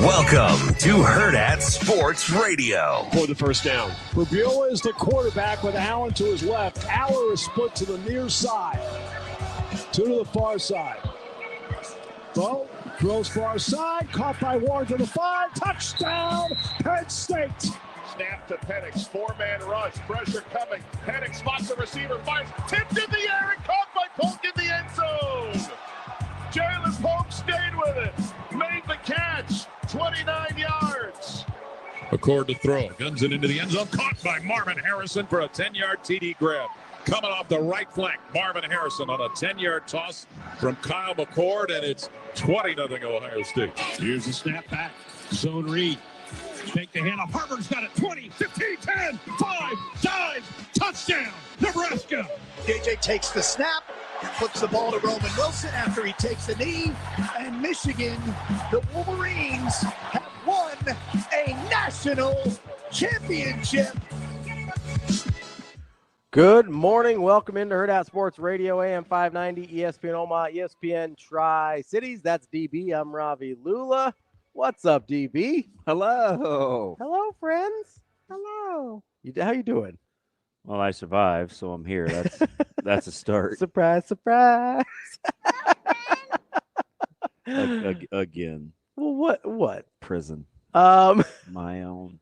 Welcome to Hurrdat Sports Radio. For the first down. Fabiola is the quarterback with Allen to his left. Aller is split to the near side. Two to the far side. Bo throws far side. Caught by Warren to the 5. Touchdown, Penn State. Snap to Penix. Four-man rush. Pressure coming. Penix spots the receiver. Fires. Tipped in the air and caught by Polk in the end zone. Jalen Polk stayed with it. Made the catch. 29 yards. McCord to throw. Guns it into the end zone. Caught by Marvin Harrison for a 10-yard TD grab. Coming off the right flank, Marvin Harrison on a 10-yard toss from Kyle McCord, and it's 20-0 Ohio State. Here's the snap back. Zone read. Take the handoff. Harvard's got it. 20, 15, 10, 5, dive, touchdown, Nebraska. JJ takes the snap, flips the ball to Roman Wilson after he takes a knee, and Michigan, the Wolverines, have won a national championship. Good morning. Welcome into Hurrdat Sports Radio, AM 590, ESPN Omaha, ESPN Tri-Cities. That's DB. I'm Ravi. Lulla. What's up, DB? Hello. Hello, friends. Hello. How you doing? Well, I survived, so I'm here. That's a start. Surprise, surprise. Again. Well, what? Prison. My own.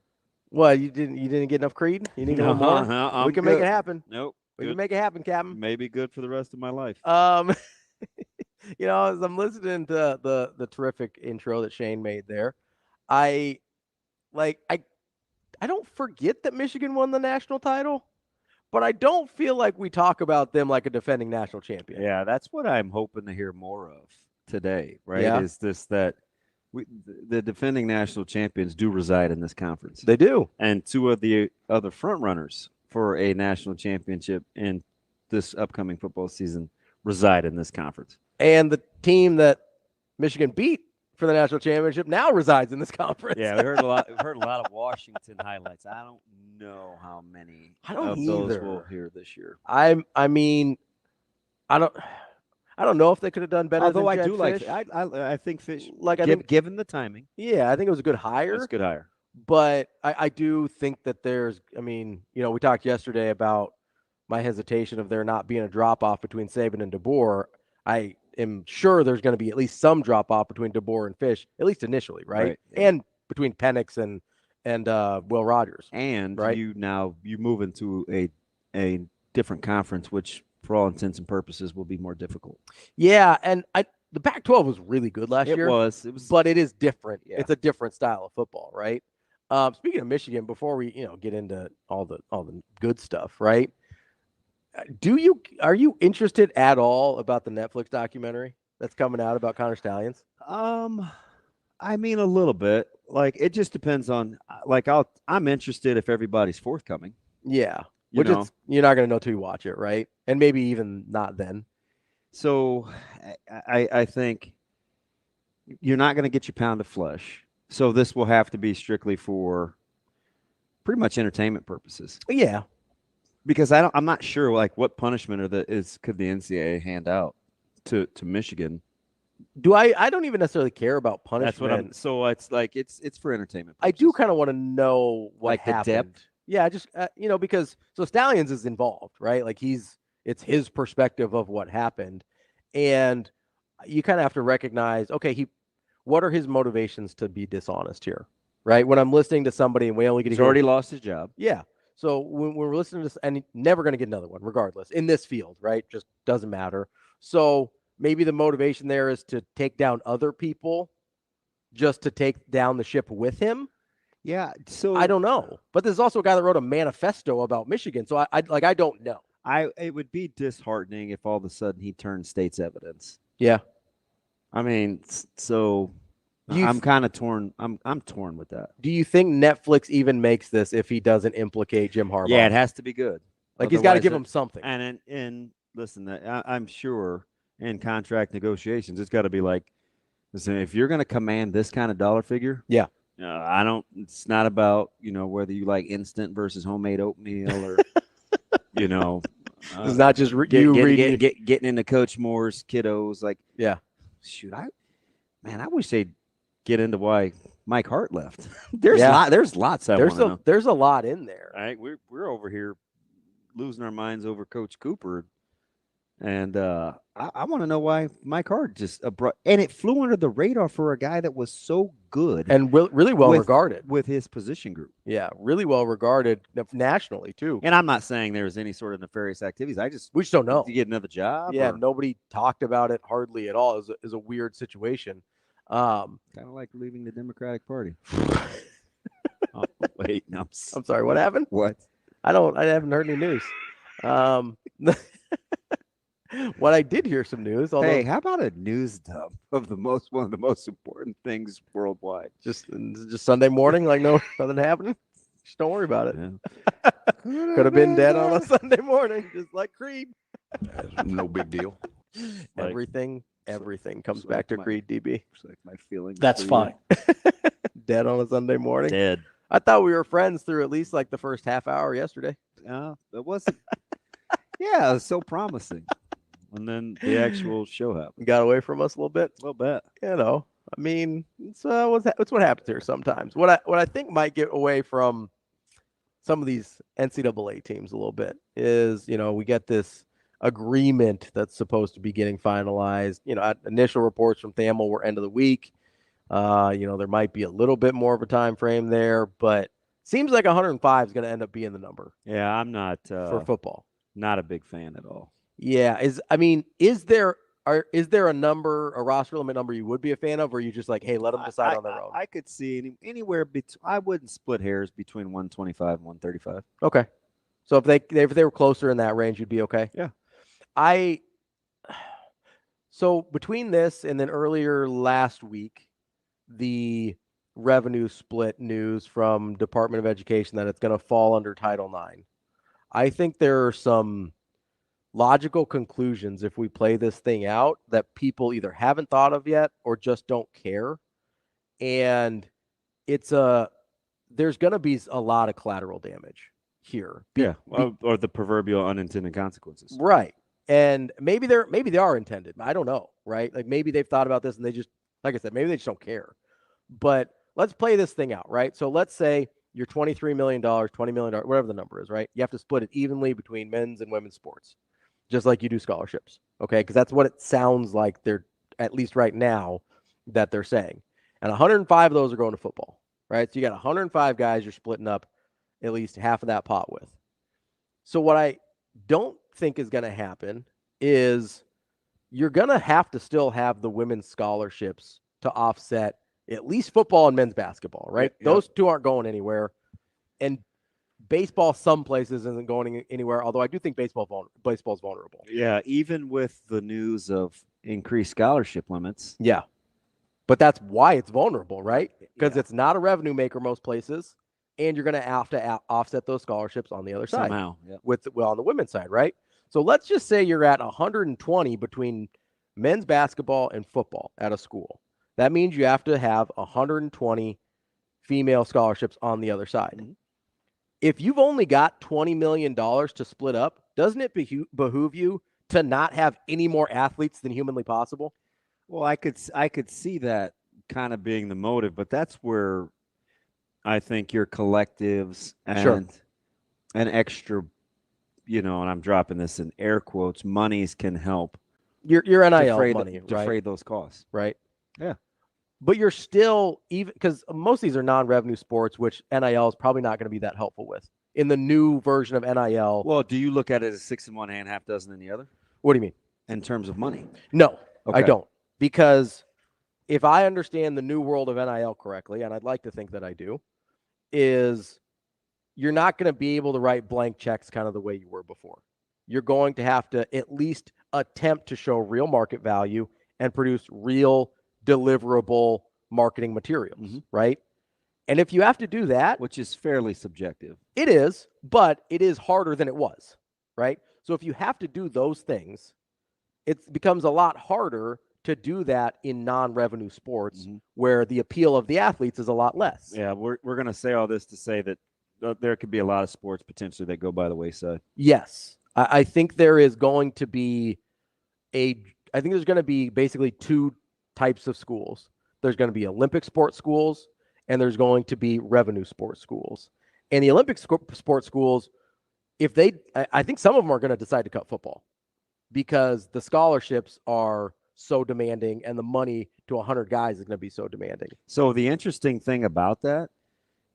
What? You didn't get enough creed? You need a little more? No, we can make it happen. Nope. We can make it happen, Captain. Maybe good for the rest of my life. As I'm listening to the terrific intro that Shane made there, I don't forget that Michigan won the national title, but I don't feel like we talk about them like a defending national champion. Yeah, that's what I'm hoping to hear more of today, right? Yeah. Is this that the defending national champions do reside in this conference. They do. And two of the other front runners for a national championship in this upcoming football season reside in this conference. And the team that Michigan beat for the national championship now resides in this conference. Yeah, we heard a lot. We've heard a lot of Washington highlights. I don't know how many of those we'll hear this year. I don't know if they could have done better. Although than I do Fish. I think Fish. Given the timing, yeah, I think it was a good hire. It's a good hire. But I do think that there's. We talked yesterday about my hesitation of there not being a drop off between Saban and DeBoer. I am sure there's going to be at least some drop off between DeBoer and Fish, at least initially, right? Yeah. And between Penix and Will Rogers. And right? you move into a different conference, which for all intents and purposes will be more difficult. Yeah, and the Pac-12 was really good last year. It was, but it is different. Yeah. It's a different style of football, right? Speaking of Michigan, before we get into all the good stuff, right? Are you interested at all about the Netflix documentary that's coming out about Connor Stallions? A little bit. Like, it just depends on, I'm interested if everybody's forthcoming. Yeah. You're not going to know till you watch it, right? And maybe even not then. So I think you're not going to get your pound of flesh. So this will have to be strictly for pretty much entertainment purposes. Yeah. Because I'm not sure what punishment could the NCAA hand out to Michigan. I don't even necessarily care about punishment. That's what it's for entertainment purposes. I do kind of want to know what happened. The depth. Yeah, just because Stallions is involved, right? It's his perspective of what happened, and you kind of have to recognize, okay, what are his motivations to be dishonest here, right? When I'm listening to somebody and we only get he's already lost his job. Yeah. So when we're listening to this, and never going to get another one, regardless, in this field, right? Just doesn't matter. So maybe the motivation there is to take down other people, just to take down the ship with him. Yeah. So I don't know, but there's also a guy that wrote a manifesto about Michigan. So I don't know. It would be disheartening if all of a sudden he turned state's evidence. Yeah. I'm kind of torn. I'm torn with that. Do you think Netflix even makes this if he doesn't implicate Jim Harbaugh? Yeah, it has to be good. He's got to give him something. And listen, I'm sure in contract negotiations, it's got to be listen, if you're going to command this kind of dollar figure, yeah, it's not about whether you like instant versus homemade oatmeal or it's not just getting into Coach Moore's kiddos. Yeah, shoot, I wish they'd get into why Mike Hart left. There's lots I want to know. There's a lot in there. All right, we're over here losing our minds over Coach Cooper. And I want to know why Mike Hart just and it flew under the radar for a guy that was so good and really well regarded with his position group. Yeah, really well regarded nationally too. And I'm not saying there was any sort of nefarious activities. We just don't know. Did he get another job? Yeah, nobody talked about it hardly at all. It was a weird situation. Kind of like leaving the Democratic Party. Oh, wait, no, I'm sorry. What happened? What? I haven't heard any news. What I did hear some news. Hey, how about a news dump of one of the most important things worldwide? Just Sunday morning, like nothing happening. Just don't worry about it. Yeah. Could have been dead on a Sunday morning, just like Creed. No big deal. Everything comes back to Creed, DB. Like my feeling. That's fine. Dead on a Sunday morning. Dead. I thought we were friends through at least like the first half hour yesterday. It wasn't. Yeah, it was so promising. And then the actual show happened. Got away from us a little bit. A little bit. I mean, it's what happens here sometimes. What I think might get away from some of these NCAA teams a little bit is, we get this agreement that's supposed to be getting finalized. Initial reports from Thamel were end of the week. There might be a little bit more of a time frame there, but seems like 105 is going to end up being the number. Yeah, I'm not for football. Not a big fan at all. Yeah, is there a number, a roster limit number you would be a fan of, or are you just like, hey, let them decide on their own? I could see anywhere between. I wouldn't split hairs between 125 and 135. Okay, so if they were closer in that range, you'd be okay. Yeah. So between this and then earlier last week, the revenue split news from Department of Education that it's going to fall under Title IX. I think there are some logical conclusions if we play this thing out that people either haven't thought of yet or just don't care. And there's going to be a lot of collateral damage here. Or the proverbial unintended consequences. Right. And maybe they are intended. I don't know, right? Like maybe they've thought about this and they just, like I said, maybe they just don't care. But let's play this thing out, right? So let's say you're $23 million, $20 million, whatever the number is, right? You have to split it evenly between men's and women's sports, just like you do scholarships, okay? Because that's what it sounds like they're, at least right now, that they're saying. And 105 of those are going to football, right? So you got 105 guys you're splitting up at least half of that pot with. So what I don't think is going to happen is you're going to have to still have the women's scholarships to offset at least football and men's basketball, right? Yep. Those two aren't going anywhere. And baseball, some places isn't going anywhere, although I do think baseball's vulnerable. Yeah, even with the news of increased scholarship limits. Yeah. But that's why it's vulnerable, right? Because it's not a revenue maker most places, and you're going to have to offset those scholarships on the other side. Somehow, yep. On the women's side, right? So let's just say you're at 120 between men's basketball and football at a school. That means you have to have 120 female scholarships on the other side. Mm-hmm. If you've only got $20 million to split up, doesn't it behoove you to not have any more athletes than humanly possible? Well, I could see that kind of being the motive, but that's where I think your collectives and an extra, and I'm dropping this in air quotes, monies can help. Your NIL money, right? Defray those costs. Right. Yeah. But you're still, even because most of these are non-revenue sports, which NIL is probably not going to be that helpful with. In the new version of NIL. Well, do you look at it as 6 in one hand, half dozen in the other? What do you mean? In terms of money? No, okay. I don't. Because if I understand the new world of NIL correctly, and I'd like to think that I do, is you're not going to be able to write blank checks kind of the way you were before. You're going to have to at least attempt to show real market value and produce real deliverable marketing materials, mm-hmm. right? And if you have to do that, which is fairly subjective, it is, but it is harder than it was, right? So if you have to do those things, it becomes a lot harder to do that in non-revenue sports, mm-hmm. where the appeal of the athletes is a lot less. Yeah, we're going to say all this to say that there could be a lot of sports potentially that go by the wayside. Yes. I think there is going to be basically two types of schools. There's going to be Olympic sports schools, and there's going to be revenue sports schools. And the Olympic sports schools, I think some of them are going to decide to cut football because the scholarships are so demanding and the money to 100 guys is going to be so demanding. So the interesting thing about that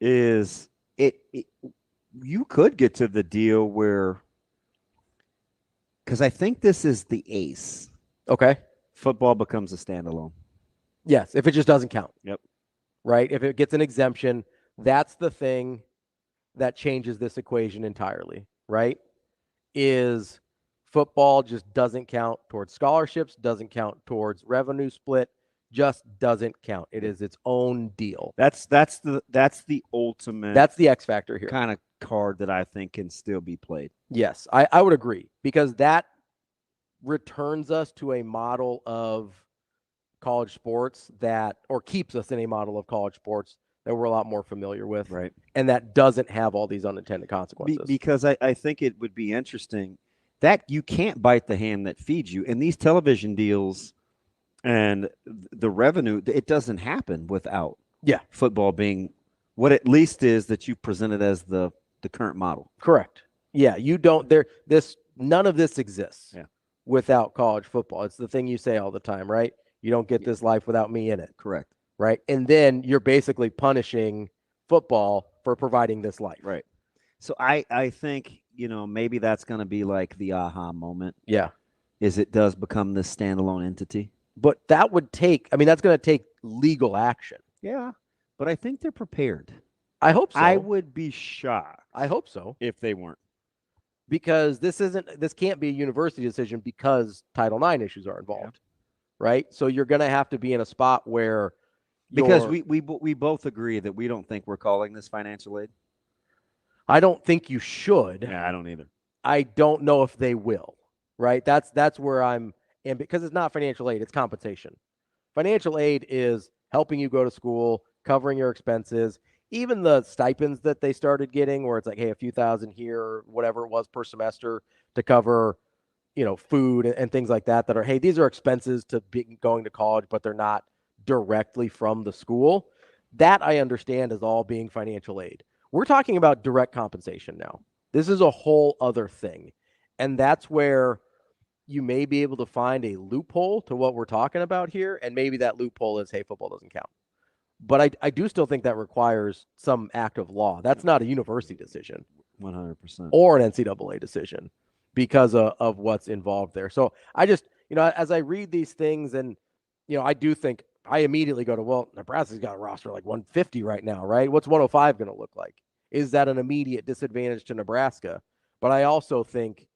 is you could get to the deal where, because I think this is the ace. Okay. Football becomes a standalone. Yes, if it just doesn't count. Yep. Right? If it gets an exemption, that's the thing that changes this equation entirely, right? Is football just doesn't count towards scholarships, doesn't count towards revenue split, just doesn't count. It is its own deal. That's the ultimate. That's the X factor here. Kind of card that I think can still be played. Yes, I would agree, because that returns us to a model of college sports or keeps us in a model of college sports that we're a lot more familiar with. Right. And that doesn't have all these unintended consequences. Because I think it would be interesting that you can't bite the hand that feeds you. And these television deals and the revenue, it doesn't happen without football being what at least is that you presented as the current model. Correct. Yeah, you don't none of this exists without college football. It's the thing you say all the time, right? You don't get this life without me in it. Correct. Right? And then you're basically punishing football for providing this life. Right. So I think, maybe that's going to be like the aha moment. Yeah. Is it does become this standalone entity. But that would that's going to take legal action. Yeah. But I think they're prepared. I hope so. I would be shocked. I hope so. If they weren't. Because this can't be a university decision because Title IX issues are involved. Yeah. Right? So you're going to have to be in a spot where because we both agree that we don't think we're calling this financial aid. I don't think you should. Yeah, I don't either. I don't know if they will. Right? That's where and because it's not financial aid, it's compensation. Financial aid is helping you go to school, covering your expenses, even the stipends that they started getting where it's like, hey, a few thousand here or whatever it was per semester to cover, food and things like that are, hey, these are expenses to be going to college, but they're not directly from the school. That I understand is all being financial aid. We're talking about direct compensation now. This is a whole other thing. And that's where you may be able to find a loophole to what we're talking about here. And maybe that loophole is, hey, football doesn't count. But I do still think that requires some act of law. That's not a university decision. 100%. Or an NCAA decision because of what's involved there. So I just, as I read these things and, I do think I immediately go to, well, Nebraska's got a roster like 150 right now, right? What's 105 going to look like? Is that an immediate disadvantage to Nebraska? But I also think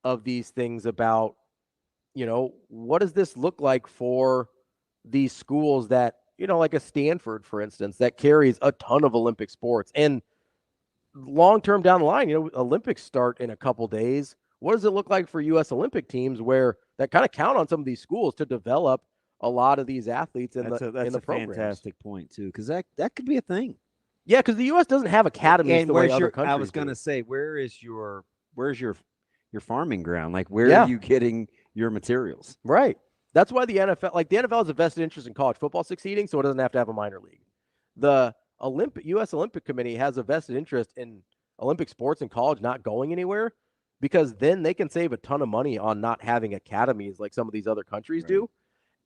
of these things about, what does this look like for these schools that, like a Stanford, for instance, that carries a ton of Olympic sports. And long-term down the line, Olympics start in a couple days. What does it look like for U.S. Olympic teams where that kind of count on some of these schools to develop a lot of these athletes in the programs? That's a fantastic point, too, because that could be a thing. Yeah, because the U.S. doesn't have academies the way other countries I was going to say, where's your farming ground? Like, where are you getting your materials? Right. That's why the NFL has a vested interest in college football succeeding, so it doesn't have to have a minor league. The U.S. Olympic Committee has a vested interest in Olympic sports and college not going anywhere, because then they can save a ton of money on not having academies like some of these other countries do.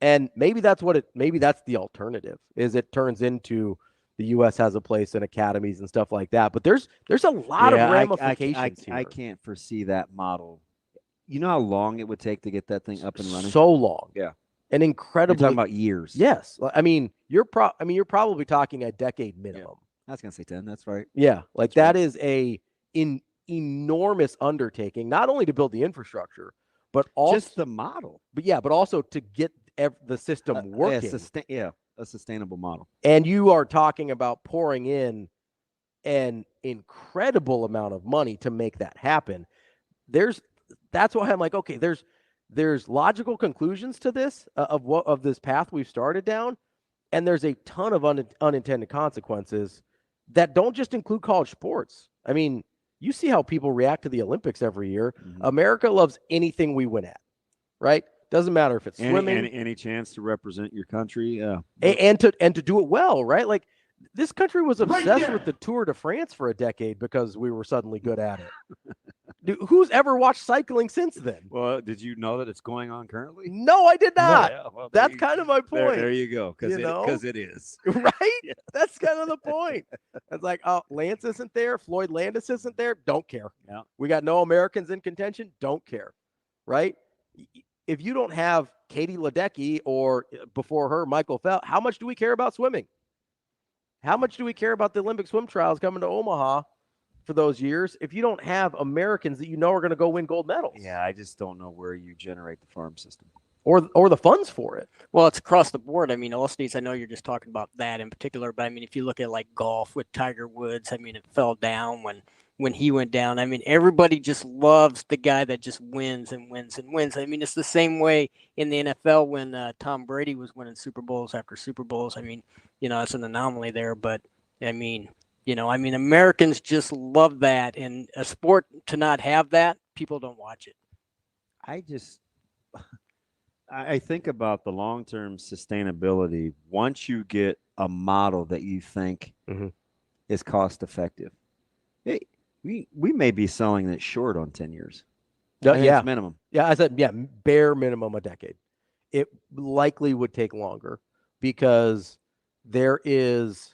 And maybe that's the alternative, is it turns into the U.S. has a place in academies and stuff like that. But there's a lot of ramifications here. I can't foresee that model. You know how long it would take to get that thing up and running? So long. Yeah. An incredible. You're talking about years. Yes. You're probably talking a decade minimum. Yeah. I was going to say 10. That's right. Yeah. That is an enormous undertaking, not only to build the infrastructure, but also just the model. But also to get the system working. A sustainable model. And you are talking about pouring in an incredible amount of money to make that happen. That's why I'm like, okay, there's logical conclusions to this of this path we've started down, and there's a ton of unintended consequences that don't just include college sports. You see how people react to the Olympics every year. Mm-hmm. America loves anything we win at, right? Doesn't matter if it's swimming. Any chance to represent your country, and to do it well, right? This country was obsessed with the Tour de France for a decade because we were suddenly good at it. Dude, who's ever watched cycling since then? Well, did you know that it's going on currently? No, I did not. Yeah, well, that's kind of my point. There you go. Because it is. Right? Yeah. That's kind of the point. It's like, oh, Lance isn't there. Floyd Landis isn't there. Don't care. Yeah. We got no Americans in contention. Don't care. Right? If you don't have Katie Ledecky or before her, Michael Phelps, how much do we care about swimming? How much do we care about the Olympic swim trials coming to Omaha for those years if you don't have Americans that you know are going to go win gold medals? Yeah, I just don't know where you generate the farm system. Or the funds for it. Well, it's across the board. I mean, all states, I know you're just talking about that in particular, but I mean, if you look at like golf with Tiger Woods, I mean, it fell down when he went down. I mean, everybody just loves the guy that just wins and wins and wins. I mean, it's the same way in the NFL when Tom Brady was winning Super Bowls after Super Bowls. I mean, it's an anomaly there, but I mean, Americans just love that. And a sport to not have that, people don't watch it. I think about the long-term sustainability once you get a model that you think is cost-effective. Hey, we may be selling it short on 10 years. Yeah. Minimum. Yeah, I said, bare minimum a decade. It likely would take longer because there is...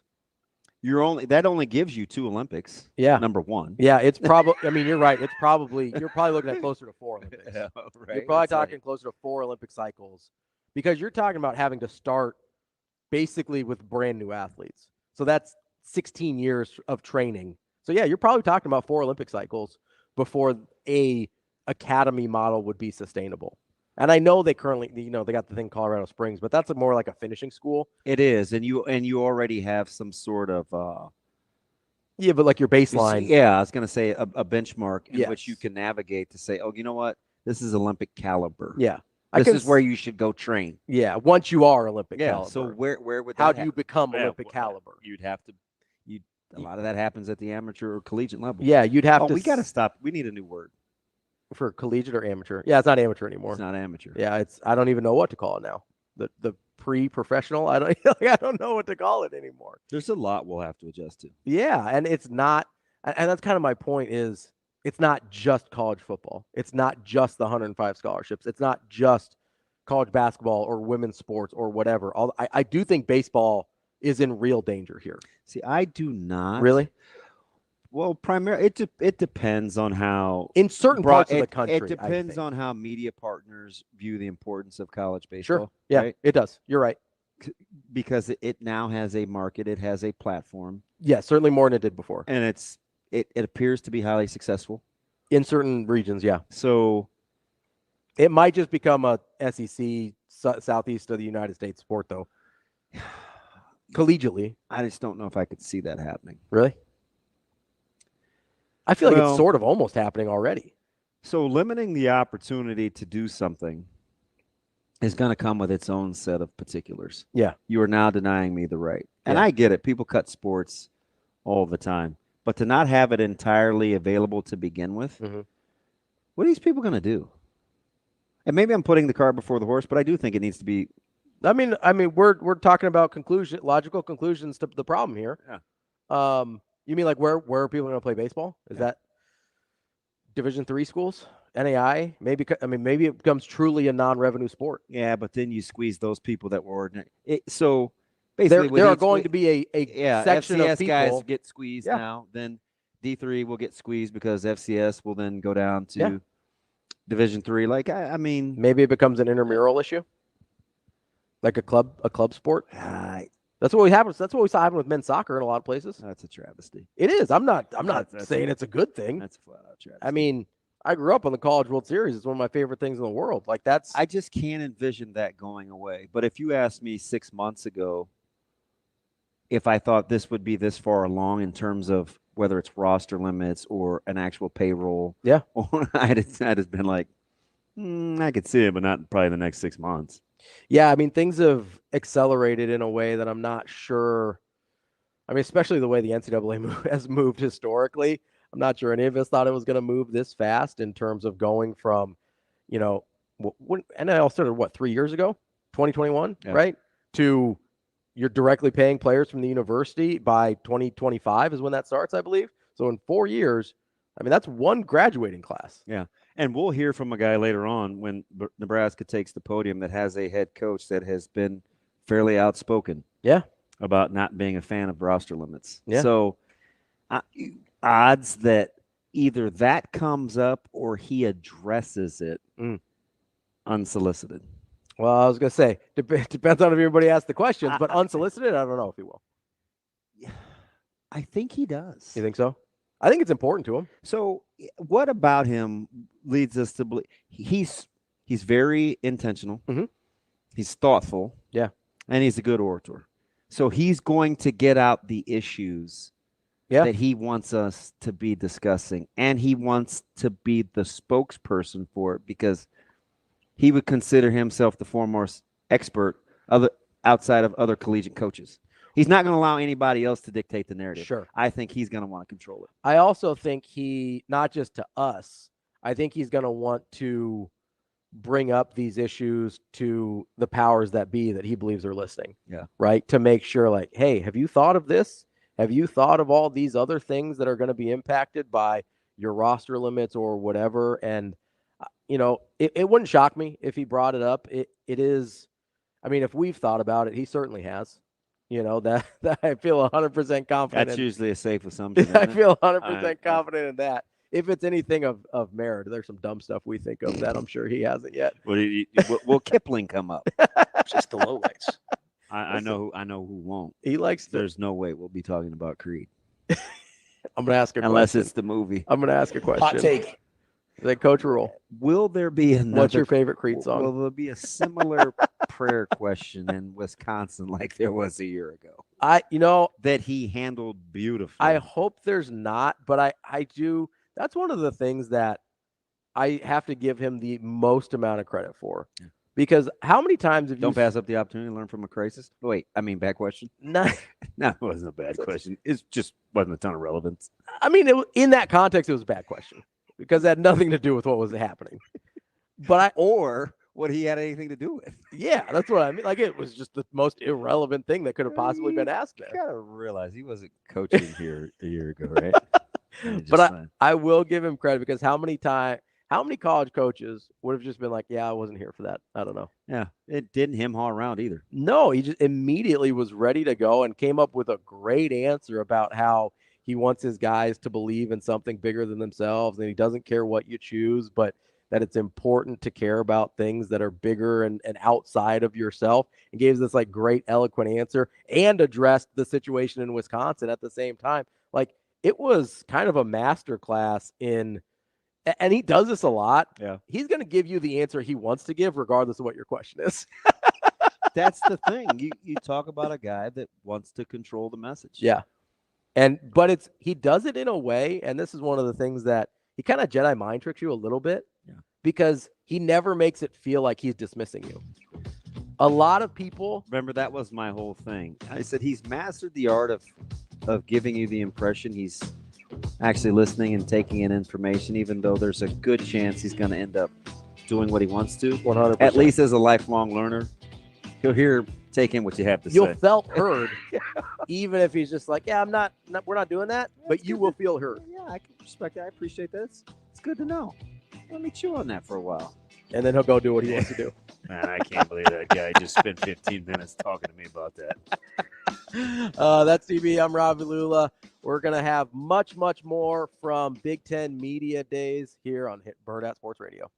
That only gives you 2 Olympics. Yeah. Number 1. Yeah, it's probably, I mean, you're right. You're probably looking at closer to 4 Olympics. Yeah, right. You're probably talking closer to 4 Olympic cycles because you're talking about having to start basically with brand new athletes. So that's 16 years of training. So yeah, you're probably talking about 4 Olympic cycles before a academy model would be sustainable. And I know they currently, they got the thing Colorado Springs, but that's more like a finishing school. It is, and you already have some sort of but like your baseline. Yeah, I was going to say a benchmark in which you can navigate to say, oh, you know what, this is Olympic caliber. Yeah, this is where you should go train. Yeah, once you are Olympic caliber. So where would how do you become Olympic caliber? You'd have to. A lot of that happens at the amateur or collegiate level. Yeah, you'd have to. We got to stop. We need a new word. For collegiate or amateur? Yeah, it's not amateur anymore. It's not amateur. Yeah, I don't even know what to call it now. The pre-professional. I don't know what to call it anymore. There's a lot we'll have to adjust to. Yeah, and it's not, and that's kind of my point is it's not just college football. It's not just the 105 scholarships. It's not just college basketball or women's sports or whatever. I do think baseball is in real danger here. See, I do not. Really? Well, primarily, it depends on how in certain parts of the country. It depends on how media partners view the importance of college baseball. Sure. Yeah, right? It does. You're right. Because it now has a market. It has a platform. Yeah, certainly more than it did before. And it appears to be highly successful in certain regions. Yeah. So it might just become a SEC Southeast of the United States sport, though. Collegiately, I just don't know if I could see that happening. Really? I feel like it's sort of almost happening already. So limiting the opportunity to do something is going to come with its own set of particulars. Yeah. You are now denying me the right. And I get it. People cut sports all the time. But to not have it entirely available to begin with, what are these people going to do? And maybe I'm putting the cart before the horse, but I do think it needs to be. I mean, we're talking about logical conclusions to the problem here. Yeah. You mean like where are people going to play baseball? Is that Division III schools, NAI? Maybe it becomes truly a non-revenue sport. Yeah, but then you squeeze those people that were ordinary. So basically, there are going to be a section FCS of people. Guys get squeezed now. Then D3 will get squeezed because FCS will then go down to Division III. Like I mean, maybe it becomes an intramural issue, like a club sport. That's what happens. That's what we saw happen with men's soccer in a lot of places. That's a travesty. It is. I'm not saying it's a good thing. That's a flat out travesty. I mean, I grew up on the College World Series. It's one of my favorite things in the world. Like I just can't envision that going away. But if you asked me 6 months ago if I thought this would be this far along in terms of whether it's roster limits or an actual payroll, I'd have been like, I could see it, but not probably the next 6 months. Yeah, I mean, things have accelerated in a way that I'm not sure. I mean, especially the way the NCAA has moved historically. I'm not sure any of us thought it was going to move this fast in terms of going from, when NIL started, 3 years ago, 2021, right? To you're directly paying players from the university by 2025 is when that starts, I believe. So in 4 years, I mean, that's one graduating class. Yeah. And we'll hear from a guy later on when Nebraska takes the podium that has a head coach that has been fairly outspoken. Yeah. About not being a fan of roster limits. Yeah. So odds that either that comes up or he addresses it unsolicited. Well, I was going to say, depends on if everybody asks the questions, but unsolicited, I don't know if he will. I think he does. You think so? I think it's important to him. So what about him leads us to believe he's very intentional. Mm-hmm. He's thoughtful. Yeah. And he's a good orator. So he's going to get out the issues that he wants us to be discussing, and he wants to be the spokesperson for it because he would consider himself the foremost expert outside of other collegiate coaches. He's not going to allow anybody else to dictate the narrative. Sure. I think he's going to want to control it. I also think he, not just to us, I think he's going to want to bring up these issues to the powers that be that he believes are listening. Yeah. Right. To make sure, like, hey, have you thought of this? Have you thought of all these other things that are going to be impacted by your roster limits or whatever? And, it wouldn't shock me if he brought it up. It is, I mean, if we've thought about it, he certainly has. That I feel 100% confident. That's usually a safe assumption. I feel 100% confident in that. If it's anything of merit, there's some dumb stuff we think of that I'm sure he hasn't yet. Will Kipling come up? Just the lowlights. I know who won't. He likes. There's no way we'll be talking about Creed. I'm going to ask a question. Unless it's the movie. I'm going to ask a question. Hot take. Like Coach Rhule. Will there be another? What's your favorite Creed song? Will there be a similar prayer question in Wisconsin like there was a year ago? That he handled beautifully. I hope there's not, but I do. That's one of the things that I have to give him the most amount of credit for. Yeah. Because how many times have Don't pass up the opportunity to learn from a crisis? Wait, bad question? No, it wasn't a bad question. It just wasn't a ton of relevance. I mean, in that context, it was a bad question because it had nothing to do with what was happening. Or what he had anything to do with. Yeah, that's what I mean. Like, it was just the most irrelevant thing that could have possibly been asked there. You got to realize he wasn't coaching here a year ago, right? But I will give him credit because how many college coaches would have just been like, yeah, I wasn't here for that. I don't know. Yeah, it didn't hem haw around either. No, he just immediately was ready to go and came up with a great answer about how he wants his guys to believe in something bigger than themselves, and he doesn't care what you choose, but that it's important to care about things that are bigger and outside of yourself, and gave this like great eloquent answer and addressed the situation in Wisconsin at the same time. Like, it was kind of a masterclass in, and he does this a lot. Yeah. He's going to give you the answer he wants to give, regardless of what your question is. That's the thing. You talk about a guy that wants to control the message. Yeah. But he does it in a way, and this is one of the things that he kind of Jedi mind tricks you a little bit. Yeah. Because he never makes it feel like he's dismissing you. A lot of people. Remember, that was my whole thing. I said he's mastered the art of giving you the impression he's actually listening and taking in information, even though there's a good chance he's going to end up doing what he wants to. 100%. At least as a lifelong learner, he'll take in what you have to say. You'll felt heard, even if he's just like, yeah, we're not doing that, but you will feel heard. Yeah, I can respect that. I appreciate that. It's good to know. Let me chew on that for a while. And then he'll go do what he wants to do. Man, I can't believe that guy just spent 15 minutes talking to me about that. That's CB. I'm Ravi Lulla. We're going to have much, much more from Big Ten Media Days here on Hurrdat Sports Radio.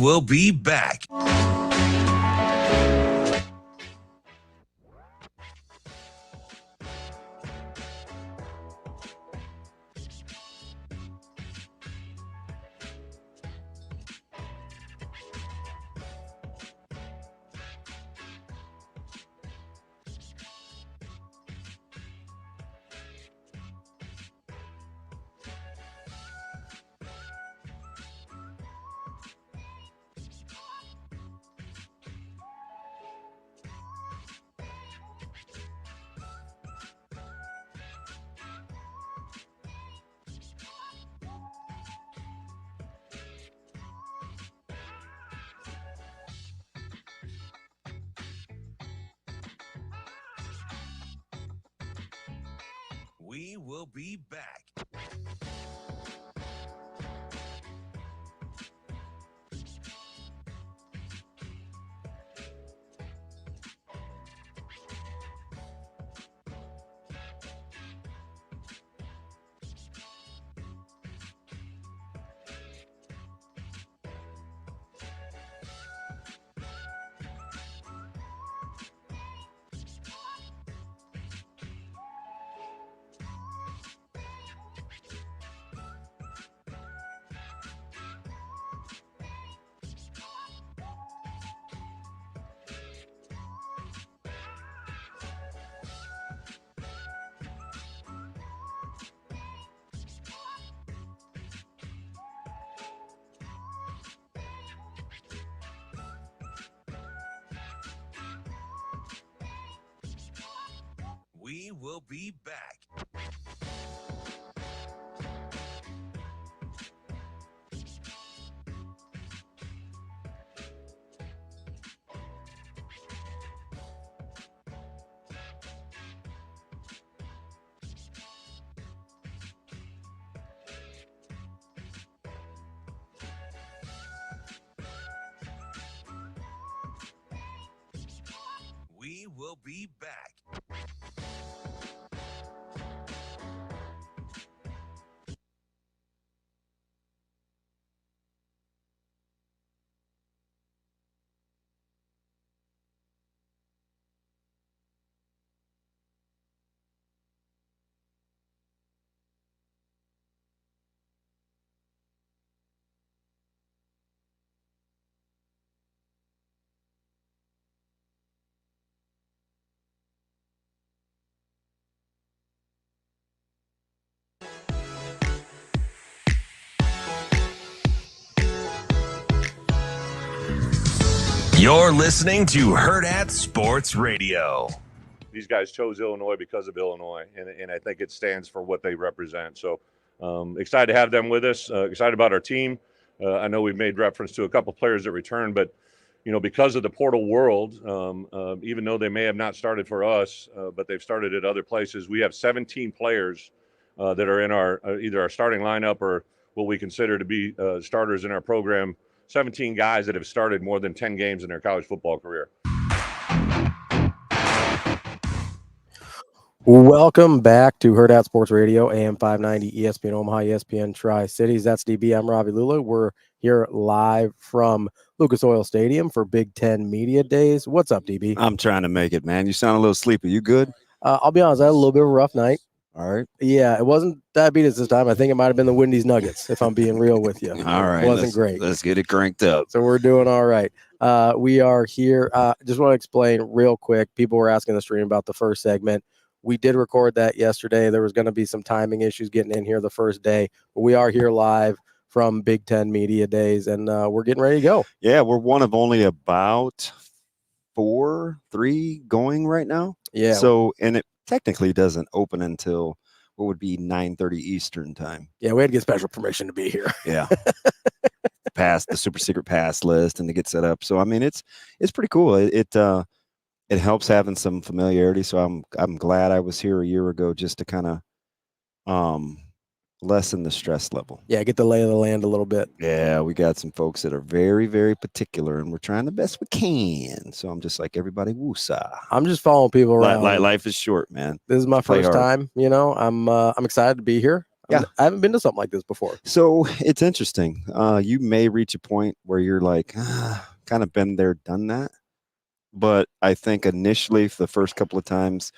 will be back. We will be back. We will be back. We will be back. You're listening to Hurrdat Sports Radio. These guys chose Illinois because of Illinois, and I think it stands for what they represent. So excited to have them with us, excited about our team. I know we've made reference to a couple players that returned, but, you know, because of the portal world, even though they may have not started for us, but they've started at other places, we have 17 players that are in our either our starting lineup or what we consider to be starters in our program. 17 guys that have started more than 10 games in their college football career. Welcome back to Hurrdat Sports Radio, AM 590, ESPN Omaha, ESPN Tri-Cities. That's DB. I'm Ravi Lulla. We're here live from Lucas Oil Stadium for Big Ten Media Days. What's up, DB? I'm trying to make it, man. You sound a little sleepy. You good? I'll be honest, I had a little bit of a rough night. All right. Yeah, it wasn't diabetes this time. I think it might have been the Wendy's Nuggets, if I'm being real with you. All right. It wasn't great. Let's get it cranked up. So we're doing all right. We are here. Just want to explain real quick. People were asking the stream about the first segment. We did record that yesterday. There was going to be some timing issues getting in here the first day. But we are here live from Big Ten Media Days, and we're getting ready to go. Yeah, we're one of only about 3 going right now. Yeah. So, and it technically doesn't open until what would be 9:30 Eastern time. Yeah, we had to get special permission to be here. Yeah. Pass the super secret pass list and to get set up. So I mean, it's pretty cool. It helps having some familiarity. So I'm glad I was here a year ago just to kind of lessen the stress level. Yeah, get the lay of the land a little bit. Yeah, we got some folks that are very, very particular, and we're trying the best we can. So I'm just like, everybody, woosah. I'm just following people around. Life is short, man. This is my first time. You know, I'm excited to be here. I haven't been to something like this before. So it's interesting. You may reach a point where you're like, kind of been there, done that. But I think initially, for the first couple of times,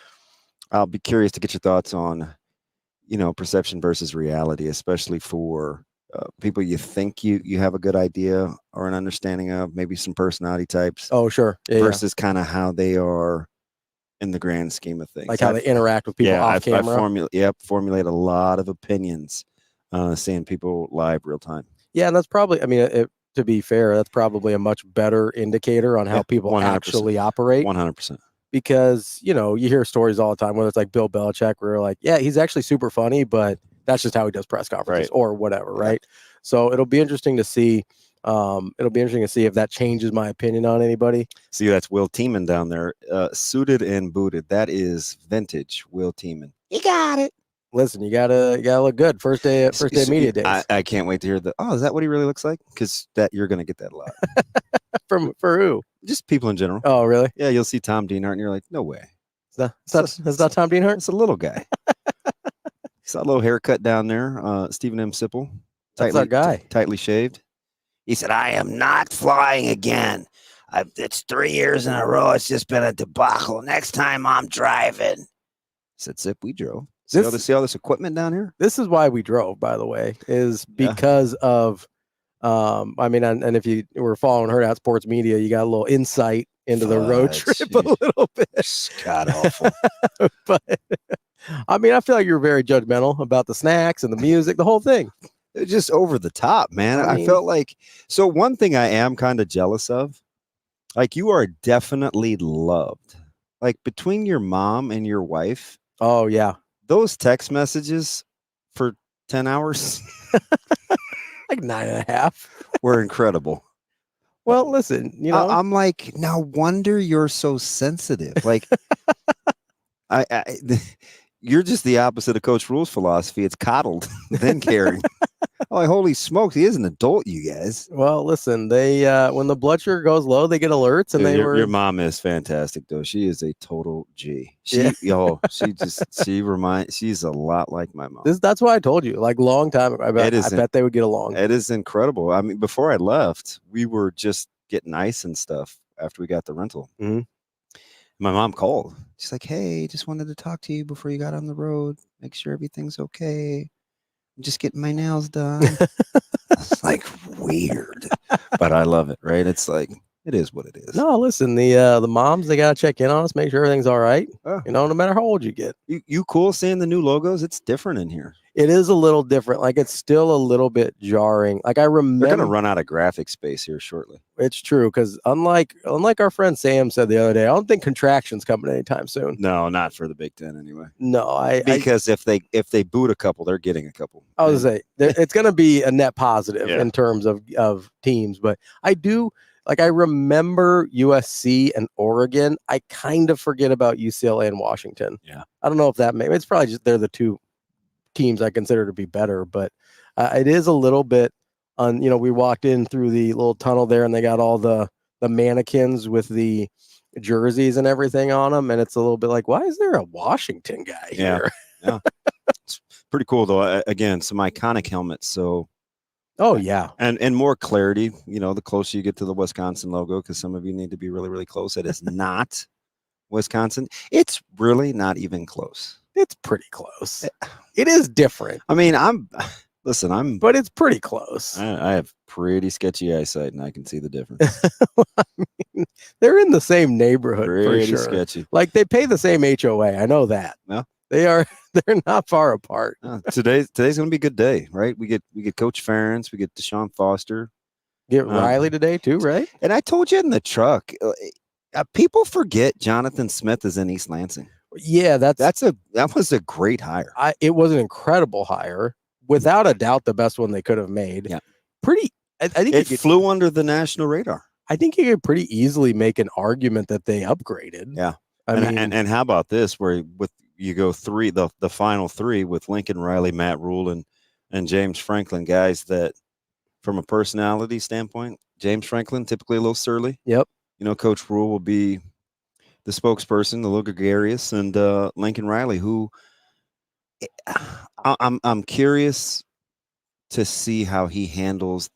I'll be curious to get your thoughts on, perception versus reality, especially for people you think you have a good idea or an understanding of, maybe some personality types. Oh, sure. Versus kind of how they are in the grand scheme of things. Like how they interact with people off camera. I formulate a lot of opinions seeing people live real time. Yeah, and that's probably, to be fair, that's probably a much better indicator on how people 100%. Actually operate. 100%. Because, you hear stories all the time, whether it's like Bill Belichick, where you're like, yeah, he's actually super funny, but that's just how he does press conferences or whatever, right? So it'll be interesting to see. If that changes my opinion on anybody. See, that's Will Tiemann down there, suited and booted. That is vintage Will Tiemann. You got it. Listen, you gotta look good. First day media days. I can't wait to hear is that what he really looks like? Because you're gonna get that a lot. For who? Just people in general. Oh, really? Yeah, you'll see Tom Dienhart and you're like, no way. That's not Tom Dienhart? It's a little guy. Saw a little haircut down there. Stephen M. Sipple. That's our guy. Tightly shaved. He said, I am not flying again. It's 3 years in a row. It's just been a debacle. Next time I'm driving. I said, Sip, we drove. See all this equipment down here? This is why we drove, by the way, is because of, and if you were following Hurrdat Sports Media, you got a little insight into the road trip a little bit. God awful. But, I feel like you're very judgmental about the snacks and the music, the whole thing. It's just over the top, man. I felt like, so one thing I am kind of jealous of, like you are definitely loved. Like between your mom and your wife. Oh, yeah. Those text messages for 10 hours. Like 9.5. Were incredible. Well, listen, I'm like, no wonder you're so sensitive. Like, you're just the opposite of Coach Rhule's philosophy. It's coddled, then caring. Oh, holy smokes, he is an adult, you guys. Well, listen, they when the blood sugar goes low, they get alerts, and your mom is fantastic, though. She is a total G. She's a lot like my mom. That's why I told you, like long time ago. I bet they would get along. It is incredible. I mean, before I left, we were just getting ice and stuff after we got the rental. Mm-hmm. My mom called. She's like, "Hey, just wanted to talk to you before you got on the road. Make sure everything's okay. I'm just getting my nails done." It's like weird, but I love it. Right? It's like it is what it is. No, listen, the moms, they gotta check in on us, make sure everything's all right. No matter how old you get. You cool seeing the new logos? It's different in here. It is a little different. Like it's still a little bit jarring. Like I remember they're gonna run out of graphic space here shortly. It's true, because unlike our friend Sam said the other day, I don't think contraction's coming anytime soon. No, not for the Big Ten anyway. No, because if they boot a couple, they're getting a couple. I was gonna say it's gonna be a net positive in terms of teams, but I remember USC and Oregon. I kind of forget about UCLA and Washington. Yeah, I don't know if it's probably just they're the two teams I consider to be better, but it is a little bit we walked in through the little tunnel there and they got all the mannequins with the jerseys and everything on them. And it's a little bit like, why is there a Washington guy here? Yeah. It's pretty cool though. Again, some iconic helmets. So, oh yeah. And more clarity, the closer you get to the Wisconsin logo, because some of you need to be really, really close. It is not Wisconsin. It's really not even close. It's pretty close. It is different. I mean, but it's pretty close. I have pretty sketchy eyesight, and I can see the difference. They're in the same neighborhood pretty for sure. Sketchy. Like they pay the same HOA. I know that. No, they're not far apart. Today's gonna be a good day, right? We get Coach Ferentz, we get Deshaun Foster, get Riley today too, right? And I told you in the truck, people forget Jonathan Smith is in East Lansing. Yeah, that was a great hire. It was an incredible hire, without a doubt, the best one they could have made. Yeah, I think it flew under the national radar. I think you could pretty easily make an argument that they upgraded. Yeah, and how about this, where you go the final three with Lincoln Riley, Matt Rhule, and James Franklin, guys that from a personality standpoint, James Franklin typically a little surly. Yep. Coach Rhule will be the spokesperson, a little gregarious, and Lincoln Riley, who I'm curious to see how he handles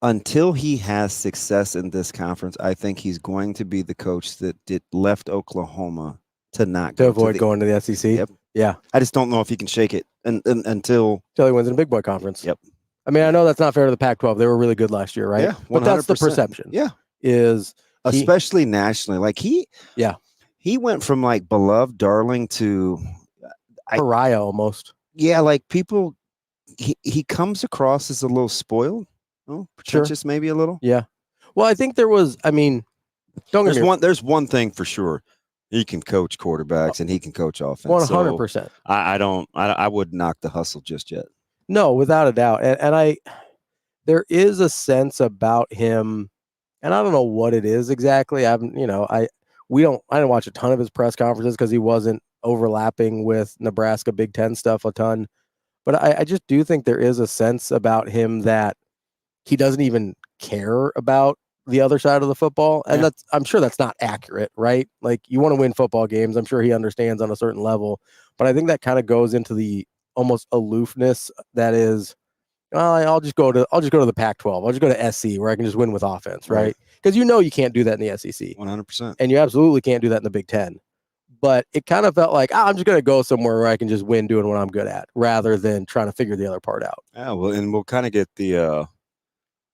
until he has success in this conference. I think he's going to be the coach that left Oklahoma to avoid going to the SEC. Yep. Yeah. I just don't know if he can shake it until he wins in a big boy conference. Yep. I mean, I know that's not fair to the Pac-12. They were really good last year, right? Yeah, 100%. But that's the perception. Yeah. Especially nationally. Like he went from like beloved darling to pariah almost. Yeah, like people he comes across as a little spoiled. Pretentious maybe a little. Yeah. Well, I think there was, I mean, there's one thing for sure. He can coach quarterbacks and he can coach offense. 100%. So I wouldn't knock the hustle just yet. No, without a doubt. And there is a sense about him, and I don't know what it is exactly. I didn't watch a ton of his press conferences because he wasn't overlapping with Nebraska Big Ten stuff a ton. But I just do think there is a sense about him that he doesn't even care about the other side of the football. And I'm sure that's not accurate, right? Like, you want to win football games. I'm sure he understands on a certain level, but I think that kind of goes into the almost aloofness that is, I'll just go to the Pac-12. I'll just go to SC where I can just win with offense, right? Because you can't do that in the SEC. 100%. And you absolutely can't do that in the Big Ten. But it kind of felt like, I'm just going to go somewhere where I can just win doing what I'm good at rather than trying to figure the other part out. Yeah, well, and we'll kind of get a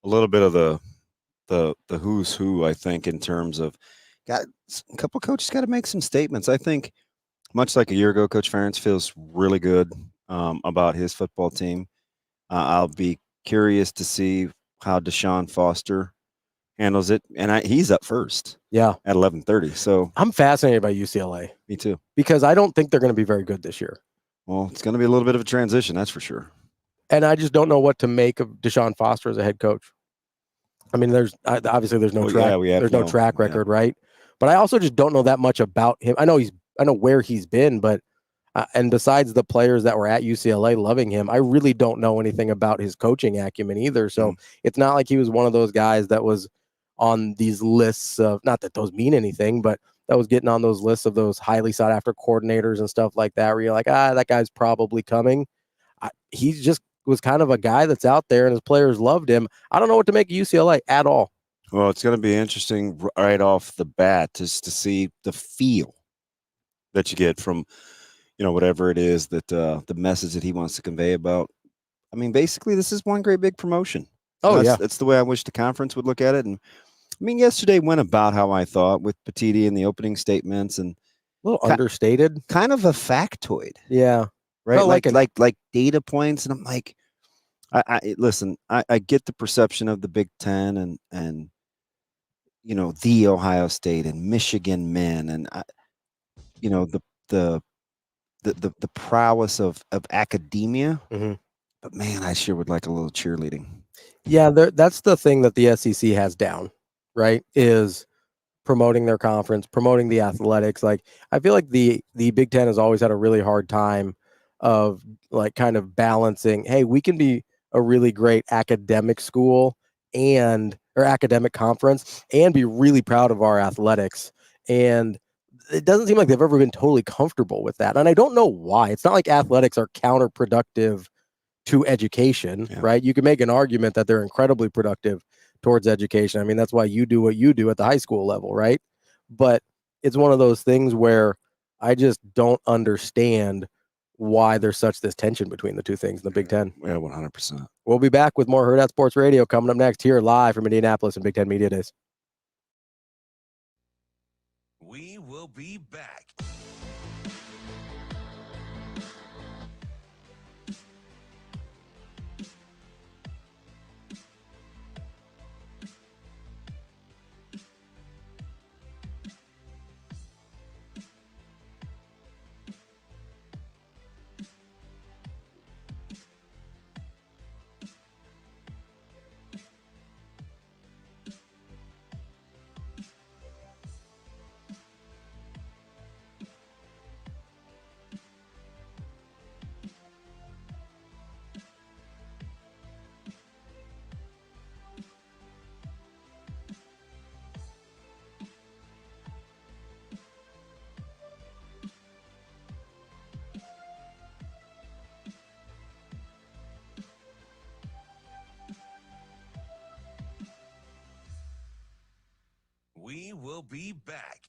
little bit of the who's who, I think, in terms of a couple coaches got to make some statements. I think much like a year ago, Coach Ferentz feels really good about his football team. I'll be curious to see how Deshaun Foster handles it, and he's up first. Yeah, at 11:30. So I'm fascinated by UCLA. Me too, because I don't think they're going to be very good this year. Well, it's going to be a little bit of a transition, that's for sure. And I just don't know what to make of Deshaun Foster as a head coach. I mean, there's no track record, right? But I also just don't know that much about him. I know where he's been, but and besides the players that were at UCLA loving him, I really don't know anything about his coaching acumen either. So it's not like he was one of those guys that was on these lists of, not that those mean anything, but that was getting on those lists of those highly sought after coordinators and stuff like that, where you're like, that guy's probably coming. He just was kind of a guy that's out there and his players loved him. I don't know what to make of UCLA at all. Well, it's going to be interesting right off the bat just to see the feel that you get from, whatever it is that the message that he wants to convey about. I mean, basically, this is one great big promotion. That's the way I wish the conference would look at it. And I mean, yesterday went about how I thought with Petiti and the opening statements and a little understated, kind of a factoid. Yeah. Right. Like data points. And I'm like, listen, I get the perception of the Big Ten and the Ohio State and Michigan men and the prowess of academia. Mm-hmm. But man, I sure would like a little cheerleading. Yeah, that's the thing that the SEC has down, right? Is promoting their conference, promoting the athletics. Like, I feel like the Big Ten has always had a really hard time of like kind of balancing, hey, we can be a really great academic school or academic conference and be really proud of our athletics. And it doesn't seem like they've ever been totally comfortable with that. And I don't know why. It's not like athletics are counterproductive to education, right? You can make an argument that they're incredibly productive towards education. I mean, that's why you do what you do at the high school level, right? But it's one of those things where I just don't understand why there's this tension between the two things in the Big Ten. Yeah, 100%. We'll be back with more Hurrdat Sports Radio coming up next here live from Indianapolis and Big Ten Media Days. We will be back. will be back.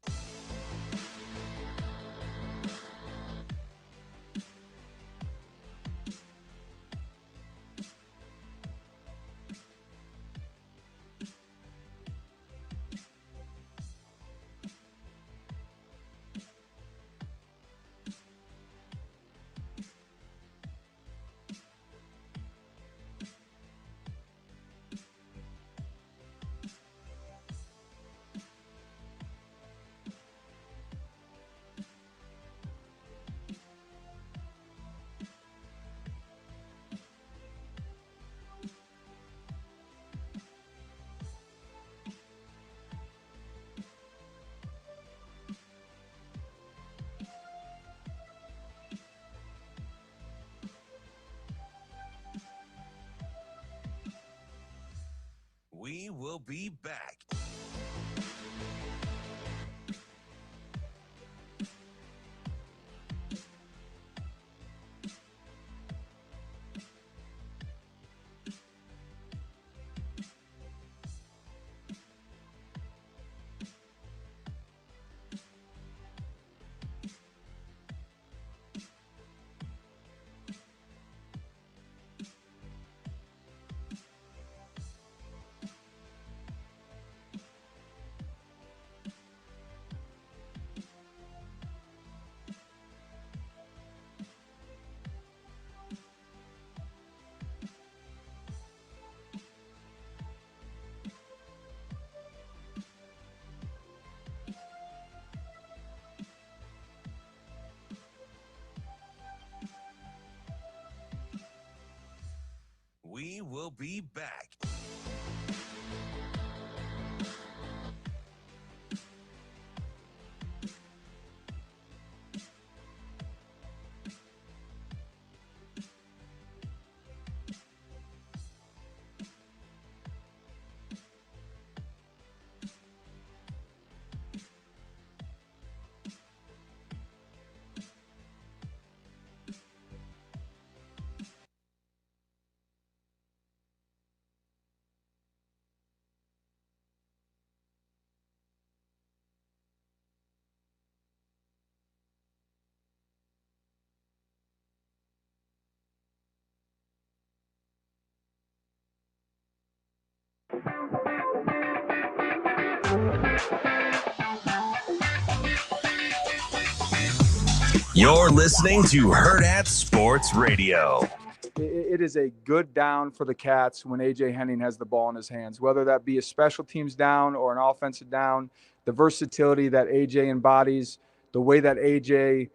We will be back. We will be back. You're listening to Hurrdat Sports Radio. It is a good down for the Cats when A.J. Henning has the ball in his hands, whether that be a special teams down or an offensive down. The versatility that A.J. embodies, the way that A.J.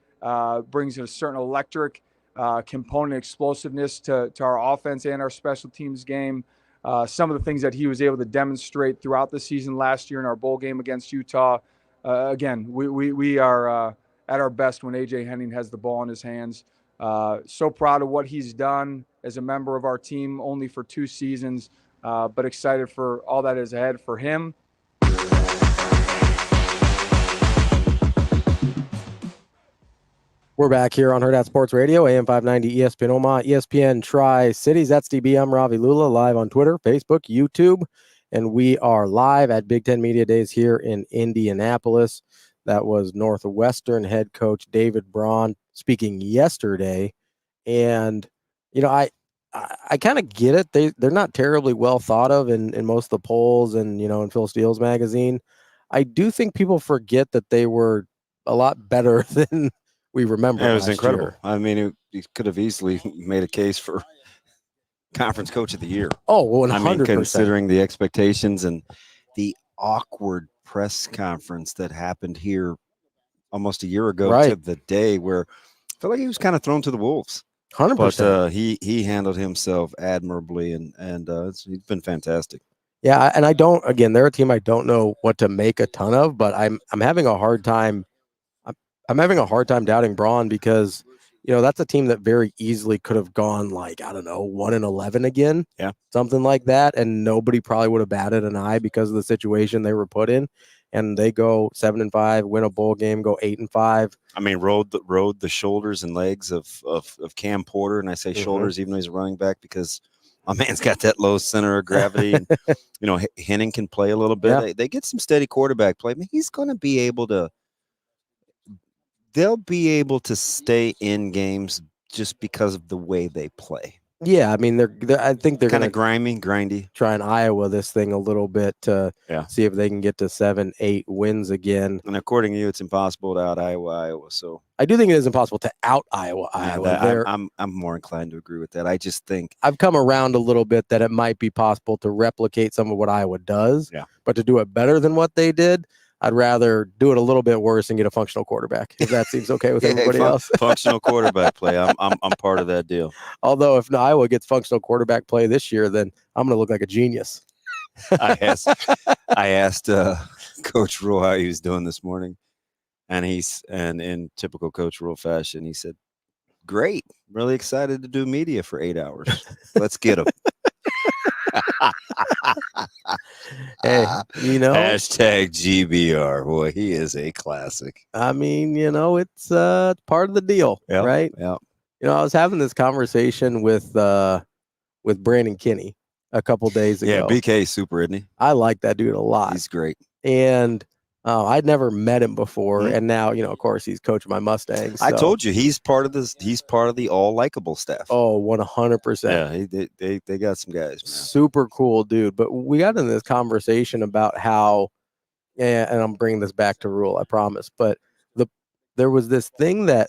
brings a certain electric component, explosiveness to our offense and our special teams game. Some of the things that he was able to demonstrate throughout the season last year in our bowl game against Utah. Again, we are at our best when A.J. Henning has the ball in his hands. So proud of what he's done as a member of our team, only for 2 seasons, but excited for all that is ahead for him. We're back here on Hurrdat Sports Radio, AM 590 ESPN Omaha, ESPN Tri-Cities. That's DB. I'm Ravi Lulla, live on Twitter, Facebook, YouTube, and we are live at Big Ten Media Days here in Indianapolis. That was Northwestern head coach David Braun speaking yesterday. And, you know, I kind of get it. They're not terribly well thought of in most of the polls and, you know, in Phil Steele's magazine. I do think people forget that they were a lot better than we remember. Yeah, it was last incredible. Year. I mean, he could have easily made a case for Conference Coach of the Year. Oh, 100%. I mean, considering the expectations and the awkward press conference that happened here almost a year ago to the day, where I felt like he was kind of thrown to the wolves. 100%. But he handled himself admirably, and he's been fantastic. Yeah, and I don't. Again, they're a team I don't know what to make a ton of, but I'm having a hard time. I'm having a hard time doubting Braun because, you know, that's a team that very easily could have gone like, I don't know, 1-11 again. Yeah, something like that, and nobody probably would have batted an eye because of the situation they were put in. And they go 7-5, win a bowl game, go 8-5. I mean, rode the shoulders and legs of Cam Porter, and I say shoulders even though he's a running back because My man's got that low center of gravity. And, Henning can play a little bit. Yeah. They get some steady quarterback play. I mean, he's going to be able to – they'll be able to stay in games just because of the way they play. Yeah, I mean, I think they're kind of grindy. Try and Iowa this thing a little bit to see if they can get to 7-8 wins again. And according to you, it's impossible to out Iowa. So I do think it is impossible to out Iowa. I'm more inclined to agree with that. I just think I've come around a little bit that it might be possible to replicate some of what Iowa does. Yeah. But to do it better than what they did, I'd rather do it a little bit worse and get a functional quarterback, if that seems okay with everybody else. Functional quarterback play. I'm part of that deal. Although if Iowa gets functional quarterback play this year, then I'm going to look like a genius. I asked Coach Rhule how he was doing this morning, and in typical Coach Rhule fashion, he said, "Great, really excited to do media for 8 hours. Let's get him." Hey, hashtag GBR. Boy, he is a classic. I mean, it's part of the deal, right? Yeah. I was having this conversation with Brandon Kinney a couple days ago. Yeah, BK is super, isn't he? I like that dude a lot. He's great. And I'd never met him before, and now of course he's coaching my Mustangs. So. I told you he's part of this. He's part of the all likable staff. Oh, 100%. Yeah, they got some guys, man. Super cool dude. But we got into this conversation about how, and I'm bringing this back to Rhule, I promise. But there was this thing that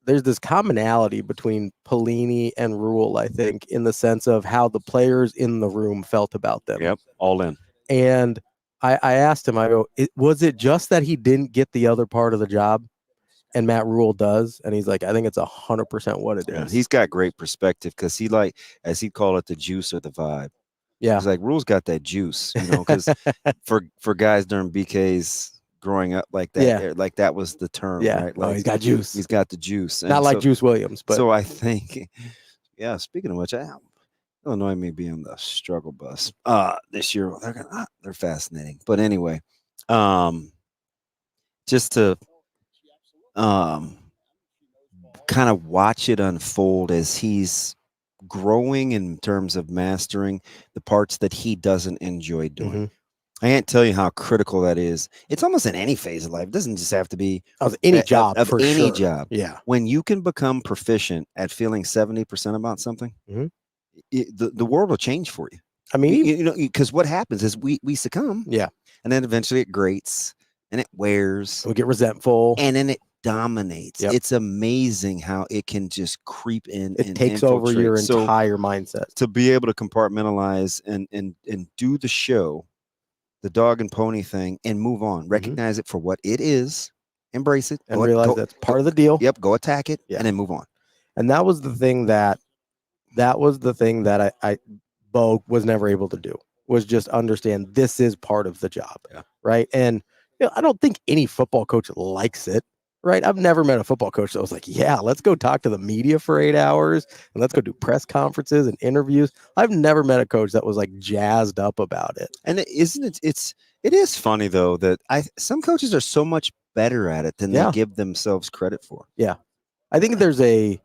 there's this commonality between Pelini and Rhule, I think, in the sense of how the players in the room felt about them. Yep, all in. And I asked him, I go, was it just that he didn't get the other part of the job and Matt Rhule does? And he's like, I think it's 100% what it is. He's got great perspective because he as he'd call it, the juice or the vibe. Yeah. He's like, Rhule's got that juice, because for guys during BK's growing up like that, like that was the term, right? Like, he's got juice. He's got the juice. Not like Juice Williams, but. So I think, speaking of which, Illinois may be on the struggle bus this year. They're fascinating, but anyway, just to kind of watch it unfold as he's growing in terms of mastering the parts that he doesn't enjoy doing. Mm-hmm. I can't tell you how critical that is. It's almost in any phase of life. It doesn't just have to be of any job. Of any job. Yeah. When you can become proficient at feeling 70% about something, mm-hmm. The world will change for you. I mean, because what happens is we succumb. Yeah. And then eventually it grates and it wears. We get resentful. And then it dominates. Yep. It's amazing how it can just creep in. It takes over your entire mindset. To be able to compartmentalize and do the show, the dog and pony thing, and move on. Recognize it for what it is. Embrace it. And realize that's part of the deal. Yep. Go attack it and then move on. And that was the thing that I Bo was never able to do, was just understand this is part of the job. Yeah. Right. And I don't think any football coach likes it. Right. I've never met a football coach that was like, yeah, let's go talk to the media for 8 hours and let's go do press conferences and interviews. I've never met a coach that was like jazzed up about it. And it is funny though that some coaches are so much better at it than they give themselves credit for. Yeah. I think there's a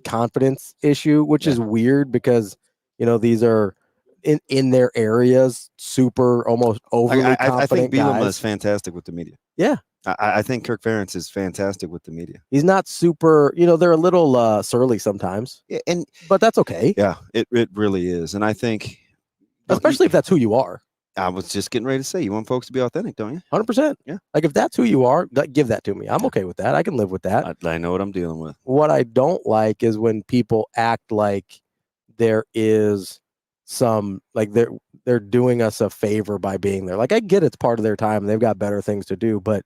confidence issue, which is weird because, these are in their areas, super almost overly confident I think Bielema guys. is fantastic with the media. Yeah. I think Kirk Ferentz is fantastic with the media. He's not super, they're a little surly sometimes. Yeah, but that's okay. Yeah, it really is. And I think, especially if that's who you are. I was just getting ready to say, you want folks to be authentic, don't you? 100%. Yeah. Like if that's who you are, give that to me. I'm okay with that. I can live with that. I know what I'm dealing with. What I don't like is when people act like there is some, like they're doing us a favor by being there. Like I get it's part of their time and they've got better things to do, but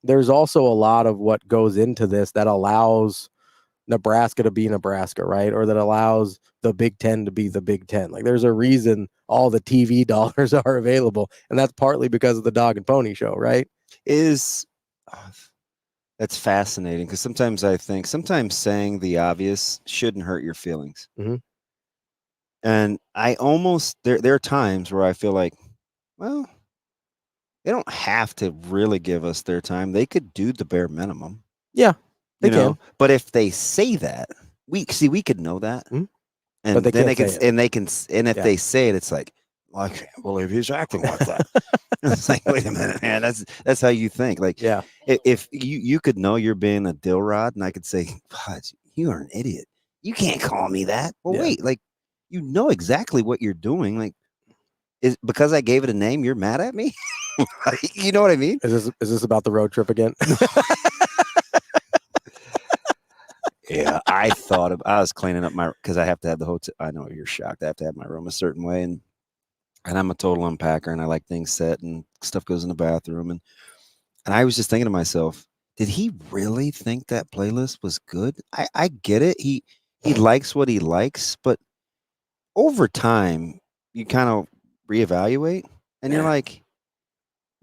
there's also a lot of what goes into this that allows Nebraska to be Nebraska, right? Or that allows the Big Ten to be the Big Ten. Like there's a reason all the TV dollars are available. And that's partly because of the dog and pony show, right? That's fascinating because sometimes I think saying the obvious shouldn't hurt your feelings. Mm-hmm. And I almost, there are times where I feel like, well, they don't have to really give us their time. They could do the bare minimum. Yeah, they can. But if they say that, we could know that. Mm-hmm. And but then if they say it, it's like, well, I can't believe he's acting like that. It's like, wait a minute, man. That's how you think. Like, yeah, if you could know you're being a dill rod, and I could say, Fudge, you are an idiot. You can't call me that. Well, wait, like, you know exactly what you're doing. Like, is because I gave it a name, you're mad at me? You know what I mean? Is this about the road trip again? Yeah, I was cleaning up because I have to have the hotel. I know you're shocked. I have to have my room a certain way, and I'm a total unpacker, and I like things set, and stuff goes in the bathroom, and I was just thinking to myself, did he really think that playlist was good? I get it. He likes what he likes, but over time, you kind of reevaluate, and you're like,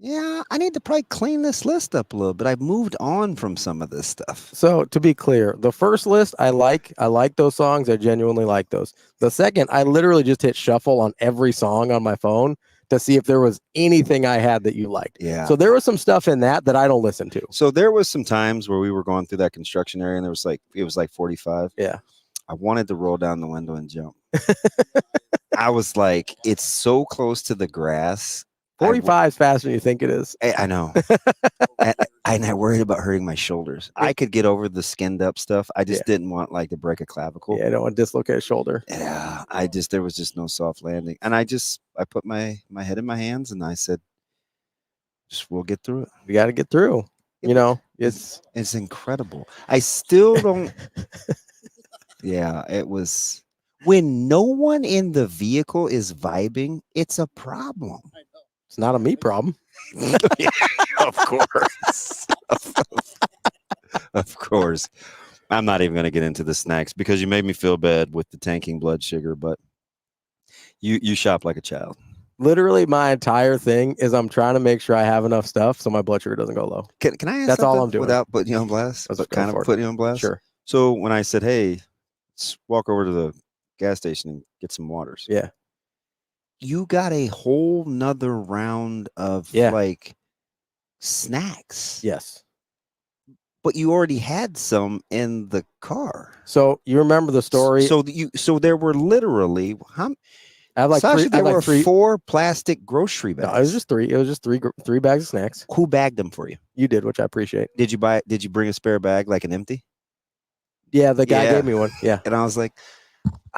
yeah, I need to probably clean this list up a little bit. I've moved on from some of this stuff. So to be clear, the first list I like those songs. I genuinely like those. The second, I literally just hit shuffle on every song on my phone to see if there was anything I had that you liked. Yeah. So there was some stuff in that I don't listen to. So there was some times where we were going through that construction area, and it was like 45. Yeah. I wanted to roll down the window and jump. I was like, it's so close to the grass. 45 is faster than you think it is. I know. And I worried about hurting my shoulders. I could get over the skinned up stuff. I just didn't want to break a clavicle. Yeah, I don't want to dislocate a shoulder. Yeah, there was just no soft landing. And I put my head in my hands and I said, we'll get through it. We got to get through. It's incredible. I still don't. Yeah, it was. When no one in the vehicle is vibing, it's a problem. It's not a me problem. Yeah, of course. Of course. I'm not even going to get into the snacks because you made me feel bad with the tanking blood sugar, but you shop like a child. Literally, my entire thing is I'm trying to make sure I have enough stuff so my blood sugar doesn't go low. Can I ask That's all I'm doing without putting you on blast? Putting you on blast? Sure. So when I said, hey, let's walk over to the gas station and get some waters. Yeah. You got a whole nother round of snacks. Yes. But you already had some in the car. So you remember the story? So there were literally I have Sasha, three, 4 plastic grocery bags. No, it was just 3. It was just three bags of snacks. Who bagged them for you? You did, which I appreciate. Did you bring a spare bag, like an empty? Yeah, the guy gave me one. Yeah. And I was like,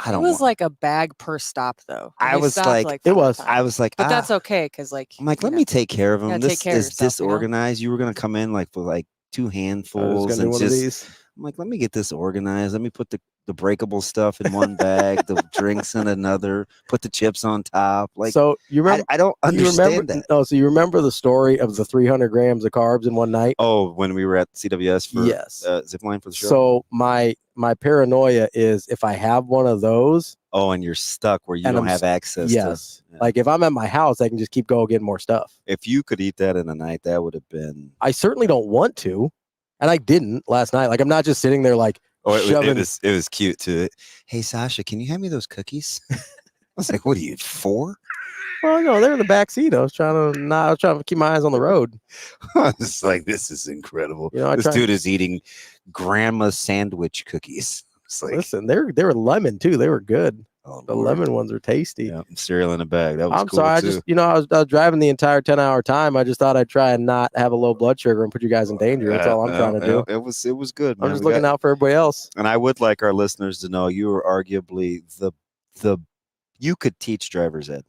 It was like a bag per stop, though. I was like, but that's okay because I'm like, let me take care of them. This is disorganized. You were gonna come in with 2 handfuls and just. I'm like, let me get this organized. Let me put the breakable stuff in one bag, the drinks in another, put the chips on top. So you remember? I don't understand that. Oh, so you remember the story of the 300 grams of carbs in one night? Oh, when we were at CWS for Zipline for the show. So my paranoia is if I have one of those. Oh, and you're stuck where you don't have access. Yes. Like if I'm at my house, I can just keep getting more stuff. If you could eat that in a night, that would have been. I certainly don't want to. And I didn't last night. Like I'm not just sitting there it was cute too. Hey Sasha, can you hand me those cookies? I was like, what are you 4? Well, no, they're in the back seat. I was trying to keep my eyes on the road. I was like, this is incredible. This dude is eating grandma's sandwich cookies. It's like, listen, they were lemon too. They were good. Oh, the lemon ones are tasty. Yeah, cereal in a bag. That was I'm cool sorry. too. I was driving the entire 10-hour time. I just thought I'd try and not have a low blood sugar and put you guys in danger. That's all I'm trying to do. It was good. Man. I'm just looking out for everybody else. And I would like our listeners to know you are arguably you could teach driver's ed.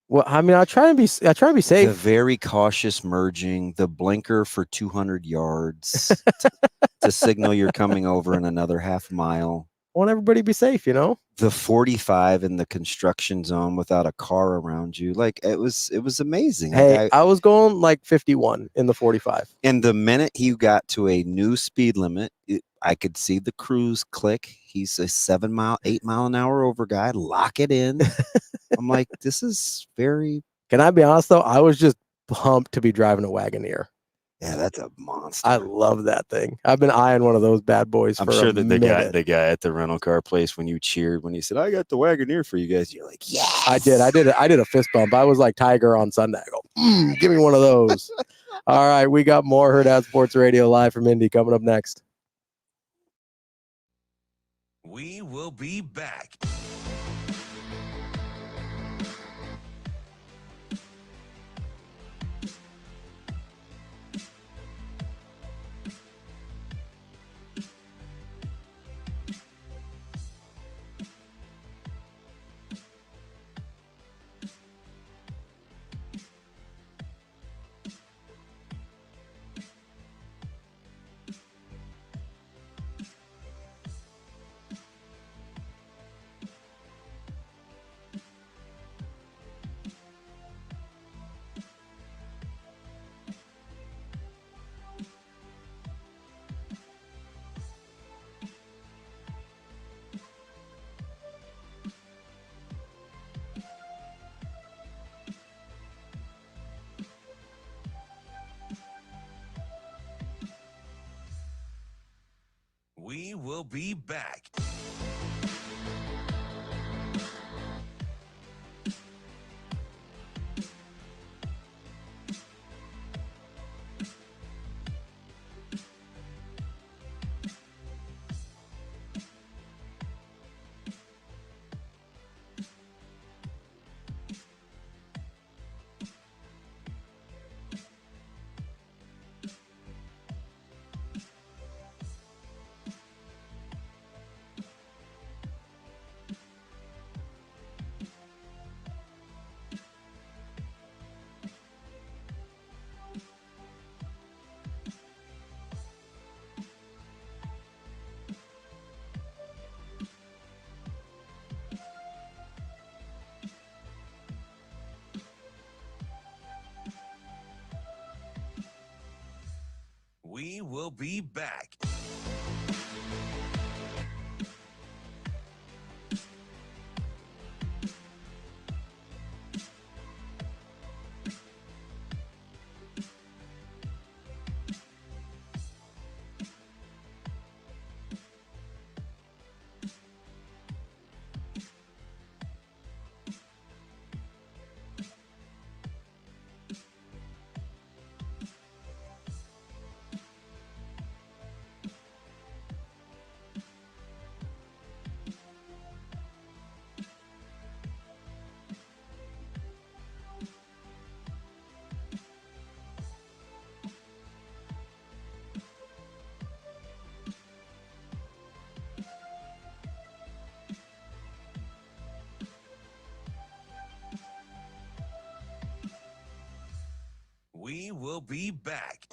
Well, I mean, I try to be safe. The very cautious merging, the blinker for 200 yards to signal you're coming over in another half mile. I want everybody to be safe, The 45 in the construction zone without a car around you. It was amazing. Hey, I was going 51 in the 45. And the minute he got to a new speed limit, I could see the cruise click. He's a 8 mile an hour over guy. Lock it in. I'm like, this is very. Can I be honest though? I was just pumped to be driving a Wagoneer. Yeah, that's a monster. I love that thing. I've been eyeing one of those bad boys for a minute. I'm sure that the guy at the rental car place, when you cheered, when he said, I got the Wagoneer for you guys, you're like, yeah. I did a fist bump. I was like Tiger on Sunday. I go, give me one of those. All right, we got more Hurrdat Sports Radio live from Indy coming up next. We will be back. We will be back. We will be back. We will be back.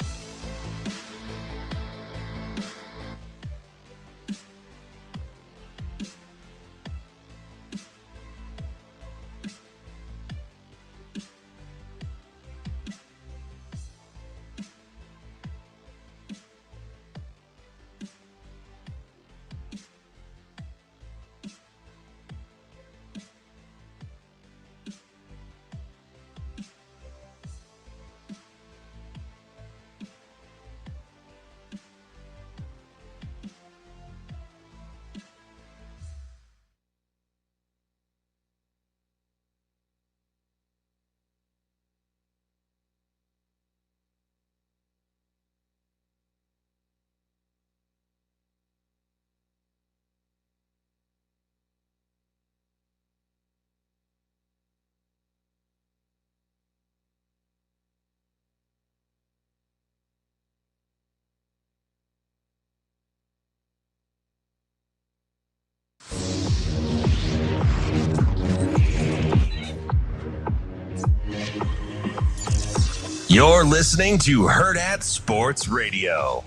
You're listening to Hurrdat Sports Radio.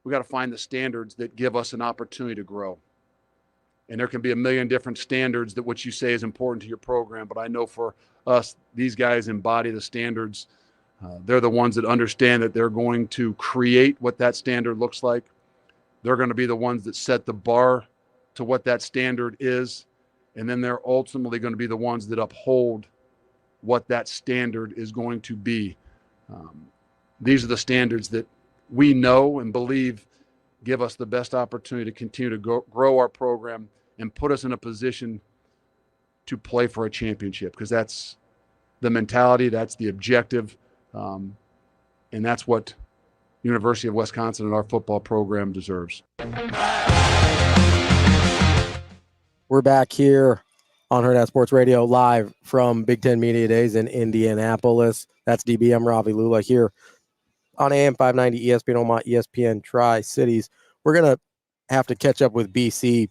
We got to find the standards that give us an opportunity to grow. And there can be a million different standards that what you say is important to your program. But I know for us, these guys embody the standards. They're the ones that understand that they're going to create what that standard looks like. They're going to be the ones that set the bar to what that standard is. And then they're ultimately going to be the ones that uphold what that standard is going to be. These are the standards that we know and believe give us the best opportunity to continue to grow our program and put us in a position to play for a championship, because that's the mentality, that's the objective, and that's what University of Wisconsin and our football program deserves. We're back here on Hurrdat Sports Radio live from Big Ten Media Days in Indianapolis. That's DBM Ravi Lulla here on AM 590 ESPN Omaha, ESPN Tri-Cities. We're going to have to catch up with BC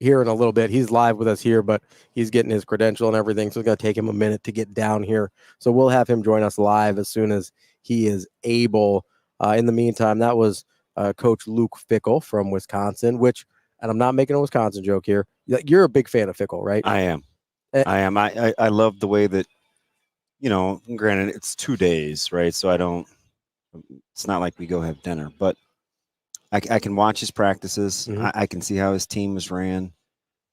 here in a little bit. He's live with us here, but he's getting his credential and everything, so it's going to take him a minute to get down here. So we'll have him join us live as soon as he is able. In the meantime, that was Coach Luke Fickell from Wisconsin, which, and I'm not making a Wisconsin joke here, you're a big fan of Fickell, right? I am. I love the way that, granted, it's 2 days, right? So it's not like we go have dinner, but I can watch his practices. Mm-hmm. I can see how his team is ran.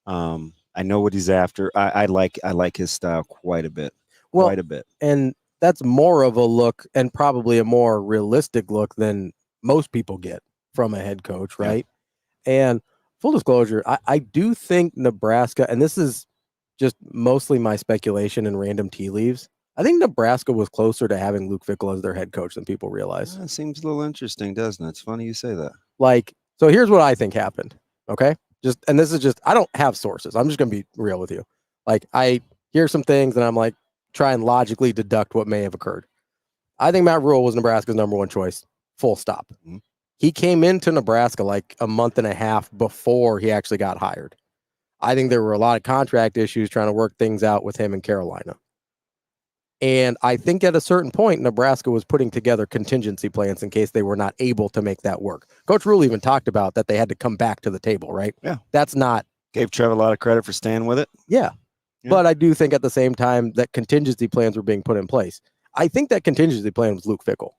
I know what he's after. I like his style quite a bit. Quite a bit. And that's more of a look and probably a more realistic look than most people get from a head coach, right? Yeah. And full disclosure, I do think Nebraska, and this is just mostly my speculation and random tea leaves, I think Nebraska was closer to having Luke Fickell as their head coach than people realize. That seems a little interesting, doesn't it? It's funny you say that. So here's what I think happened, okay? And this is just, I don't have sources. I'm just going to be real with you. I hear some things and I'm like, try and logically deduct what may have occurred. I think Matt Rhule was Nebraska's number one choice, full stop. Mm-hmm. He came into Nebraska like a month and a half before he actually got hired. I think there were a lot of contract issues trying to work things out with him in Carolina. And I think at a certain point, Nebraska was putting together contingency plans in case they were not able to make that work. Coach Rhule even talked about that they had to come back to the table, right? Yeah. That's not... Gave Trev a lot of credit for staying with it. Yeah. But I do think at the same time that contingency plans were being put in place. I think that contingency plan was Luke Fickell.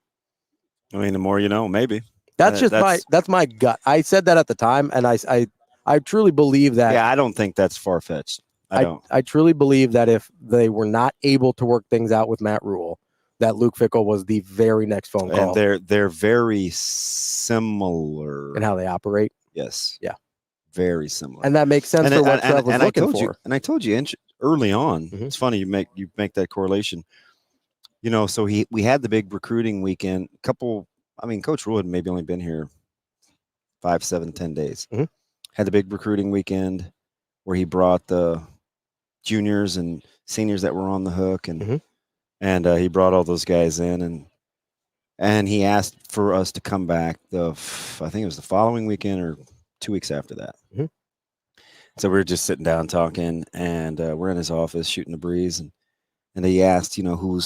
I mean, the more you know, maybe. That's my gut. I said that at the time, and I truly believe that. Yeah, I don't think that's far-fetched. I truly believe that if they were not able to work things out with Matt Rhule, that Luke Fickell was the very next phone call. And they're very similar in how they operate. Yes. Yeah. Very similar. And that makes sense for what Trev was looking for. And I told you early on, Mm-hmm. It's funny you make that correlation. So we had the big recruiting weekend. Coach Rhule had maybe only been here 5, 7, 10 days. Mm-hmm. Had the big recruiting weekend where he brought the juniors and seniors that were on the hook, and Mm-hmm. and he brought all those guys in, and he asked for us to come back I think it was the following weekend or 2 weeks after that. Mm-hmm. So we were just sitting down talking, and we're in his office shooting the breeze, and he asked, who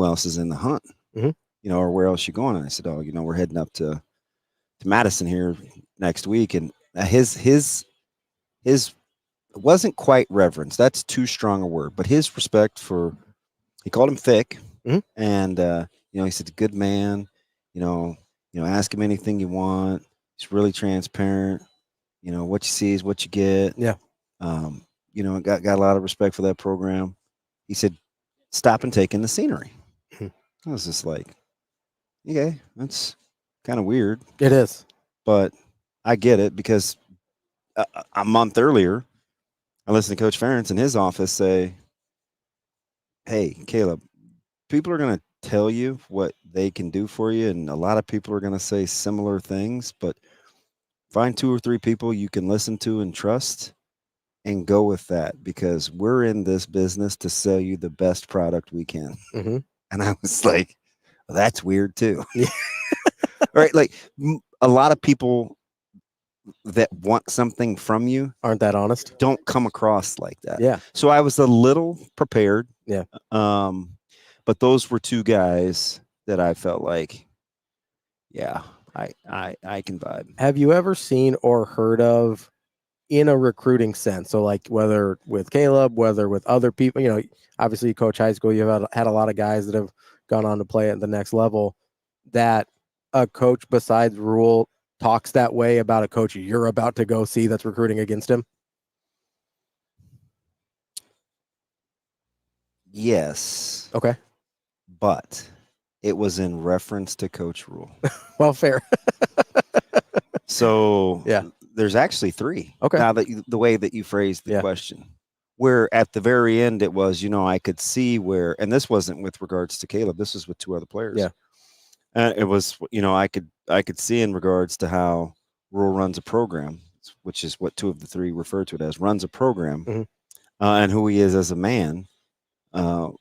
else is in the hunt, Mm-hmm. or where else you going? And I said, we're heading up to Madison here next week, and his wasn't quite reverence. That's too strong a word, but his respect for, he called him thick, Mm-hmm. and he said, good man, ask him anything you want. He's really transparent. What you see is what you get. Yeah. Got a lot of respect for that program. He said, stop and take in the scenery. I was just like, okay, that's kind of weird. It is. But I get it, because a month earlier, I listened to Coach Ferentz in his office say, hey, Caleb, people are going to tell you what they can do for you, and a lot of people are going to say similar things, but find 2 or 3 people you can listen to and trust and go with that, because we're in this business to sell you the best product we can. Mm-hmm. And I was like, well, that's weird too. Right? Like a lot of people that want something from you aren't that honest, don't come across like that. Yeah. So I was a little prepared. Yeah. But those were 2 guys that I felt like, yeah, I can vibe. Have you ever seen or heard of, in a recruiting sense, so like whether with Caleb, whether with other people, obviously you coach high school, you've had a lot of guys that have gone on to play at the next level, that a coach besides Rhule talks that way about a coach you're about to go see that's recruiting against him? Yes. Okay. But it was in reference to Coach Rhule. Well, fair. So yeah, there's actually 3. Okay. Now that the way that you phrased the question, where at the very end it was, I could see where, and this wasn't with regards to Caleb, this was with 2 other players. Yeah. It was, I could see in regards to how Rhule runs a program. which is what 2 of the 3 refer to it as, runs a program, and who he is as a man, well,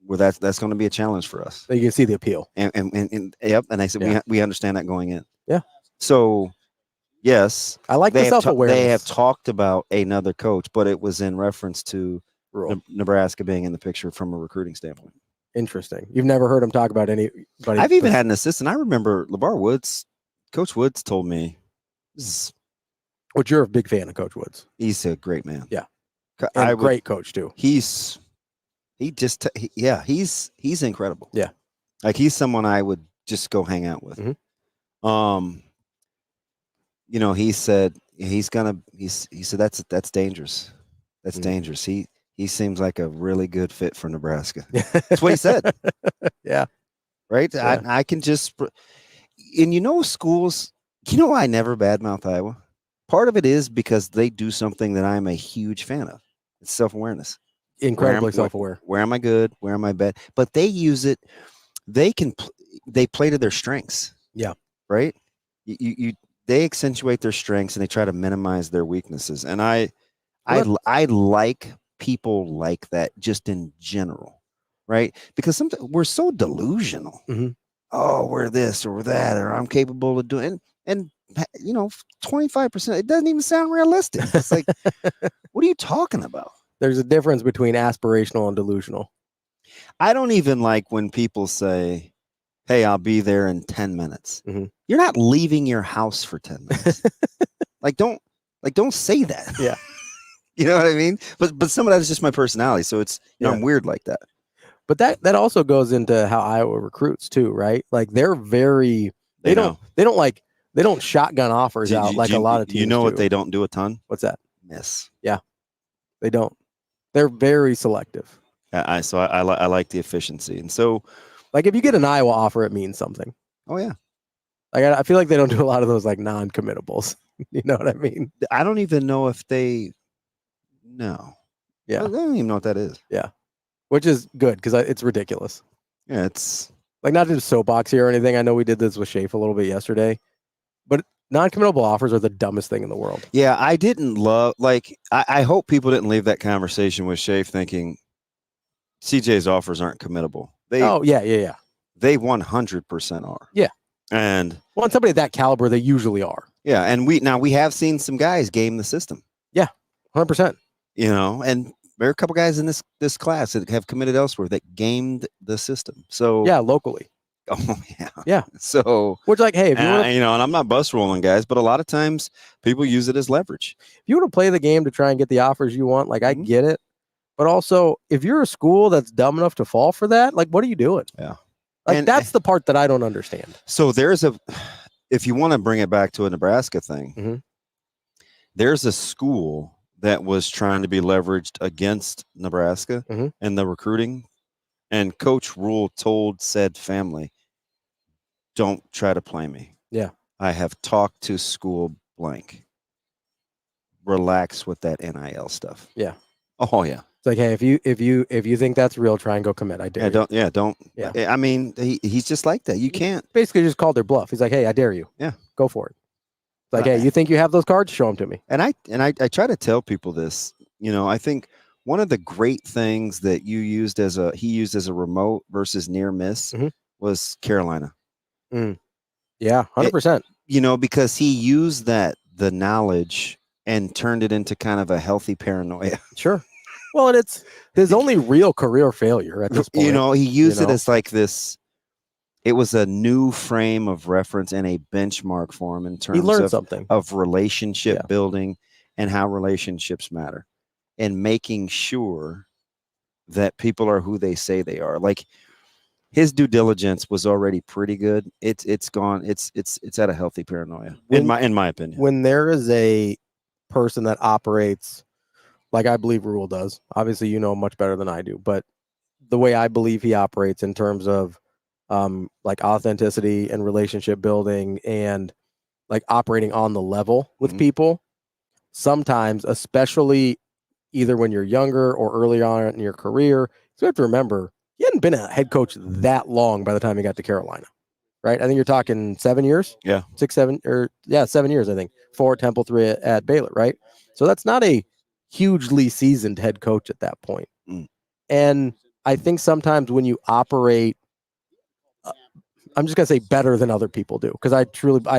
that's going to be a challenge for us. So you can see the appeal. And yep. And I said we understand that going in. Yeah. So yes, I like the self-awareness. They have talked about another coach, but it was in reference to Nebraska being in the picture from a recruiting standpoint. Interesting. You've never heard him talk about anybody. I've even had an assistant. I remember LeVar Woods. Coach Woods told me. Which you're a big fan of Coach Woods. He's a great man. Yeah. And great coach too. He's incredible. Yeah. Like he's someone I would just go hang out with. You know, he said he said that's dangerous. That's dangerous. He seems like a really good fit for Nebraska. That's what he said. Yeah. Right? Yeah. I can just and you know schools, you know I never badmouth Iowa. Part of it is because they do something that I'm a huge fan of. It's self-awareness. Incredibly self-aware. Where am I good? Where am I bad? But they use it. They play to their strengths. Yeah. Right? They accentuate their strengths and they try to minimize their weaknesses. And I like people like that just in general, right? Because sometimes we're so delusional. Oh, we're this or we're that, or I'm capable of doing, and you know, 25%. It doesn't even sound realistic. It's like, what are you talking about? There's a difference between aspirational and delusional. I don't even like when people say, hey, I'll be there in 10 minutes. You're not leaving your house for 10 minutes. don't say that. Yeah. You know what I mean? But some of that is just my personality. So it's, you know, I'm weird like that. But that also goes into how Iowa recruits too, right? Like they're very, they don't shotgun offers out like a lot of teams. You know do. what they don't do a ton? What's that? Miss. Yeah. They don't. They're very selective. I like the efficiency. And so, like if you get an Iowa offer, it means something. Oh yeah. Like I feel like they don't do a lot of those like non-committables. You know what I mean? I don't even know if they. No. Yeah. I don't even know what that is. Yeah. Which is good because it's ridiculous. Yeah, it's like not just soapbox here or anything. I know we did this with Shafe a little bit yesterday, but non-committable offers are the dumbest thing in the world. Yeah, I didn't love I hope people didn't leave that conversation with Shafe thinking CJ's offers aren't committable. They 100% are. Yeah. And well, somebody at that caliber, they usually are. Yeah, and we have seen some guys game the system. Yeah, 100%. You know, and there are a couple guys in this class that have committed elsewhere that gamed the system. So yeah, locally. Oh yeah, yeah. So which like, hey, if you want, you know, and I'm not bus rolling guys, but a lot of times people use it as leverage. If you want to play the game to try and get the offers you want, like I get it, but also if you're a school that's dumb enough to fall for that, like what are you doing? Yeah, like that's the part that I don't understand. So if you want to bring it back to a Nebraska thing, there's a school that was trying to be leveraged against Nebraska and the recruiting, and Coach Rhule told said family, don't try to play me. Yeah. I have talked to school blank. Relax with that NIL stuff. Yeah. Oh yeah. It's like, hey, if you think that's real, try and go commit. I dare you. Don't. I mean, he's just like that. You can't. Basically just called their bluff. He's like, hey, I dare you. Yeah. Go for it. It's like, hey, you think you have those cards? Show them to me. And I try to tell people this. You know, I think one of the great things that he used as a remote versus near miss was Carolina. Yeah, 100%. You know, because he used the knowledge and turned it into kind of a healthy paranoia. Sure. Well, and it's his only real career failure at this point. You know, he used it as like this. It was a new frame of reference and a benchmark for him in terms of relationship building and how relationships matter, and making sure that people are who they say they are. Like his due diligence was already pretty good. It's at a healthy paranoia, in my opinion. When there is a person that operates like I believe Rhule does, obviously you know much better than I do, but the way I believe he operates in terms of like authenticity and relationship building and like operating on the level with people, sometimes, especially either when you're younger or early on in your career, you have to remember he hadn't been a head coach that long by the time he got to Carolina, right? I think you're talking 7 years. Yeah. 6, 7, or 7 years, I think. 4 at Temple, 3 at Baylor, right? So that's not a hugely seasoned head coach at that point. And I think sometimes when you operate, I'm just going to say better than other people do, because I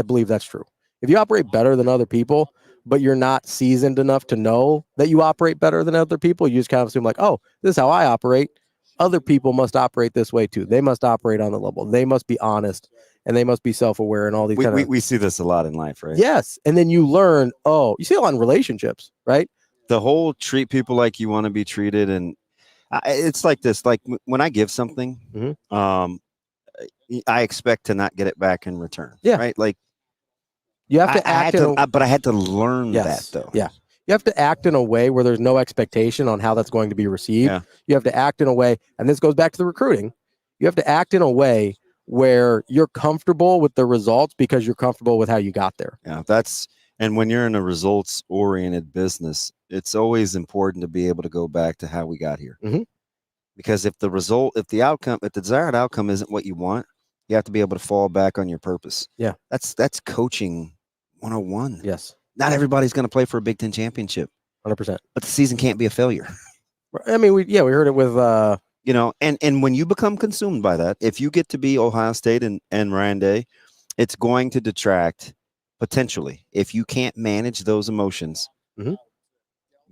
believe that's true. If you operate better than other people, but you're not seasoned enough to know that you operate better than other people, you just kind of assume like, oh, this is how I operate. Other people must operate this way too. They must operate on the level. They must be honest, and they must be self-aware, and all these we see this a lot in life, right? Yes. And then you learn, you see a lot in relationships, right? The whole treat people like you want to be treated. And it's like this, like when I give something, I expect to not get it back in return. Yeah. Right. Like you have to act but I had to learn that though. Yeah. You have to act in a way where there's no expectation on how that's going to be received. Yeah. You have to act in a way, and this goes back to the recruiting. You have to act in a way where you're comfortable with the results because you're comfortable with how you got there. Yeah. And when you're in a results oriented business, it's always important to be able to go back to how we got here. Because if the desired outcome isn't what you want, you have to be able to fall back on your purpose. Yeah. That's coaching 101. Yes. Not everybody's going to play for a Big Ten championship. 100%. But the season can't be a failure. I mean, we heard it with and when you become consumed by that, if you get to be Ohio State and Ryan Day, it's going to detract potentially if you can't manage those emotions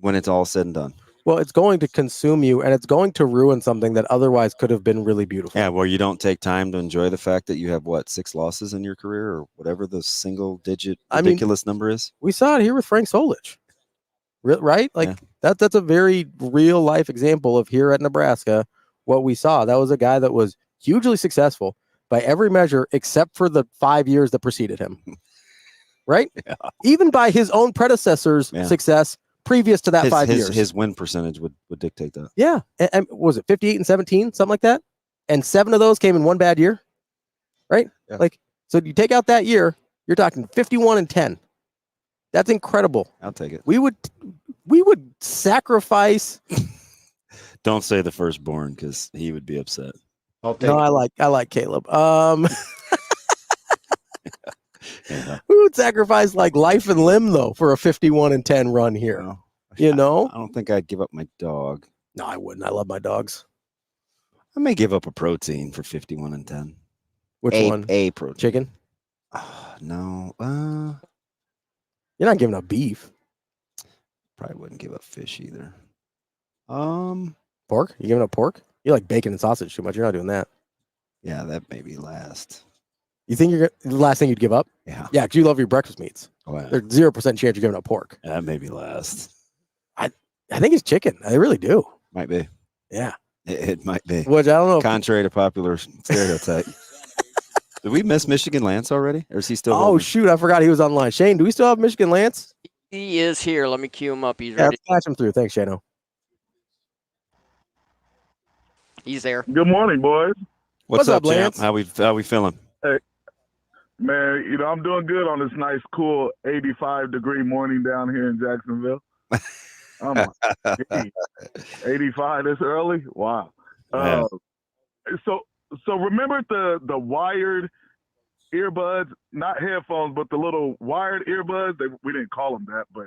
when it's all said and done. Well, it's going to consume you, and it's going to ruin something that otherwise could have been really beautiful. Yeah, where you don't take time to enjoy the fact that you have 6 losses in your career, or whatever the single digit ridiculous number is. We saw it here with Frank Solich, right? Like that's a very real life example of here at Nebraska what we saw. That was a guy that was hugely successful by every measure except for the 5 years that preceded him. Right? Yeah. Even by his own predecessor's success previous to that 5 years. His win percentage would dictate that. Yeah. And was it 58 and 17, something like that? And 7 of those came in one bad year. Right? Yeah. Like, so you take out that year, you're talking 51 and 10. That's incredible. I'll take it. We would sacrifice. Don't say the firstborn, because he would be upset. No, I like Caleb. We would sacrifice like life and limb though for a 51 and 10 run here. I don't think I'd give up my dog. No, I wouldn't. I love my dogs. I may give up a protein for 51 and 10. Which one? A protein. Chicken? No. You're not giving up beef. Probably wouldn't give up fish either. Pork? You giving up pork? You like bacon and sausage too much. You're not doing that. Yeah, that may be last. You think you're the last thing you'd give up? Yeah. Yeah, because you love your breakfast meats. Oh, yeah. There's 0% chance you're giving up pork. That may be last. I think it's chicken. I really do. Might be. Yeah. It might be. Which I don't know. Contrary to popular stereotype. Did we miss Michigan Lance already? Or is he still? Oh, shoot. I forgot he was online. Shane, do we still have Michigan Lance? He is here. Let me cue him up. He's ready. ready. Patch him through. Thanks, Shano. He's there. Good morning, boys. What's up, Lance? How we feeling? Hey, man, I'm doing good on this nice, cool 85-degree morning down here in Jacksonville. 85 this early? Wow. So remember the wired earbuds, not headphones, but the little wired earbuds? We didn't call them that, but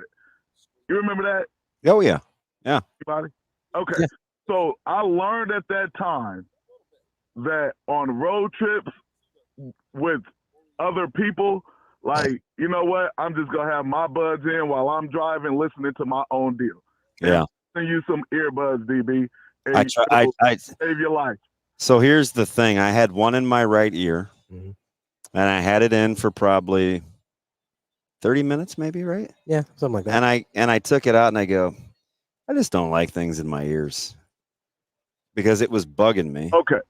you remember that? Oh, yeah. Yeah. Anybody? Okay. Yeah. So I learned at that time that on road trips with other people, like, you know what? I'm just going to have my buds in while I'm driving, listening to my own deal. Yeah. Send you some earbuds, DB. I save your life. So here's the thing. I had one in my right ear, and I had it in for probably 30 minutes, maybe, right? Yeah, something like that. And I took it out, and I go, I just don't like things in my ears because it was bugging me. Okay.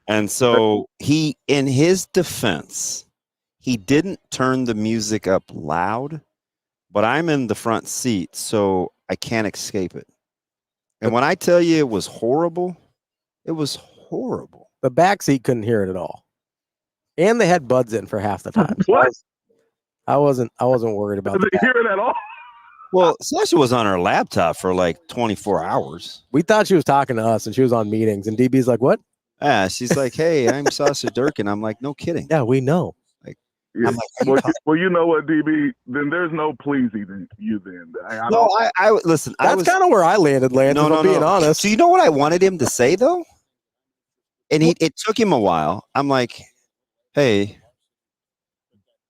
And so he, in his defense, he didn't turn the music up loud, but I'm in the front seat, so I can't escape it. And when I tell you it was horrible, it was horrible. The back seat couldn't hear it at all. And they had buds in for half the time. What? I wasn't worried about that. Did they hear it at all? Well, Sasha was on her laptop for like 24 hours. We thought she was talking to us and she was on meetings, and DB's like, what? Yeah, she's like, "Hey, I'm Saucer Durkin." I'm like, "No kidding." Yeah, we know. Like, Yeah. I'm like, well, you know what, DB? Then there's no pleasing you. Then I listen. That's kind of where I landed, Lance. No, if I'm being honest. So you know what I wanted him to say though, and it took him a while. I'm like, "Hey,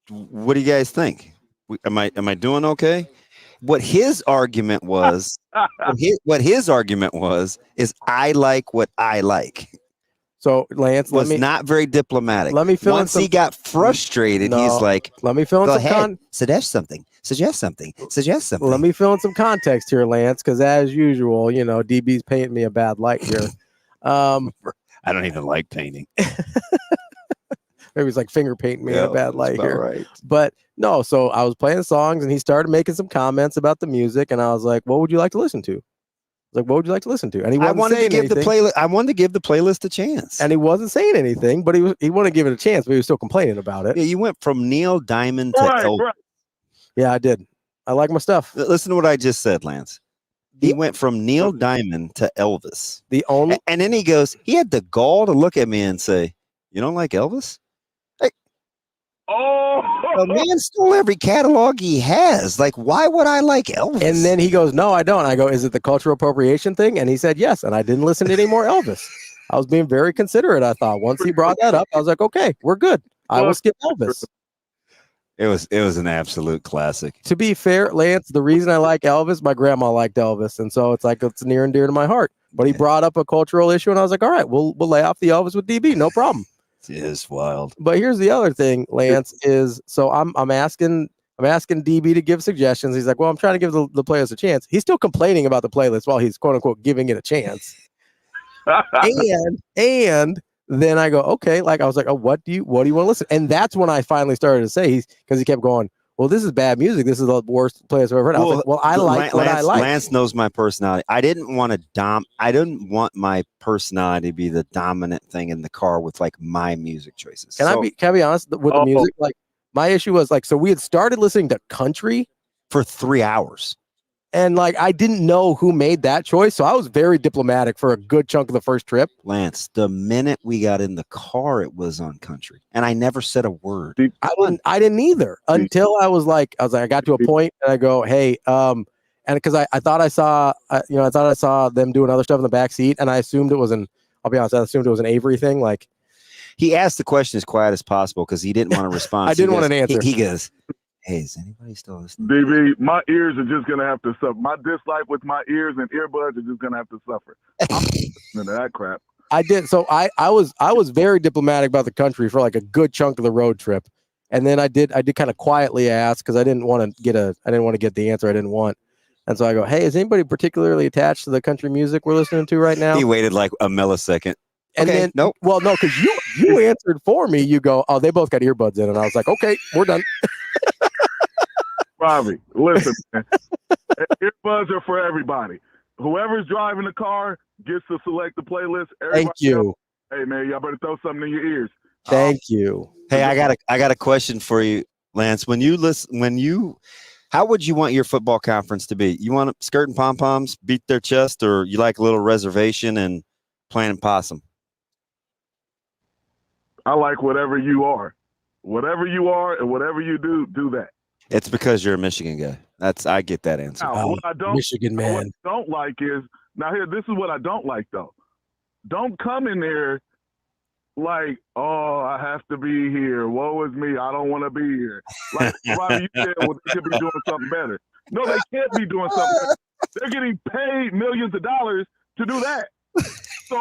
what do you guys think? Am I doing okay?" What his argument was, is I like what I like. So Lance was not very diplomatic. Let me fill Once in he got frustrated, he's like, "Let me fill in go some ahead, suggest something. Let me fill in some context here, Lance, because as usual, you know, DB's painting me a bad light here. I don't even like painting. Maybe it's like finger painting me in a bad light here. Right. But no, so I was playing songs and he started making some comments about the music, and I was like, "What would you like to listen to?" Like, what would you like to listen to? And he wasn't wanted to saying give anything. the playlist. I wanted to give the playlist a chance, and he wasn't saying anything, but he wanted to give it a chance, but he was still complaining about it. Yeah, you went from Neil Diamond to Elvis. Yeah, I did. I like my stuff. Listen to what I just said, Lance. He went from Neil Diamond to Elvis. And then he goes, he had the gall to look at me and say, "You don't like Elvis?" Like, the man stole every catalog he has. Like, why would I like Elvis? And then he goes, "No, I don't." I go, "Is it the cultural appropriation thing?" And he said, "Yes." And I didn't listen to any more Elvis. I was being very considerate, I thought. Once he brought that up, I was like, "Okay, we're good. I will skip Elvis." It was an absolute classic. To be fair, Lance, the reason I like Elvis, my grandma liked Elvis, and so it's like it's near and dear to my heart. But he brought up a cultural issue, and I was like, "All right, we'll lay off the Elvis with DB, no problem." It is wild. But here's the other thing, Lance, is so I'm asking DB to give suggestions. He's like, "Well, I'm trying to give the playlist a chance." He's still complaining about the playlist while he's quote unquote giving it a chance. and then I go, "Okay," like I was like, "Oh, what do you want to listen?" And that's when I finally started to say because he kept going, "Well, this is bad music. This is the worst playlist I've ever heard." I was like, "Well, I like what I like." Lance knows my personality. I didn't want my personality to be the dominant thing in the car with like my music choices. Can I be honest with the music? Like my issue was like, so we had started listening to country for 3 hours. And like I didn't know who made that choice, so I was very diplomatic for a good chunk of the first trip. Lance, the minute we got in the car, it was on country, and I never said a word. I didn't either until I got to a point, and I go, "Hey," and because I thought I saw them doing other stuff in the back seat, and I assumed it was I'll be honest, I assumed it was an Avery thing. Like he asked the question as quiet as possible because he didn't want to respond. I didn't want an answer. He goes, "Hey, is anybody still listening?" DB, my ears are just going to have to suffer. My dislike with my ears and earbuds are just going to have to suffer. I'm listening to that crap. I did. So I was very diplomatic about the country for like a good chunk of the road trip. And then I did kind of quietly ask because I didn't want to get the answer I didn't want. And so I go, "Hey, is anybody particularly attached to the country music we're listening to right now?" He waited like a millisecond. And then nope. Well, no, because you answered for me. You go, "Oh, they both got earbuds in," and I was like, "Okay, we're done." Ravi, listen, man. Earbuds are for everybody. Whoever's driving the car gets to select the playlist. Thank you. Else, hey, man, y'all better throw something in your ears. Thank you. Hey, I got a question for you, Lance. How would you want your football conference to be? You want skirt and pom poms, beat their chest, or you like a little reservation and playing possum? I like whatever you are. Whatever you are and whatever you do that. It's because you're a Michigan guy. I get that answer. Now, what I don't, Michigan man. What I don't like is this is what I don't like though. Don't come in there like, "Oh, I have to be here. Woe is me. I don't want to be here." Like Robbie, you said, "Well, they could be doing something better." No, they can't be doing something better. They're getting paid millions of dollars to do that. So,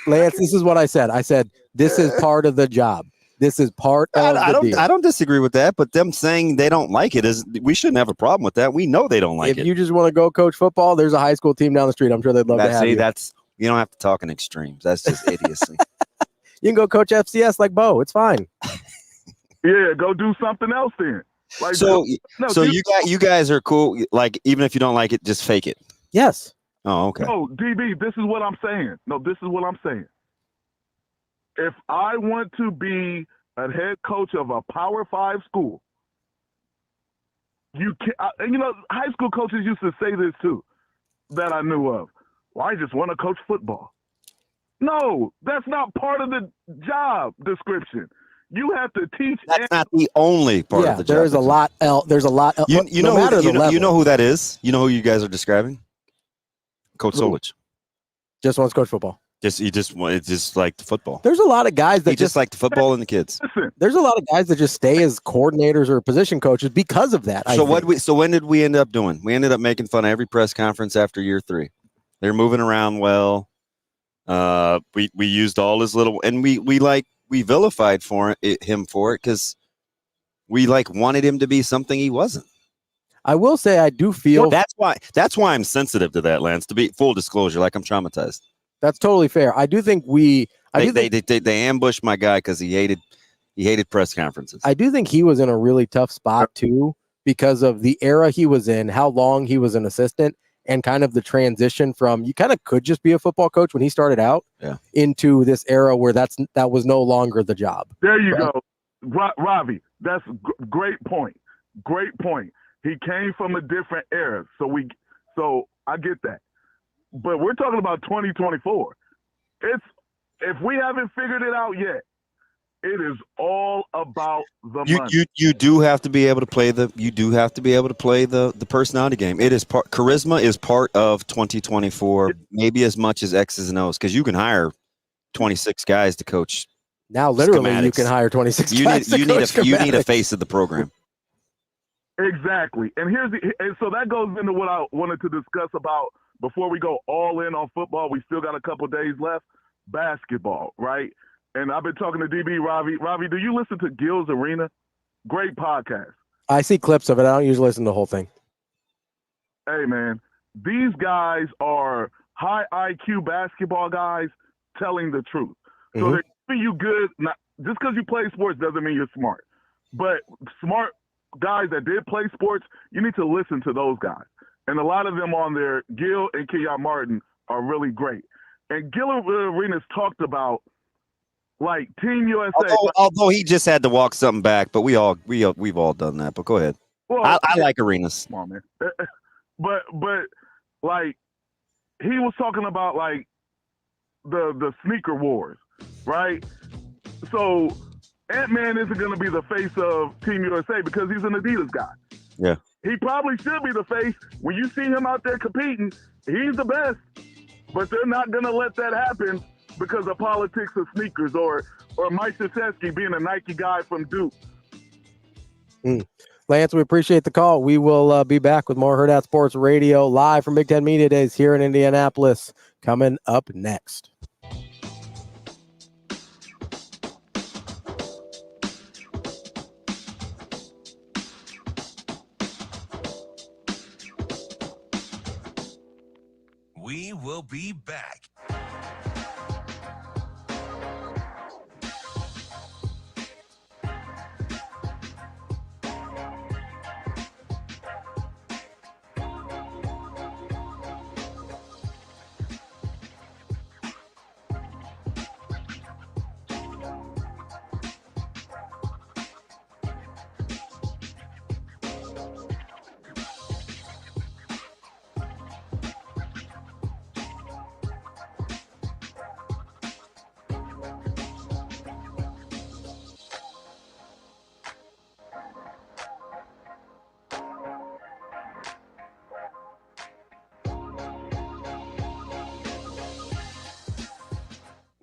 Lance. This is what I said. I said this is part of the job. This is part of the deal. I don't disagree with that, but them saying they don't like it we shouldn't have a problem with that. We know they don't like it. If you just want to go coach football, there's a high school team down the street. I'm sure they'd love to have you. You don't have to talk in extremes. That's just idiocy. You can go coach FCS like Bo. It's fine. Yeah, go do something else then. Like, you guys are cool. Like even if you don't like it, just fake it. Yes. Oh, okay. No, DB, this is what I'm saying. If I want to be a head coach of a Power 5 school, you can. High school coaches used to say this too, that I knew of. "Well, I just want to coach football." No, that's not part of the job description. You have to teach. That's not the only part of the job. There's a lot else. There's a lot. You know who that is? You know who you guys are describing? Coach Solich. Just wants to coach football. He just like the football. There's a lot of guys that just like the football and the kids. There's a lot of guys that just stay as coordinators or position coaches because of that. So when did we end up doing? We ended up making fun of every press conference after year 3. They're moving around well. We used all his little, and we vilified him for it because we wanted him to be something he wasn't. I will say I do feel that's why I'm sensitive to that, Lance. To be full disclosure, I'm traumatized. That's totally fair. I do think they ambushed my guy because he hated press conferences. I do think he was in a really tough spot too because of the era he was in, how long he was an assistant, and kind of the transition from you kind of could just be a football coach when he started out into this era where that was no longer the job. There you go, Ravi. That's great point. Great point. He came from a different era, so I get that. But we're talking about 2024. If we haven't figured it out yet, it is all about the money. You do have to be able to play the personality game. It is charisma is part of 2024, maybe as much as X's and O's, because you can hire 26 guys to coach. Now, literally, you can hire 26 guys. You need a face of the program. Exactly, and so that goes into what I wanted to discuss about. Before we go all in on football, we still got a couple days left. Basketball, right? And I've been talking to DB Ravi. Ravi, do you listen to Gil's Arena? Great podcast. I see clips of it. I don't usually listen to the whole thing. Hey, man, these guys are high IQ basketball guys telling the truth. So they're keeping you good. Not, just because you play sports doesn't mean you're smart. But smart guys that did play sports, you need to listen to those guys. And a lot of them on there, Gil and Kenyon Martin, are really great. And Gil Arenas talked about Team USA. Although he just had to walk something back, but we've all done that. But go ahead. Well, I like Arenas. Come on, man. But he was talking about the sneaker wars, right? So Ant-Man isn't going to be the face of Team USA because he's an Adidas guy. Yeah. He probably should be the face. When you see him out there competing, he's the best. But they're not going to let that happen because of politics of sneakers or Mike Krzyzewski being a Nike guy from Duke. Lance, we appreciate the call. We will be back with more Hurrdat Sports Radio live from Big Ten Media Days here in Indianapolis coming up next. We will be back.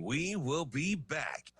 We will be back.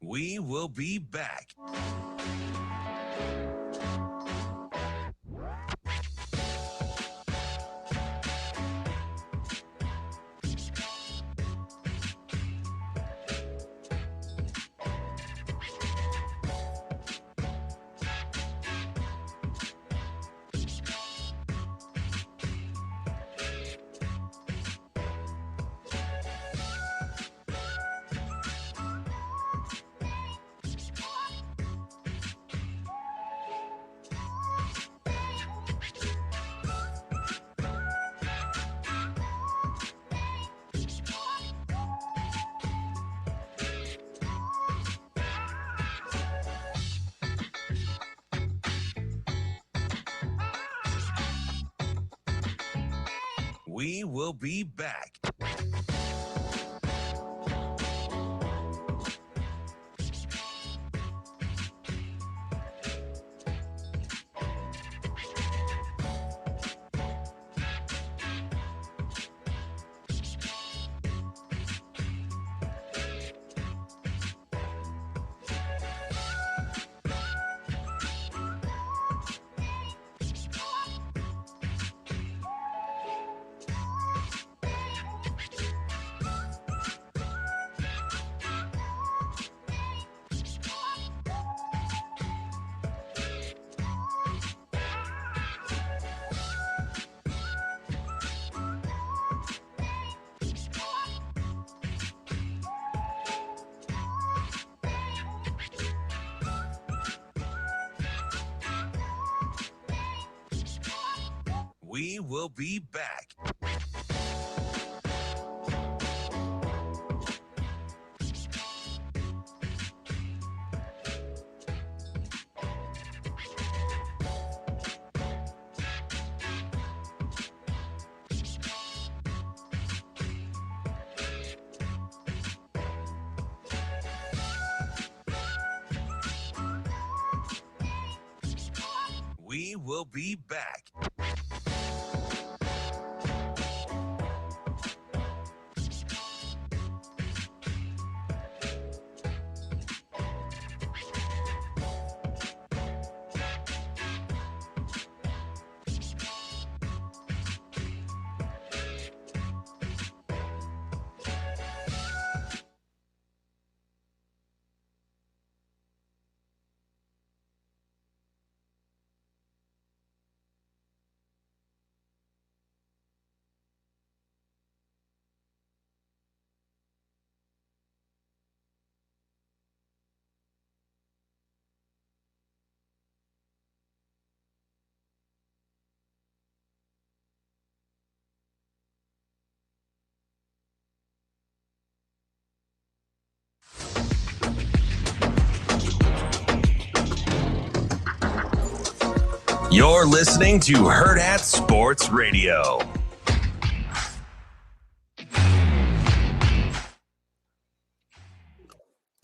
We will be back. We will be back. We will be back. We will be back. You're listening to Hurrdat Sports Radio.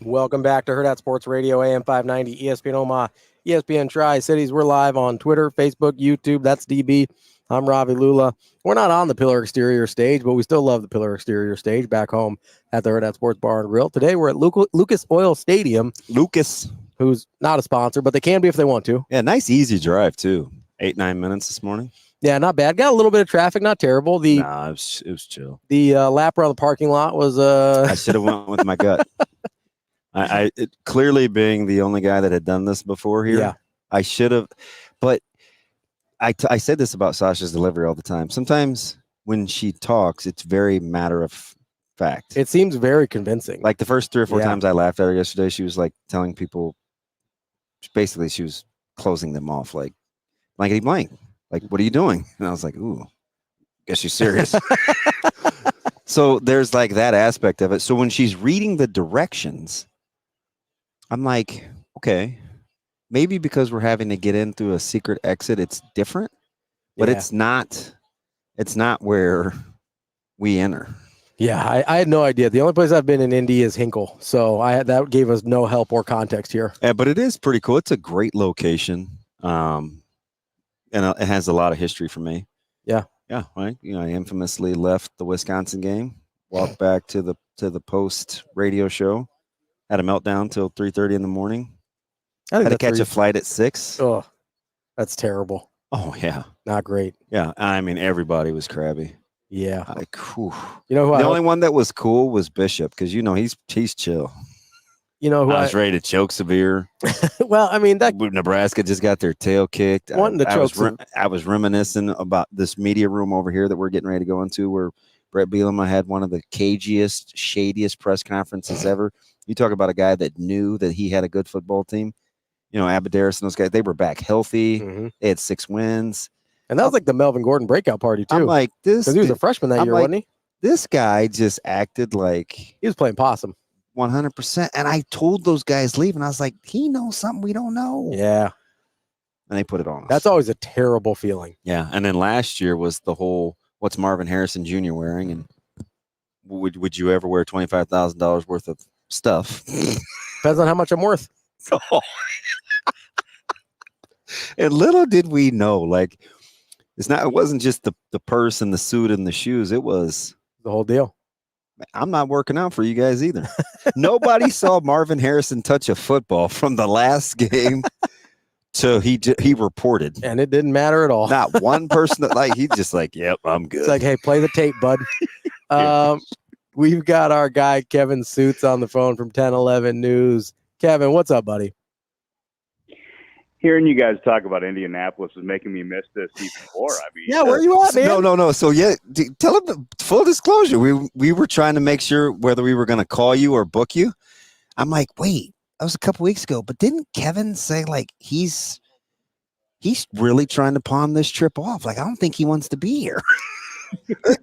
Welcome back to Hurrdat Sports Radio, AM 590, ESPN Omaha, ESPN Tri-Cities. We're live on Twitter, Facebook, YouTube. That's DB. I'm Ravi Lulla. We're not on the Pillar Exterior stage, but we still love the Pillar Exterior stage back home at the Hurrdat Sports Bar and Grill. Today we're at Lucas Oil Stadium. Lucas, who's not a sponsor, but they can be if they want to. Yeah, nice, easy drive, too. 8-9 minutes this morning. Yeah, not bad. Got a little bit of traffic, not terrible. It was chill. The lap around the parking lot was... I should have went with my gut. Clearly being the only guy that had done this before here, yeah. I should have. But I said this about Sasha's delivery all the time. Sometimes when she talks, it's very matter of fact. It seems very convincing. Like the first 3 or 4 times I laughed at her yesterday, she was like telling people, basically she was closing them off like blank. Like, what are you doing? And I was like, ooh, guess she's serious. So there's like that aspect of it. So when she's reading the directions, I'm like, okay, maybe because we're having to get in through a secret exit, it's different, but it's not where we enter. Yeah, I had no idea. The only place I've been in Indy is Hinkle, so that gave us no help or context here. Yeah, but it is pretty cool. It's a great location, and it has a lot of history for me. Yeah, right. I infamously left the Wisconsin game, walked back to the post radio show, had a meltdown till 3:30 in the morning, I think Had to catch a that's flight at 6. Oh, that's terrible. Oh, yeah. Not great. Yeah. I mean, everybody was crabby. Yeah. Like, whew. You know who the only one that was cool was Bishop because, he's chill. You know who I was ready to choke severe. Well, I mean, that Nebraska just got their tail kicked. I was reminiscing about this media room over here that we're getting ready to go into where Brett Bielema had one of the cagiest, shadiest press conferences ever. You talk about a guy that knew that he had a good football team. Abadaris and those guys, they were back healthy. Mm-hmm. They had 6 wins. And that was like the Melvin Gordon breakout party, too. I'm like, this. Because he was a freshman that year, wasn't he? This guy just acted like he was playing possum. 100%. And I told those guys leaving, I was like, he knows something we don't know. Yeah. And they put it on us. That's always a terrible feeling. Yeah. And then last year was the whole, what's Marvin Harrison Jr. wearing? And would you ever wear $25,000 worth of stuff? Depends on how much I'm worth. Oh. And little did we know, like, it wasn't just the purse and the suit and the shoes. It was the whole deal. I'm not working out for you guys either. Nobody saw Marvin Harrison touch a football from the last game to he reported. And it didn't matter at all. Not one person he's just like, yep, I'm good. It's like, hey, play the tape, bud. We've got our guy Kevin Sjuts on the phone from 1011 News. Kevin, what's up, buddy? Hearing you guys talk about Indianapolis is making me miss this even more. I mean, yeah, where you at, man? No. So yeah, tell them full disclosure. We were trying to make sure whether we were going to call you or book you. I'm like, wait, that was a couple weeks ago, but didn't Kevin say like he's really trying to pawn this trip off? Like, I don't think he wants to be here.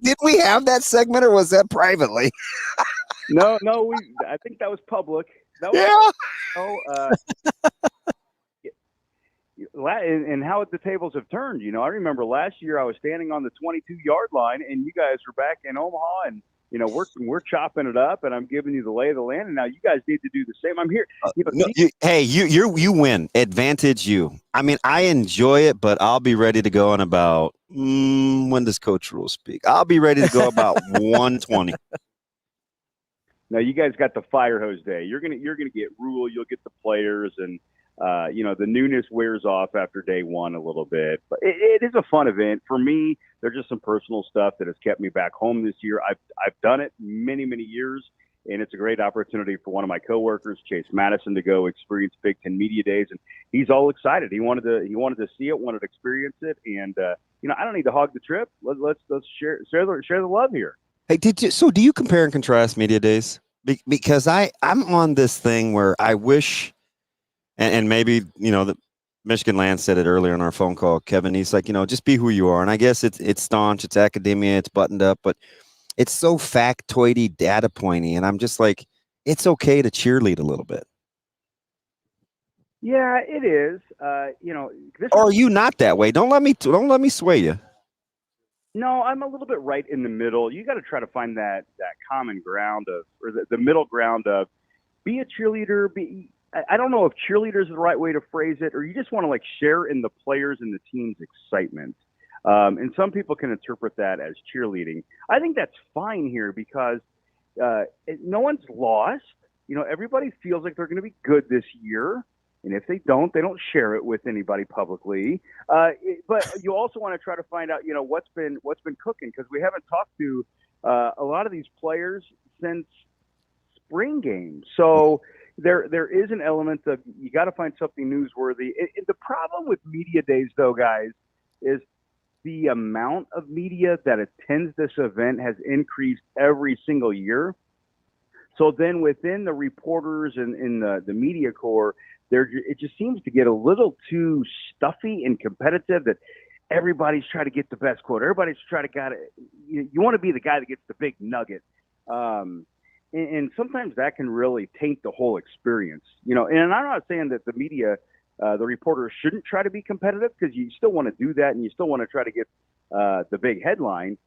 Did we have that segment or was that privately? No, I think that was public. And how the tables have turned. I remember last year I was standing on the 22-yard line, and you guys were back in Omaha, and we're chopping it up, and I'm giving you the lay of the land, and now you guys need to do the same. I'm here. You win. Advantage you. I mean, I enjoy it, but I'll be ready to go in about when does Coach Rhule speak? I'll be ready to go about 1:20. Now you guys got the fire hose day. You're gonna get Rhule. You'll get the players, and the newness wears off after day one a little bit. But it is a fun event for me. There's just some personal stuff that has kept me back home this year. I've done it many years, and it's a great opportunity for one of my coworkers, Chase Madison, to go experience Big Ten Media Days, and he's all excited. He wanted to see it, wanted to experience it, and I don't need to hog the trip. Let's share the love here. Hey, do you compare and contrast media days? Because I'm on this thing where I wish, and maybe, the Michigan Lance said it earlier on our phone call, Kevin, he's like, just be who you are. And I guess it's staunch, it's academia, it's buttoned up, but it's so factoidy, data pointy. And I'm just like, it's okay to cheerlead a little bit. Yeah, it is. Or are you not that way? Don't let me sway you. No, I'm a little bit right in the middle. You got to try to find that common ground or the middle ground of be a cheerleader. I don't know if cheerleader is the right way to phrase it, or you just want to share in the players and the team's excitement. And some people can interpret that as cheerleading. I think that's fine here because no one's lost. Everybody feels like they're going to be good this year. And if they don't share it with anybody publicly. But you also want to try to find out, what's been cooking, because we haven't talked to a lot of these players since spring games. So there is an element of you got to find something newsworthy. The problem with media days, though, guys, is the amount of media that attends this event has increased every single year. So then within the reporters and in the media corps, it just seems to get a little too stuffy and competitive that everybody's trying to get the best quote. Everybody's trying to you want to be the guy that gets the big nugget. And sometimes that can really taint the whole experience, and I'm not saying that the media, the reporters shouldn't try to be competitive, because you still want to do that and you still want to try to get the big headline.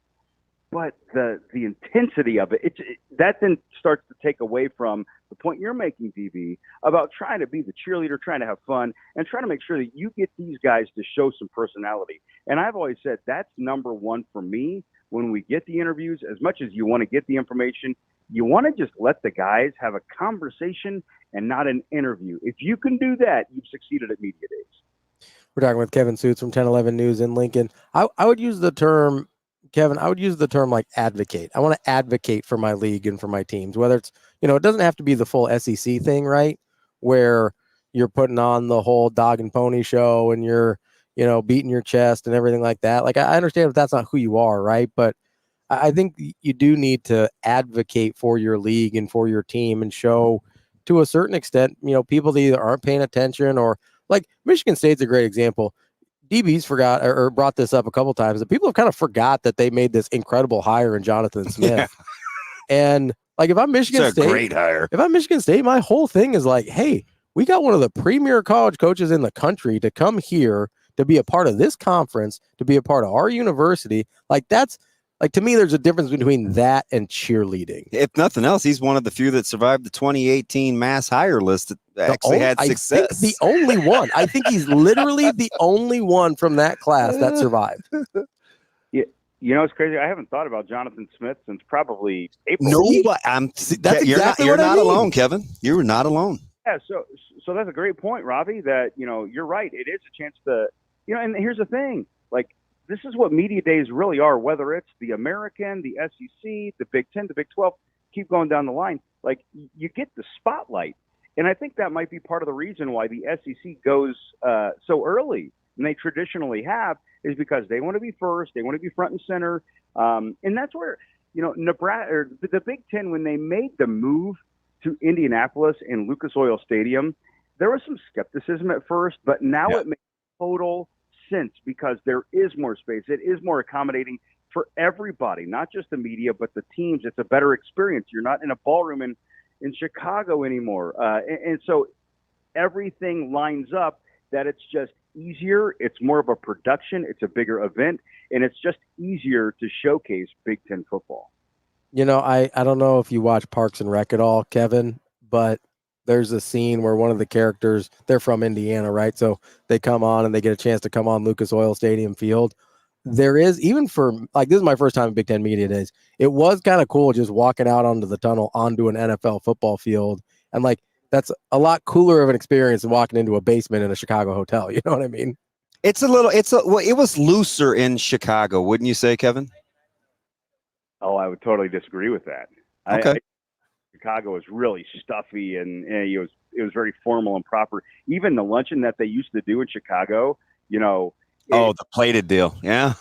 But the intensity of it, that then starts to take away from the point you're making, DB, about trying to be the cheerleader, trying to have fun, and trying to make sure that you get these guys to show some personality. And I've always said that's number one for me when we get the interviews. As much as you want to get the information, you want to just let the guys have a conversation and not an interview. If you can do that, you've succeeded at Media Days. We're talking with Kevin Sjuts from 1011 News in Lincoln. I would use the term, Kevin, I would use the term like advocate. I want to advocate for my league and for my teams, whether it's, it doesn't have to be the full SEC thing, right? Where you're putting on the whole dog and pony show and you're, beating your chest and everything like that. Like, I understand if that's not who you are, right? But I think you do need to advocate for your league and for your team and show to a certain extent, people that either aren't paying attention or like Michigan State's a great example. DB's forgot or brought this up a couple times that people have kind of forgot that they made this incredible hire in Jonathan Smith. Yeah. And like, if I'm Michigan State, great hire. If I'm Michigan State, my whole thing is like, hey, we got one of the premier college coaches in the country to come here to be a part of this conference, to be a part of our university. Like, that's like, to me, there's a difference between that and cheerleading. If nothing else, he's one of the few that survived the 2018 mass hire list that actually had success. I think the only one. I think he's literally the only one from that class that survived. Yeah, it's crazy. I haven't thought about Jonathan Smith since probably April. No, that's exactly you're not alone, Kevin. You're not alone. Yeah, so that's a great point, Ravi, that, you're right. It is a chance to, and here's the thing, like, this is what media days really are, whether it's the American, the SEC, the Big 10, the Big 12, keep going down the line. Like, you get the spotlight. And I think that might be part of the reason why the SEC goes so early, and they traditionally have, is because they want to be first, they want to be front and center. And that's where, Nebraska, or the Big 10, when they made the move to Indianapolis and Lucas Oil Stadium, there was some skepticism at first, but now it makes total sense because there is more space. It is more accommodating for everybody, not just the media, but the teams. It's a better experience. You're not in a ballroom in Chicago anymore. And so everything lines up that it's just easier. It's more of a production. It's a bigger event, and it's just easier to showcase Big Ten football. I don't know if you watch Parks and Rec at all, Kevin, but there's a scene where one of the characters, they're from Indiana, right? So they come on and they get a chance to come on Lucas Oil Stadium field. There is, even for, like, this is my first time in Big Ten Media Days. It was kind of cool just walking out onto the tunnel onto an NFL football field. And, like, that's a lot cooler of an experience than walking into a basement in a Chicago hotel. You know what I mean? It was looser in Chicago, wouldn't you say, Kevin? Oh, I would totally disagree with that. Okay. Chicago was really stuffy and it was very formal and proper. Even the luncheon that they used to do in Chicago, the plated deal. Yeah.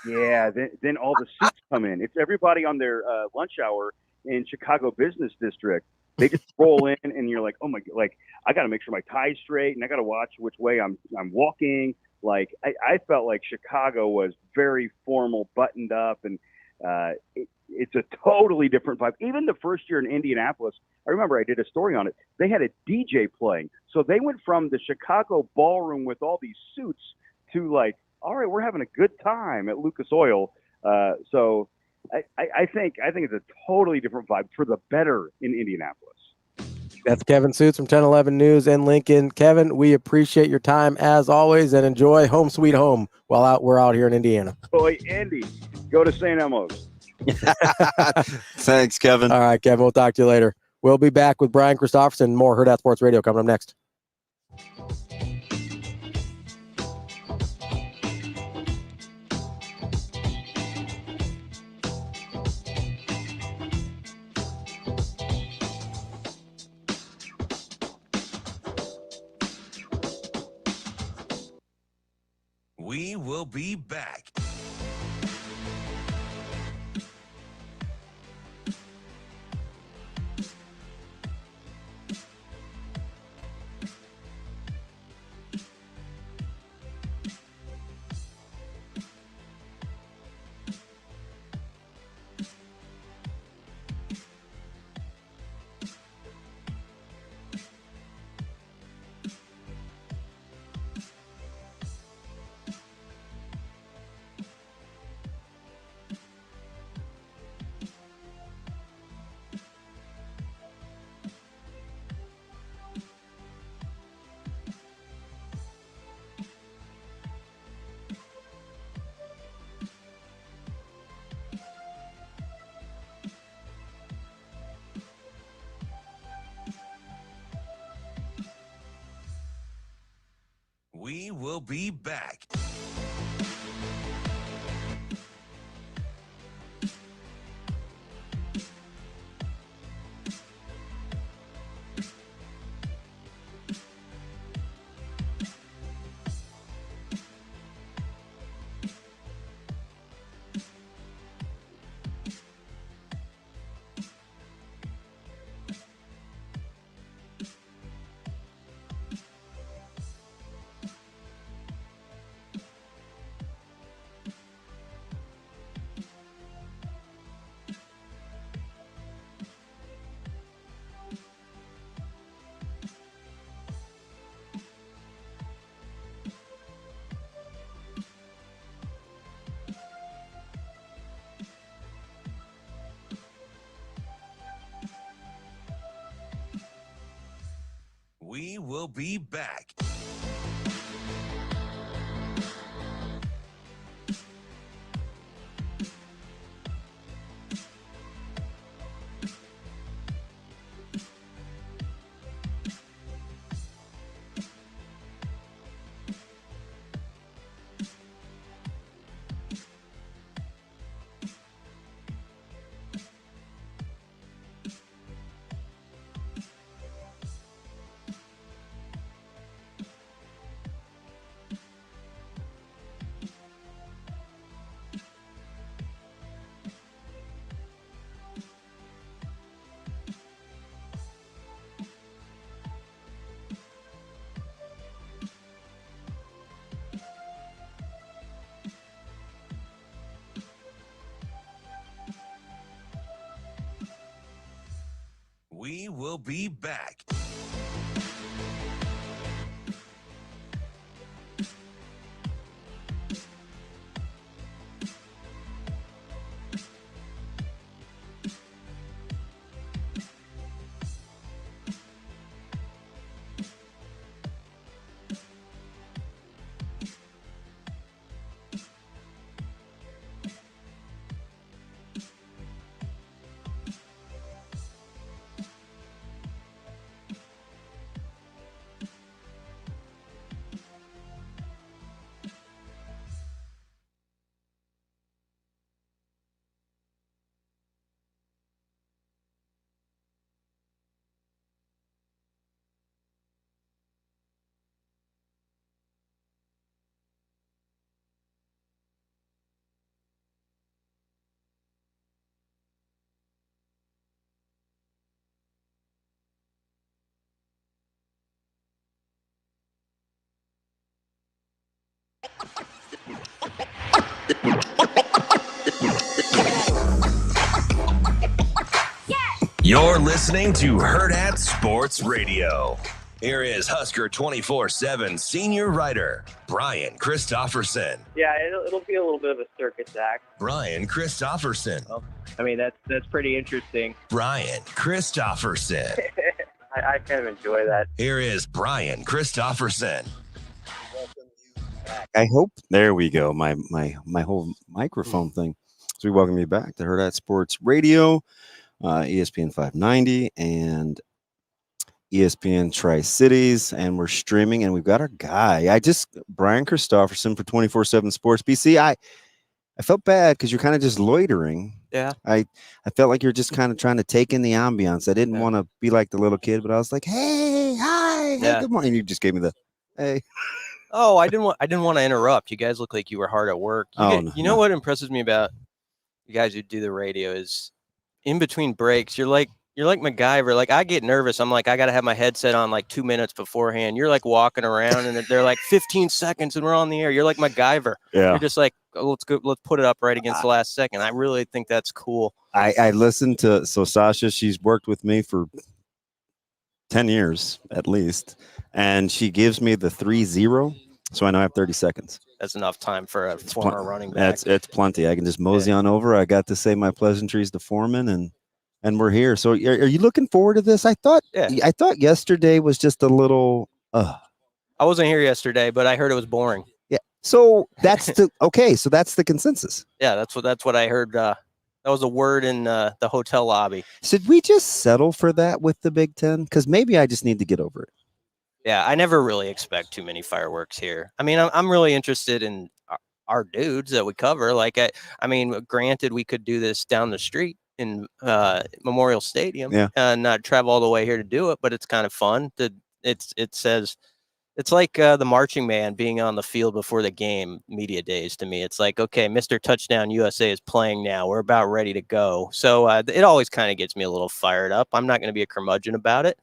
Yeah. Then all the suits come in. It's everybody on their lunch hour in Chicago Business District. They just roll in and you're like, oh my, like, I got to make sure my tie's straight and I got to watch which way I'm walking. Like, I felt like Chicago was very formal, buttoned up, and it's a totally different vibe. Even the first year in Indianapolis, I remember I did a story on it. They had a DJ playing. So they went from the Chicago ballroom with all these suits to like, all right, we're having a good time at Lucas Oil. So I think it's a totally different vibe for the better in Indianapolis. That's Kevin Sjuts from 1011 News in Lincoln. Kevin, we appreciate your time as always and enjoy home sweet home while we're out here in Indiana. Boy, Andy, go to St. Elmo's. Thanks, Kevin. All right, Kevin, we'll talk to you later. We'll be back with Brian Christopherson, more Hurrdat Sports Radio coming up next. We will be back. will be back. We will be back. We will be back. You're listening to Hurrdat Sports Radio. Here is Husker 24/7 senior writer, Brian Christopherson. Yeah, it'll be a little bit of a circus act. Brian Christopherson. Well, I mean, that's pretty interesting. Brian Christopherson. I kind of enjoy that. Here is Brian Christopherson. I hope there we go. My whole microphone thing. So we welcome you back to Hurrdat Sports Radio, ESPN 590 and ESPN Tri-Cities, and we're streaming, and we've got our guy. Brian Christopherson for 24/7 Sports. BC, I felt bad because you're kind of just loitering. Yeah. I felt like you're just kind of trying to take in the ambiance. I didn't want to be like the little kid, but I was like, hey, hi, hey, good morning. You just gave me the hey. Oh, I didn't want to interrupt. You guys look like you were hard at work. You know what impresses me about you guys who do the radio is in between breaks, you're like MacGyver. Like, I get nervous. I'm like, I got to have my headset on like 2 minutes beforehand. You're like walking around and they're like 15 seconds and we're on the air. You're like MacGyver. Yeah. You're just like, oh, let's go. Let's put it up right against the last second. I really think that's cool. I listened to, so Sasha, she's worked with me for 10 years at least. And she gives me the 3-0. So I know I have 30 seconds. That's enough time for a former running back. It's plenty. I can just mosey on over. I got to say my pleasantries to Foreman, and we're here. So are you looking forward to this? I thought yesterday was just a little. I wasn't here yesterday, but I heard it was boring. Yeah. So that's so that's the consensus. Yeah, that's what I heard. That was a word in the hotel lobby. Should we just settle for that with the Big Ten? Because maybe I just need to get over it. Yeah, I never really expect too many fireworks here. I mean, I'm really interested in our dudes that we cover. Like, I mean, granted, we could do this down the street in Memorial Stadium, and not travel all the way here to do it, but it's kind of fun. It says it's like the marching man being on the field before the game media days to me. It's like, okay, Mr. Touchdown USA is playing now. We're about ready to go. So it always kind of gets me a little fired up. I'm not going to be a curmudgeon about it.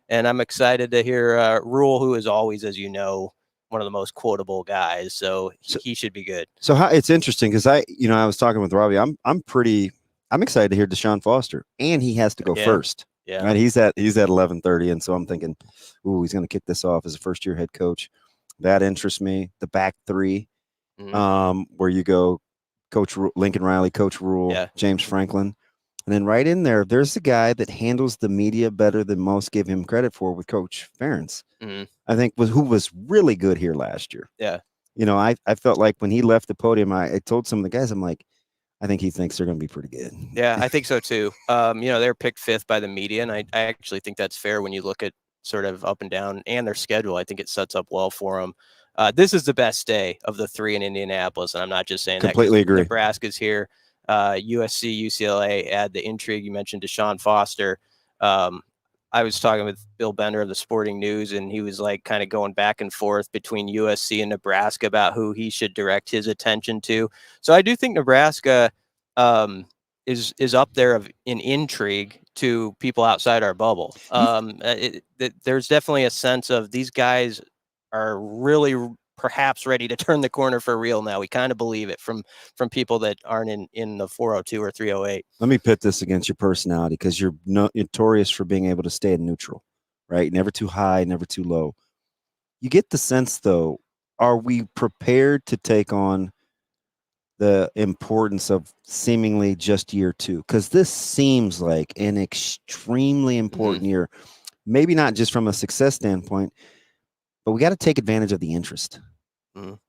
And I'm excited to hear Rhule, who is always, as you know, one of the most quotable guys. So he should be good. So it's interesting because I was talking with Ravi. I'm excited to hear Deshaun Foster, and he has to go first. Yeah. Right. He's at 11:30, and so I'm thinking, ooh, he's going to kick this off as a first-year head coach. That interests me. The back three, where you go, Coach Lincoln Riley, Coach Rhule, James Franklin. And then right in there's the guy that handles the media better than most give him credit for with Coach Ferentz. I think who was really good here last year. Yeah. I felt like when he left the podium, I told some of the guys, I'm like, I think he thinks they're going to be pretty good. Yeah, I think so too. They're picked 5th by the media, and I actually think that's fair when you look at sort of up and down and their schedule. I think it sets up well for them. This is the best day of the 3 in Indianapolis, and I'm not just saying completely that. Agree. Nebraska's here. USC, UCLA add the intrigue. You mentioned Deshaun Foster. I was talking with Bill Bender of the Sporting News, and he was like kind of going back and forth between USC and Nebraska about who he should direct his attention to. So I do think Nebraska is up there in intrigue to people outside our bubble. There's definitely a sense of these guys are really perhaps ready to turn the corner for real now. We kind of believe it from people that aren't in the 402 or 308. Let me pit this against your personality, because you're notorious for being able to stay in neutral, right? Never too high, never too low. You get the sense, though, are we prepared to take on the importance of seemingly just year 2? Because this seems like an extremely important year, maybe not just from a success standpoint, but we got to take advantage of the interest.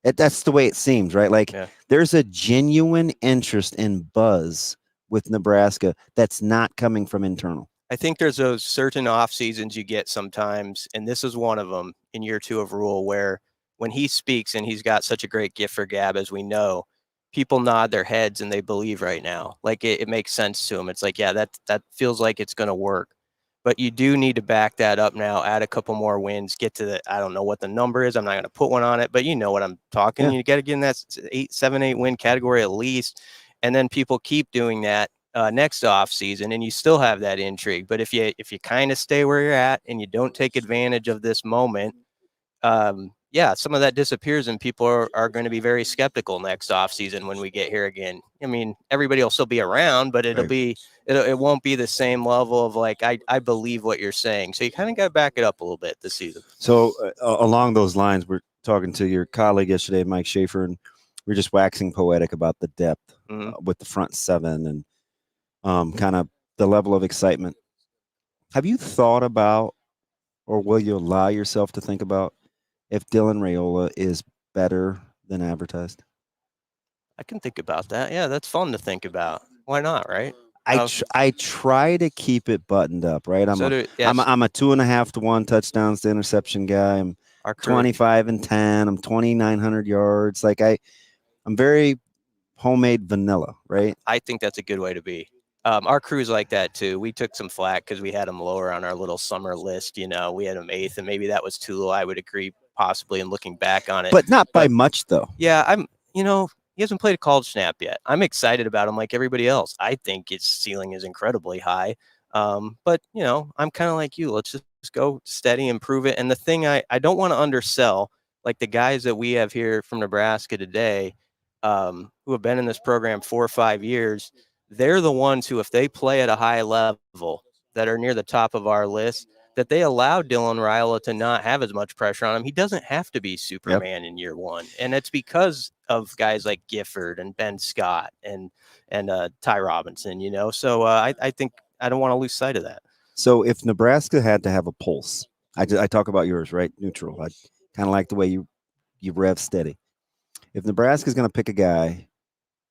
That's the way it seems, right? Like there's a genuine interest and buzz with Nebraska that's not coming from internal. I think there's those certain off seasons you get sometimes, and this is one of them in year 2 of Rhule, where when he speaks, and he's got such a great gift for gab, as we know, people nod their heads and they believe right now. Like it makes sense to them. It's like, yeah, that feels like it's going to work. But you do need to back that up now, add a couple more wins, get to I don't know what the number is. I'm not going to put one on it, but you know what I'm talking. You got to get in that 7-8 win category at least. And then people keep doing that next off season, and you still have that intrigue. But if you kind of stay where you're at and you don't take advantage of this moment, some of that disappears, and people are going to be very skeptical next offseason when we get here again. I mean, everybody will still be around, but it won't be the same level of like, I believe what you're saying. So you kind of got to back it up a little bit this season. So along those lines, we're talking to your colleague yesterday, Mike Schaefer, and we're just waxing poetic about the depth with the front 7 and kind of the level of excitement. Have you thought about, or will you allow yourself to think about, if Dylan Raiola is better than advertised? I can think about that. Yeah, that's fun to think about. Why not, right? I try to keep it buttoned up, right? I'm a 2.5 to 1 touchdowns to interception guy. I'm 25-10. I'm 2,900 yards. Like I'm very homemade vanilla, right? I think that's a good way to be. Our crew's like that too. We took some flack because we had them lower on our little summer list. We had them 8th, and maybe that was too low. I would agree, possibly, in looking back on it. But not by much, though. Yeah, he hasn't played a college snap yet. I'm excited about him like everybody else. I think his ceiling is incredibly high. But I'm kind of like you. Let's just go steady and prove it. And the thing I don't want to undersell, like the guys that we have here from Nebraska today, who have been in this program 4 or 5 years, they're the ones who, if they play at a high level, that are near the top of our list, that they allow Dylan Raiola to not have as much pressure on him. He doesn't have to be Superman in year 1. And it's because of guys like Gifford and Ben Scott and Ty Robinson, So I think I don't want to lose sight of that. So if Nebraska had to have a pulse, I talk about yours, right? Neutral. I kind of like the way you rev steady. If Nebraska is going to pick a guy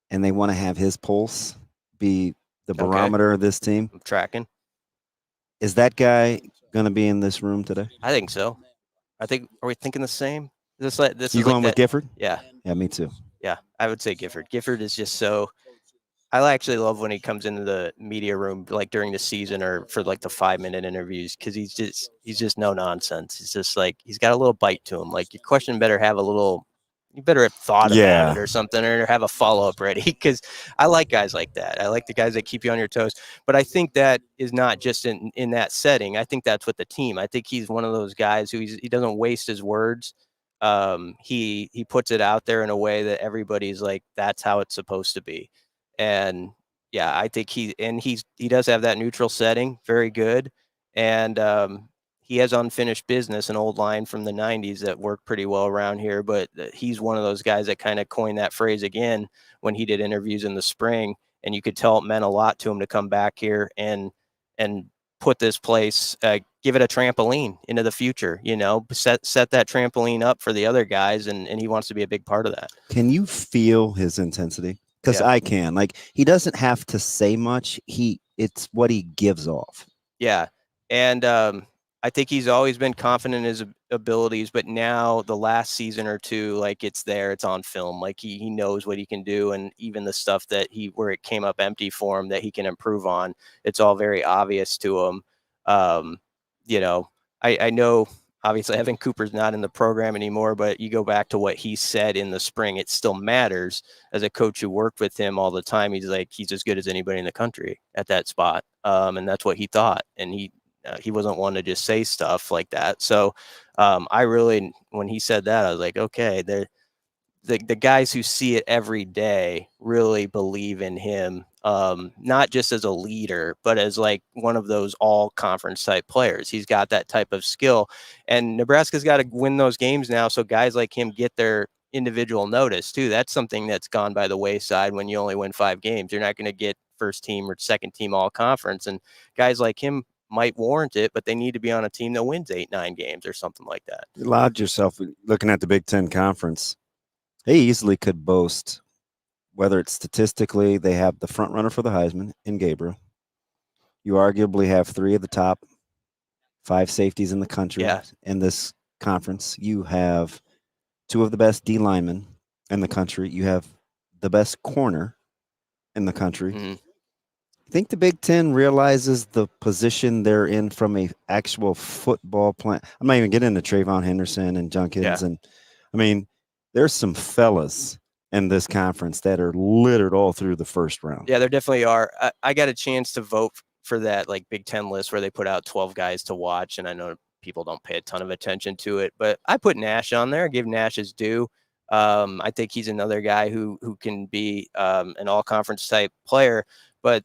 and they want to have his pulse be the barometer of this team, I'm tracking. Is that guy going to be in this room today? I think so. Are we thinking the same? This is You going with Gifford? Yeah. Yeah, me too. Yeah, I would say Gifford. Gifford is just so. I actually love when he comes into the media room like during the season or for like the 5-minute interviews because he's just no nonsense. He's just like he's got a little bite to him. Like your question better have a little. You better have thought about it or something, or have a follow-up ready. Because I like guys like that. I like the guys that keep you on your toes. But I think that is not just in that setting. I think that's with the team. I think he's one of those guys who he doesn't waste his words. He puts it out there in a way that everybody's like, that's how it's supposed to be. And yeah, I think he does have that neutral setting, very good. And he has unfinished business, an old line from the 90s that worked pretty well around here. But he's one of those guys that kind of coined that phrase again when he did interviews in the spring. And you could tell it meant a lot to him to come back here and put this place, give it a trampoline into the future, set that trampoline up for the other guys. And he wants to be a big part of that. Can you feel his intensity? Because I can. Like, he doesn't have to say much. It's what he gives off. Yeah. And I think he's always been confident in his abilities, but now the last season or two, like it's on film. Like he knows what he can do. And even the stuff that where it came up empty for him that he can improve on, it's all very obvious to him. I know obviously Evan Cooper's not in the program anymore, but you go back to what he said in the spring, it still matters. As a coach who worked with him all the time, he's like, he's as good as anybody in the country at that spot. And that's what he thought. And he wasn't one to just say stuff like that. So I really, when he said that, I was like, okay, the guys who see it every day really believe in him, not just as a leader, but as like one of those all conference type players. He's got that type of skill, and Nebraska's got to win those games now. So guys like him get their individual notice too. That's something that's gone by the wayside when you only win 5 games. You're not going to get first team or second team all conference, and guys like him might warrant it, but they need to be on a team that wins 8-9 games or something like that. You allowed yourself, looking at the Big Ten Conference, they easily could boast, whether it's statistically, they have the front runner for the Heisman in Gabriel. You arguably have 3 of the top 5 safeties in the country in this conference. You have 2 of the best D linemen in the country. You have the best corner in the country. Mm-hmm. I think the Big Ten realizes the position they're in from a actual football plan. I'm not even getting into Trayvon Henderson and Junkins. And I mean, there's some fellas in this conference that are littered all through the first round. Yeah, there definitely are. I got a chance to vote for that like Big Ten list where they put out 12 guys to watch. And I know people don't pay a ton of attention to it, but I put Nash on there, give Nash his due. I think he's another guy who can be an all conference type player, but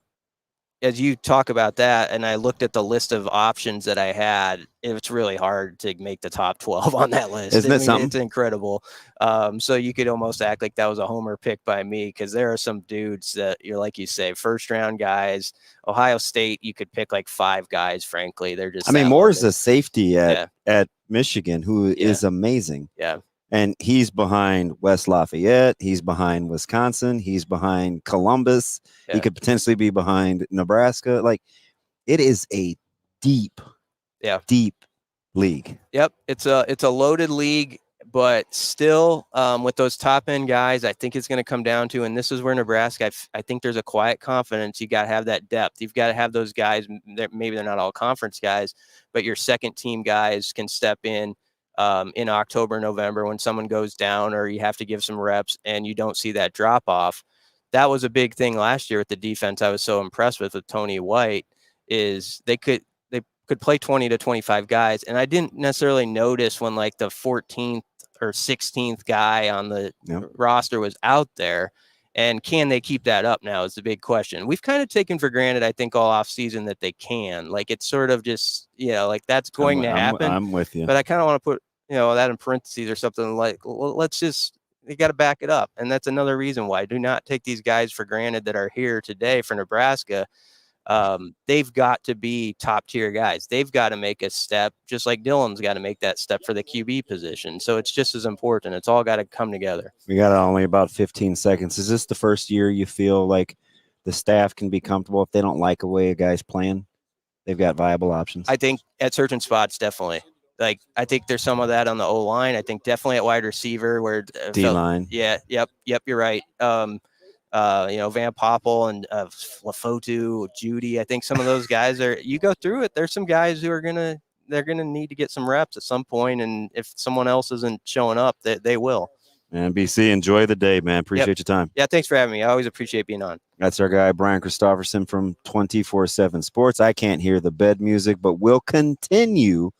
as you talk about that, and I looked at the list of options that I had, it's really hard to make the top 12 on that list. Isn't it something? It's incredible. So you could almost act like that was a homer pick by me, because there are some dudes that you're, like you say, first round guys. Ohio State, you could pick like 5 guys, frankly. They're just, I mean, Moore's a safety at Michigan who is amazing. Yeah. And he's behind West Lafayette. He's behind Wisconsin. He's behind Columbus. Yeah. He could potentially be behind Nebraska. Like, it is a deep league. Yep. It's a loaded league, but still with those top end guys, I think it's going to come down to, and this is where Nebraska, I think there's a quiet confidence. You got to have that depth. You've got to have those guys. Maybe they're not all conference guys, but your second team guys can step in October, November, when someone goes down or you have to give some reps and you don't see that drop off. That was a big thing last year with the defense. I was so impressed with Tony White is they could play 20 to 25 guys. And I didn't necessarily notice when like the 14th or 16th guy on the roster was out there. And can they keep that up now is the big question. We've kind of taken for granted, I think, all off season that they can. Like, it's sort of just, like that's going to happen. I'm with you. But I kind of want to put, that in parentheses or something like, let's just, you got to back it up. And that's another reason why. Do not take these guys for granted that are here today for Nebraska. They've got to be top tier guys. They've got to make a step, just like Dylan's got to make that step for the QB position. So it's just as important. It's all got to come together. We got only about 15 seconds. Is this the first year you feel like the staff can be comfortable if they don't like a way a guy's playing? They've got viable options. I think at certain spots, definitely. Like, I think there's some of that on the O-line. I think definitely at wide receiver where D-line. Yep, you're right. Van Poppel and Lafotu, Judy. I think some of those guys you go through it. There's some guys who they're gonna need to get some reps at some point, and if someone else isn't showing up, they will. And BC, enjoy the day, man. Appreciate your time. Yeah, thanks for having me. I always appreciate being on. That's our guy, Brian Christopherson from 24/7 Sports. I can't hear the bed music, but we'll continue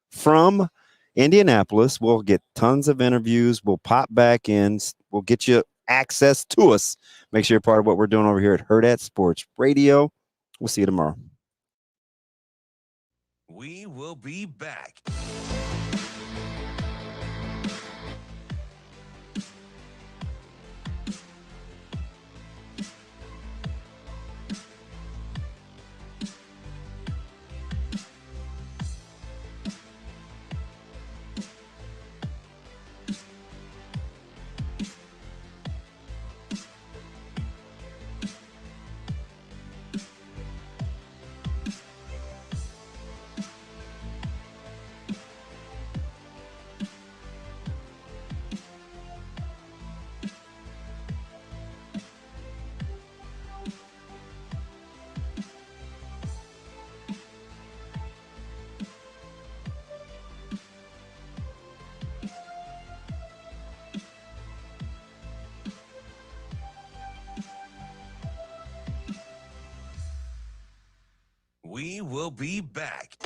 from Indianapolis. We'll get tons of interviews. We'll pop back in. We'll get you access to us. Make sure you're part of what we're doing over here at Hurrdat Sports Radio. We'll see you tomorrow. We will be back. We will be back.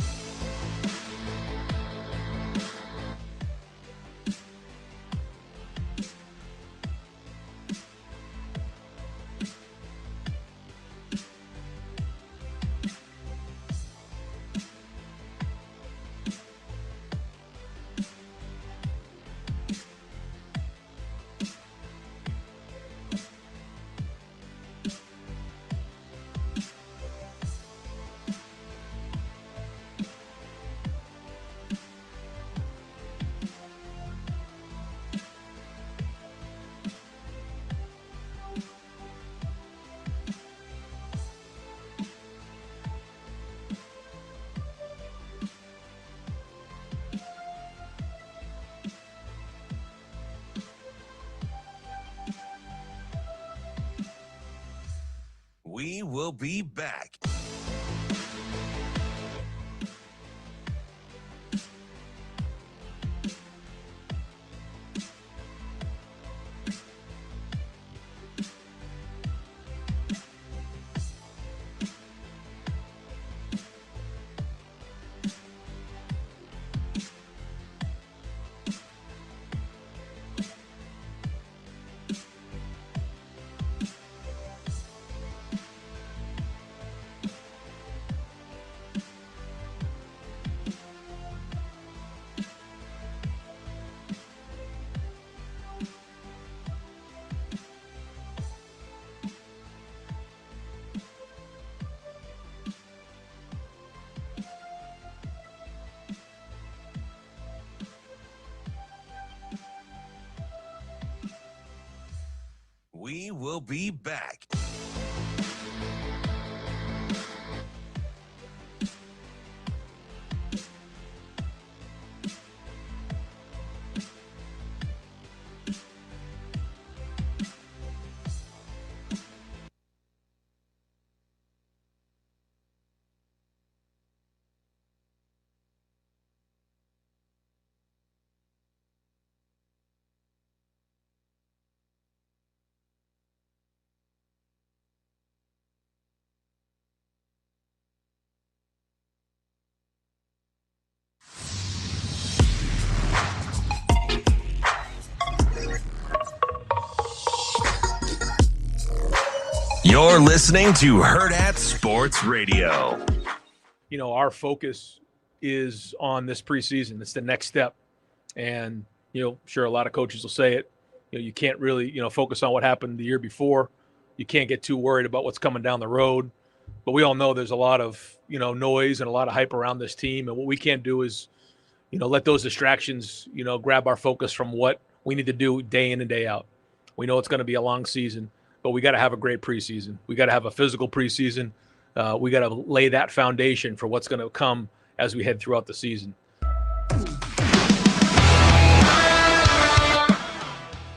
We will be back. We will be back. You're listening to Hurrdat Sports Radio. You know, our focus is on this preseason. It's the next step. And, you know, sure, a lot of coaches will say it. You know, you can't really, focus on what happened the year before. You can't get too worried about what's coming down the road. But we all know there's a lot of, noise and a lot of hype around this team. And what we can't do is, let those distractions, grab our focus from what we need to do day in and day out. We know it's going to be a long season, but we got to have a great preseason. We got to have a physical preseason. We got to lay that foundation for what's going to come as we head throughout the season.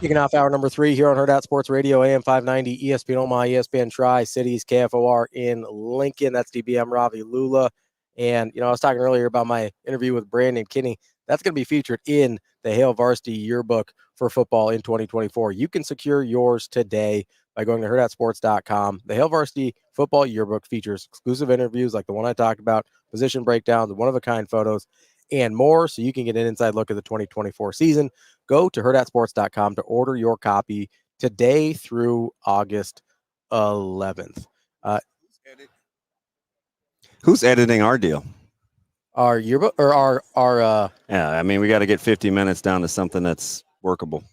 Kicking off hour number 3 here on Hurrdat Sports Radio, AM 590, ESPN Omaha, ESPN Tri-Cities, KFOR in Lincoln. That's DBM Ravi, Lulla. And, I was talking earlier about my interview with Brandon Kinney. That's going to be featured in the Hale Varsity Yearbook for football in 2024. You can secure yours today by going to hurrdatsports.com. The Hale Varsity Football Yearbook features exclusive interviews like the one I talked about, position breakdowns, one-of-a-kind photos, and more, so you can get an inside look at the 2024 season. Go to hurrdatsports.com to order your copy today through August 11th. Who's editing our deal? Our yearbook or our Yeah, I mean, we got to get 50 minutes down to something that's workable.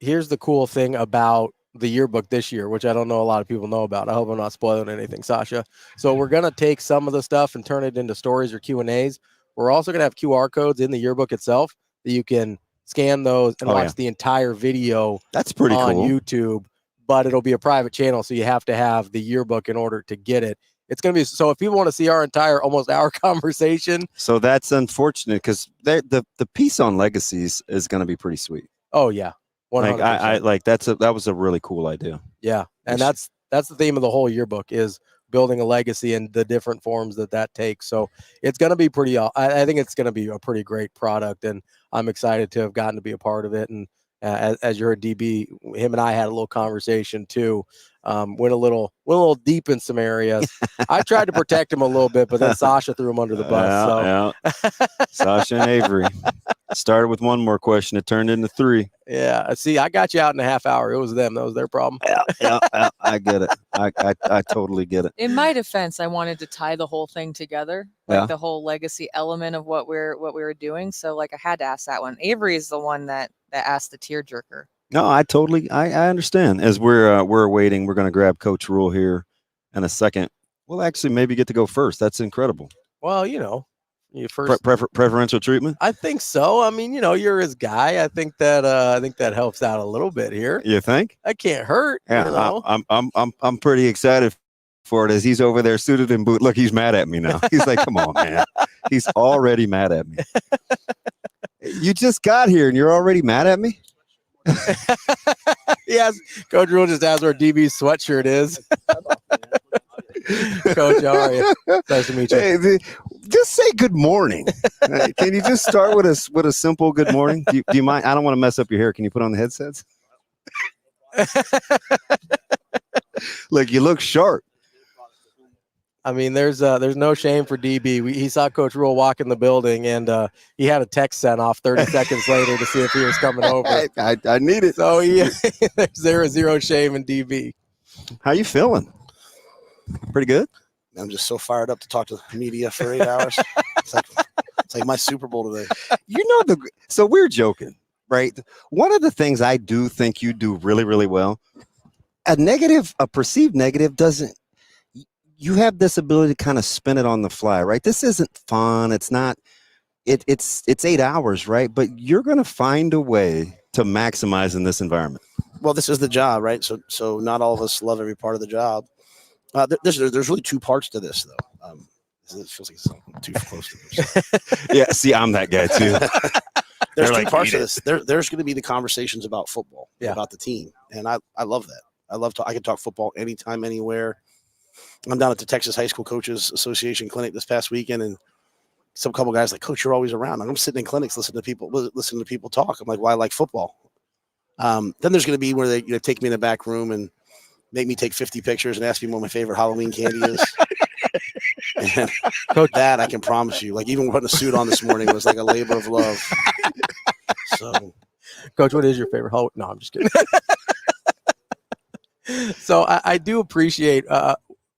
Here's the cool thing about the yearbook this year, which I don't know a lot of people know about. I hope I'm not spoiling anything, Sasha. So we're going to take some of the stuff and turn it into stories or Q&As. We're also going to have QR codes in the yearbook itself that you can scan those and watch the entire video. That's pretty on cool. YouTube, but it'll be a private channel, so you have to have the yearbook in order to get it. It's going to be, so if people want to see our entire almost hour conversation. So that's unfortunate because the piece on legacies is going to be pretty sweet. Oh, yeah. 100%. Like that was a really cool idea. Yeah, and that's the theme of the whole yearbook is building a legacy and the different forms that takes. So it's going to be pretty. I think it's going to be a pretty great product, and I'm excited to have gotten to be a part of it. And as you heard, DB, him and I had a little conversation too. Went a little deep in some areas. I tried to protect him a little bit, but then Sasha threw him under the bus. Sasha and Avery started with one more question. It turned into 3. Yeah. See, I got you out in a half hour. It was them. That was their problem. Yeah. I get it. I totally get it. In my defense, I wanted to tie the whole thing together, like the whole legacy element of what we were doing. So like I had to ask that one. Avery is the one that asked the tearjerker. No, I understand. As we're waiting, we're going to grab Coach Rhule here in a second. We'll actually maybe get to go first. That's incredible. Well, you first preferential treatment. I think so. I mean, you're his guy. I think that helps out a little bit here. You think? That can't hurt. Yeah, I'm pretty excited for it as he's over there suited and boot. Look, he's mad at me now. He's like, come on, man. He's already mad at me. You just got here and you're already mad at me? Yes, Coach Rhule just asked where DB's sweatshirt is. Coach, how are you? Nice to meet you. Hey, just say good morning. Can you just start with a simple good morning? Do you mind? I don't want to mess up your hair. Can you put on the headsets? Look, you look sharp. I mean, there's no shame for DB. He saw Coach Rhule walk in the building, and he had a text sent off 30 seconds later to see if he was coming over. I need it. So there's zero shame in DB. How you feeling? Pretty good. I'm just so fired up to talk to the media for 8 hours. It's like my Super Bowl today. So we're joking, right? One of the things I do think you do really, really well, a perceived negative doesn't. You have this ability to kind of spin it on the fly, right? This isn't fun. It's not. It's 8 hours, right? But you're going to find a way to maximize in this environment. Well, this is the job, right? So not all of us love every part of the job. There's really 2 parts to this, though. It feels like it's too close to this. Yeah, see, I'm that guy too. There's 2 parts to this. There's going to be the conversations about football, about the team, and I love that. I can talk football anytime, anywhere. I'm down at the Texas High School Coaches Association clinic this past weekend, and some couple guys like, Coach, you're always around. I'm sitting in clinics listening to people talk. I'm like, well, I like football. Then there's going to be where they take me in the back room and make me take 50 pictures and ask me what my favorite Halloween candy is. And Coach, that I can promise you, like even putting a suit on this morning was like a labor of love. So, Coach, what is your favorite Halloween? No, I'm just kidding. So I do appreciate.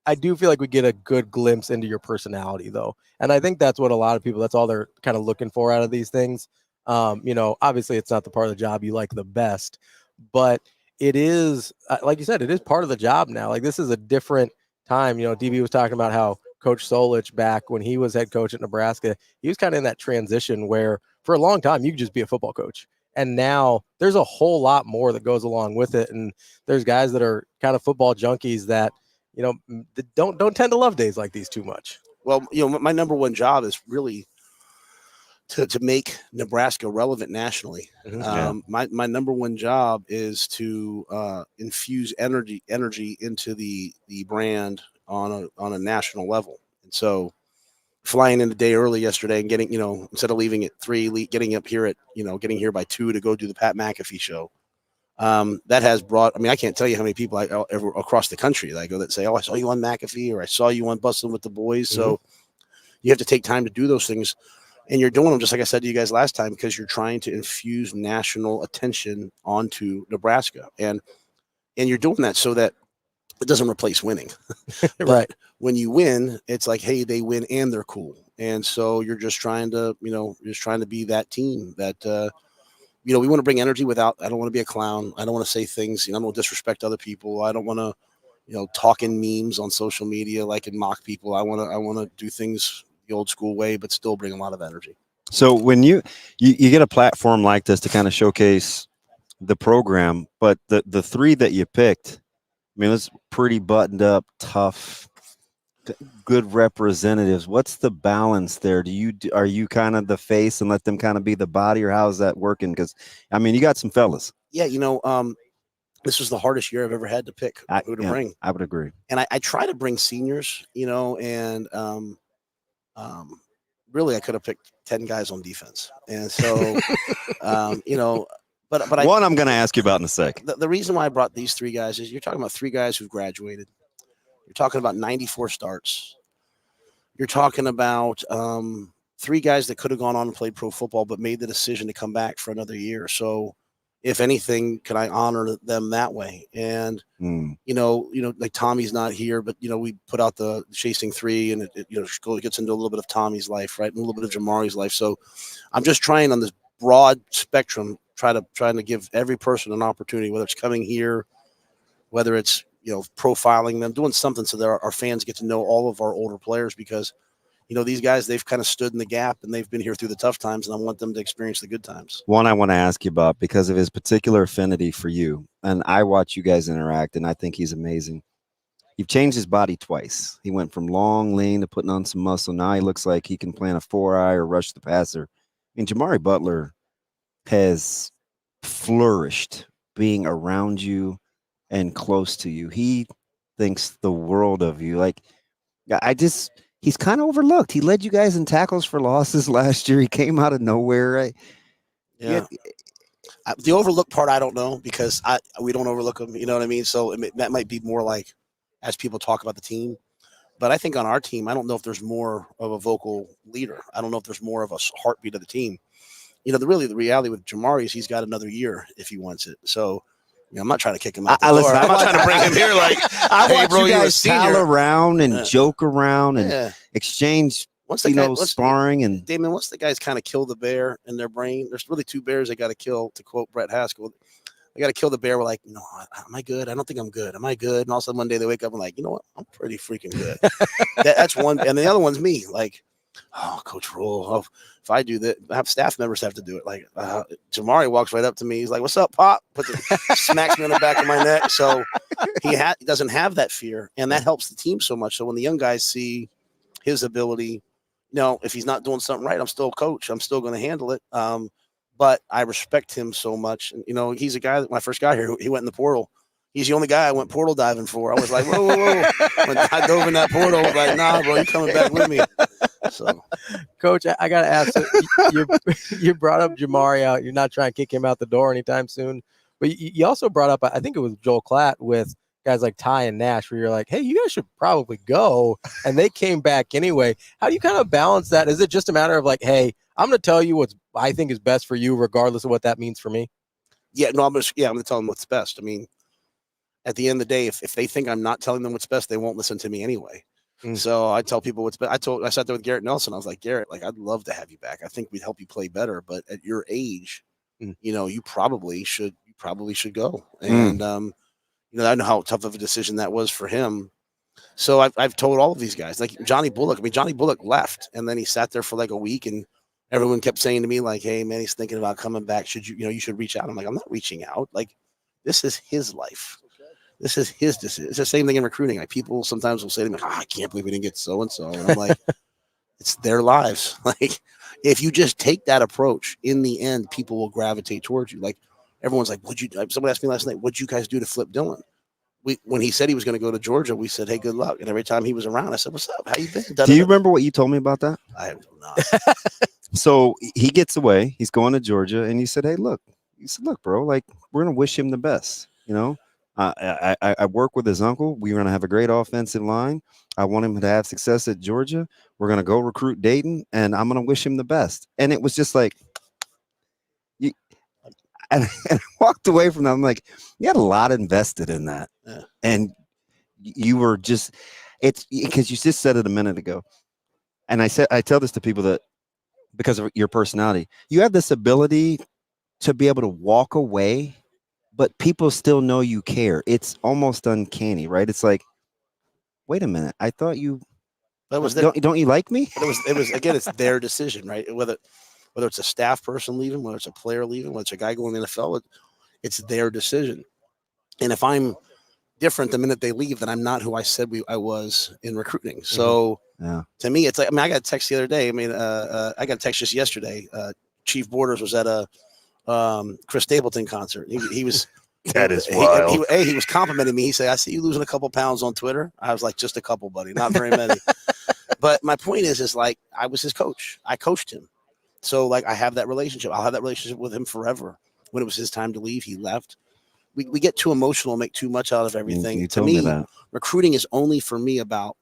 I do feel like we get a good glimpse into your personality, though, and I think that's what a lot of people. That's all they're kind of looking for out of these things. Obviously, it's not the part of the job you like the best, but it is, like you said, it is part of the job now. Like this is a different time. DB was talking about how Coach Solich back when he was head coach at Nebraska, he was kind of in that transition where for a long time you could just be a football coach. And now there's a whole lot more that goes along with it. And there's guys that are kind of football junkies that, don't tend to love days like these too much. Well, my number one job is really to make Nebraska relevant nationally. My number one job is to infuse energy into the brand on a national level. And so flying in a day early yesterday and getting, instead of leaving at 3, getting up here at, getting here by 2 to go do the Pat McAfee show. That has brought, I can't tell you how many people ever across the country that I go that say, oh, I saw you on McAfee, or I saw you on Bustin' with the Boys. So you have to take time to do those things. And you're doing them, just like I said to you guys last time, because you're trying to infuse national attention onto Nebraska. And you're doing that so that it doesn't replace winning. But when you win, it's like, hey, they win and they're cool. And so you're just trying to, be that team that, we want to bring energy without, I don't want to be a clown. I don't want to say things, I don't want to disrespect other people. I don't want to, talk in memes on social media, like and mock people. I want to do things the old school way, but still bring a lot of energy. So when you get a platform like this to kind of showcase the program, but the 3 that you picked, it's pretty buttoned up, tough, good representatives. What's the balance there? Are you kind of the face and let them kind of be the body, or how's that working? Because you got some fellas. Yeah, this was the hardest year I've ever had to pick who to bring. I would agree. And I try to bring seniors, and really I could have picked 10 guys on defense. And so, but one I'm going to ask you about in a second. The reason why I brought these 3 guys is you're talking about 3 guys who've graduated. You're talking about 94 starts. You're talking about 3 guys that could have gone on and played pro football, but made the decision to come back for another year. So if anything, can I honor them that way? And, like Tommy's not here, but, we put out the Chasing 3 and it gets into a little bit of Tommy's life, right? And a little bit of Jamari's life. So I'm just trying on this broad spectrum, trying to give every person an opportunity, whether it's coming here, whether it's, profiling them, doing something so that our fans get to know all of our older players, because, these guys, they've kind of stood in the gap and they've been here through the tough times, and I want them to experience the good times. One I want to ask you about, because of his particular affinity for you, and I watch you guys interact, and I think he's amazing. You've changed his body twice. He went from long, lean to putting on some muscle. Now he looks like he can plant a 4-eye or rush the passer. Jamari Butler has flourished being around you and close to you. He thinks the world of you. He's kind of overlooked. He led you guys in tackles for losses last year. He came out of nowhere. Right? Yeah. The overlooked part, I don't know, because we don't overlook him. You know what I mean? So that might be more like as people talk about the team. But I think on our team, I don't know if there's more of a vocal leader. I don't know if there's more of a heartbeat of the team. The reality with Jamari is he's got another year if he wants it. So, I'm not trying to kick him out the door. I'm not trying to bring him here like, I hey, watch bro, you guys pal around and joke around and exchange, sparring. And Damon, once the guys kind of kill the bear in their brain, there's really 2 bears they got to kill, to quote Brett Haskell. They got to kill the bear. We're like, no, am I good? I don't think I'm good. Am I good? And all of a sudden one day they wake up and like, you know what? I'm pretty freaking good. That's one. And the other one's me. Like, oh, Coach Rhule, if I do that, I have staff members have to do it. Like Jamari walks right up to me. He's like, what's up, Pop? Smacks me on the back of my neck. So he doesn't have that fear. And that helps the team so much. So when the young guys see his ability, if he's not doing something right, I'm still a coach. I'm still going to handle it. But I respect him so much. And, he's a guy that when I first got here, he went in the portal. He's the only guy I went portal diving for. I was like, whoa. When I dove in that portal, I was like, nah, bro, you coming back with me. So, Coach, I got to ask, you brought up Jamari out. You're not trying to kick him out the door anytime soon. But you also brought up, I think it was Joel Klatt with guys like Ty and Nash, where you're like, hey, you guys should probably go. And they came back anyway. How do you kind of balance that? Is it just a matter of like, hey, I'm going to tell you what I think is best for you, regardless of what that means for me? Yeah, no, I'm going to tell them what's best. I mean, at the end of the day, if they think I'm not telling them what's best, they won't listen to me anyway. So I tell people what's best. I sat there with Garrett Nelson. I was like, Garrett, like, I'd love to have you back. I think we'd help you play better. But at your age, you probably should go. And, I know how tough of a decision that was for him. So I've told all of these guys, like Johnny Bullock. I mean, Johnny Bullock left, and then he sat there for like a week, and everyone kept saying to me, like, hey, man, he's thinking about coming back. Should you should reach out. I'm like, I'm not reaching out. Like, this is his life. This is his decision. It's the same thing in recruiting. Like, people sometimes will say to me, I can't believe we didn't get so-and-so. And I'm like, it's their lives. Like, if you just take that approach, in the end, people will gravitate towards you. Like everyone's like, someone asked me last night, what'd you guys do to flip Dylan? When he said he was going to go to Georgia, we said, hey, good luck. And every time he was around, I said, what's up? How you been? Do you remember what you told me about that? I have not. So he gets away. He's going to Georgia. And you said, hey, look. You said, look, bro, like, we're going to wish him the best. You know, I work with his uncle. We're going to have a great offensive line. I want him to have success at Georgia. We're going to go recruit Dayton, and I'm going to wish him the best. And it was just like, and I walked away from that. I'm like, you had a lot invested in that. Yeah. And you were just, it's because you just said it a minute ago. And I tell this to people that because of your personality, you have this ability to be able to walk away, but people still know you care. It's almost uncanny, right? It's like, wait a minute. I thought you, don't you like me? It was again, it's their decision, right? Whether it's a staff person leaving, whether it's a player leaving, whether it's a guy going to the NFL, it's their decision. And if I'm different the minute they leave, then I'm not who I said I was in recruiting. So to me, it's like, I mean, I got a text the other day. I mean, I got a text just yesterday. Chief Borders was at a Chris Stapleton concert. He was that is wild. He was complimenting me. He said, I see you losing a couple pounds on Twitter. I was like, just a couple, buddy, not very many. But my point is like, I was his coach. I coached him. So like, I have that relationship. I'll have that relationship with him forever. When it was his time to leave, he left. We get too emotional, make too much out of everything. You to told me that. Recruiting is only for me about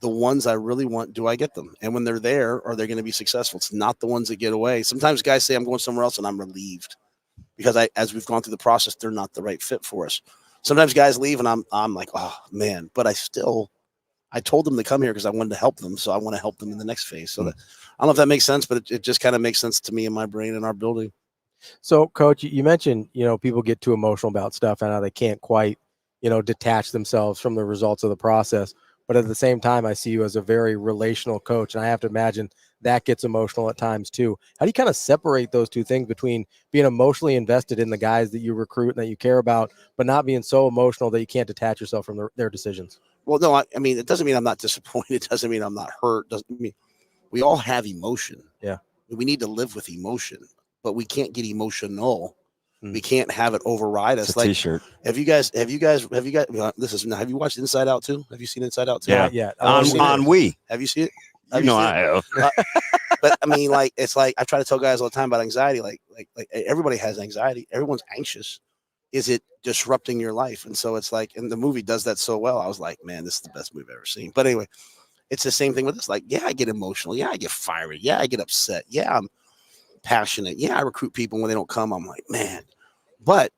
the ones I really want. Do I get them? And when they're there, are they going to be successful? It's not the ones that get away. Sometimes guys say I'm going somewhere else and I'm relieved because as we've gone through the process, they're not the right fit for us. Sometimes guys leave and I'm like, oh man, but I told them to come here because I wanted to help them. So I want to help them in the next phase. So I don't know if that makes sense, but it just kind of makes sense to me in my brain and our building. So, Coach, you mentioned, people get too emotional about stuff and how they can't quite, detach themselves from the results of the process. But at the same time, I see you as a very relational coach, and I have to imagine that gets emotional at times too. How do you kind of separate those two things between being emotionally invested in the guys that you recruit and that you care about, but not being so emotional that you can't detach yourself from their decisions? Well, no, I mean, it doesn't mean I'm not disappointed. It doesn't mean I'm not hurt. Doesn't mean we all have emotion. Yeah. We need to live with emotion. But we can't get emotional. We can't have it override us. It's a t-shirt. Have you guys, have you watched Inside Out 2? Have you seen Inside Out 2? Yeah. On we. Have you seen it? I have. But I mean, like, it's like, I try to tell guys all the time about anxiety. Like everybody has anxiety. Everyone's anxious. Is it disrupting your life? And so it's like, and the movie does that so well. I was like, man, this is the best movie I've ever seen. But anyway, it's the same thing with this. Like, yeah, I get emotional. Yeah, I get fiery. Yeah, I get upset. Yeah, I'm passionate. Yeah, I recruit people when they don't come. I'm like, man, but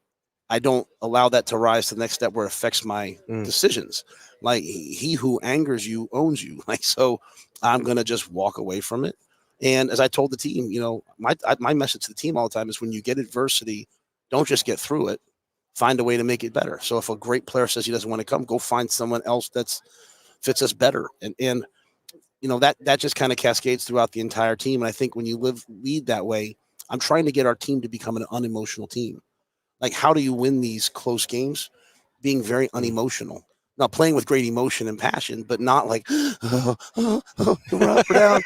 I don't allow that to rise to the next step where it affects my decisions. Like, he who angers you owns you. Like, so I'm going to just walk away from it. And as I told the team, my message to the team all the time is when you get adversity, don't just get through it, find a way to make it better. So if a great player says he doesn't want to come, go find someone else that's fits us better. And that just kind of cascades throughout the entire team. And I think when you lead that way, I'm trying to get our team to become an unemotional team. Like, how do you win these close games? Being very unemotional. Now, playing with great emotion and passion, but not like, we're up or down.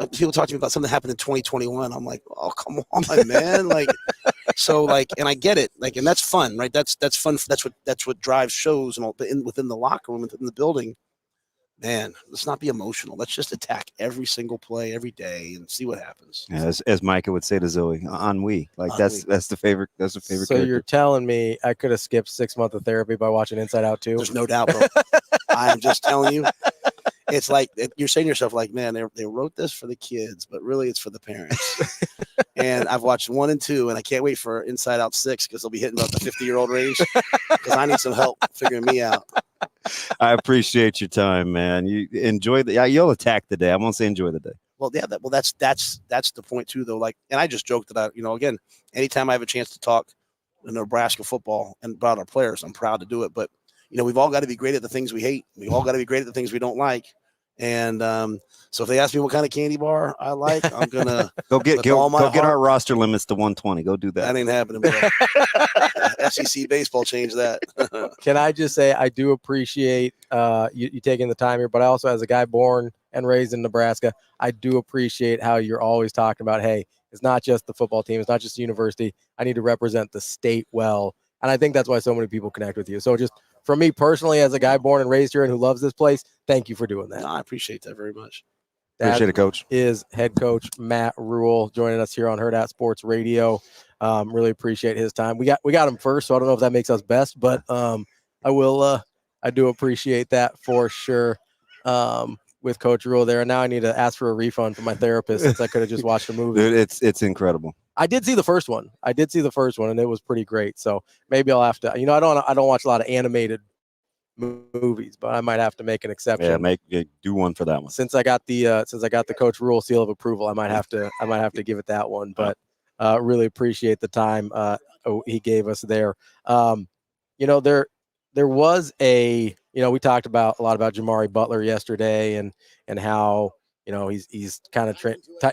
People talk to me about something that happened in 2021. I'm like, oh, come on, man. Like, so like, and I get it. Like, and that's fun, right? That's fun. That's what drives shows and all within the locker room, within the building. Man, let's not be emotional. Let's just attack every single play every day and see what happens. Yeah, as Micah would say to Zoe, ennui. Like that's the favorite. That's the favorite. So character. You're telling me I could have skipped 6 months of therapy by watching Inside Out 2? There's no doubt, bro. I'm just telling you. It's like you're saying to yourself, like, man, they wrote this for the kids, but really it's for the parents. And I've watched 1 and 2, and I can't wait for Inside Out 6 because they'll be hitting about the 50-year-old range because I need some help figuring me out. I appreciate your time, man. You enjoy you'll attack the day. I won't say enjoy the day. Well, yeah, that's the point too, though. Like, and I just joked that again, anytime I have a chance to talk Nebraska football and about our players, I'm proud to do it. But we've all got to be great at the things we hate. We've all got to be great at the things we don't like. And so if they ask me what kind of candy bar I like, I'm gonna go get our roster limits to 120. Go do that. That ain't happening, bro. SEC baseball changed that. Can I just say I do appreciate you taking the time here, but I also, as a guy born and raised in Nebraska. I do appreciate how you're always talking about, hey, it's not just the football team. It's not just the university. I need to represent the state well. And I think that's why so many people connect with you. So just for me personally, as a guy born and raised here and who loves this place, thank you for doing that. No, I appreciate that very much. Appreciate it, Coach. Is head coach Matt Rhule joining us here on Hurrdat Sports Radio. Really appreciate his time. We got him first, so I don't know if that makes us best, but I do appreciate that for sure. With Coach Rhule there. And now I need to ask for a refund from my therapist since I could have just watched the movie. Dude, it's incredible. I did see the first one. And it was pretty great. So maybe I'll have to, I don't watch a lot of animated movies, but I might have to make an exception. Yeah, do one for that one. Since I got the Coach Rhule seal of approval, I might have to give it that one. But really appreciate the time he gave us there. There was we talked a lot about Jamari Butler yesterday and how, he's kind of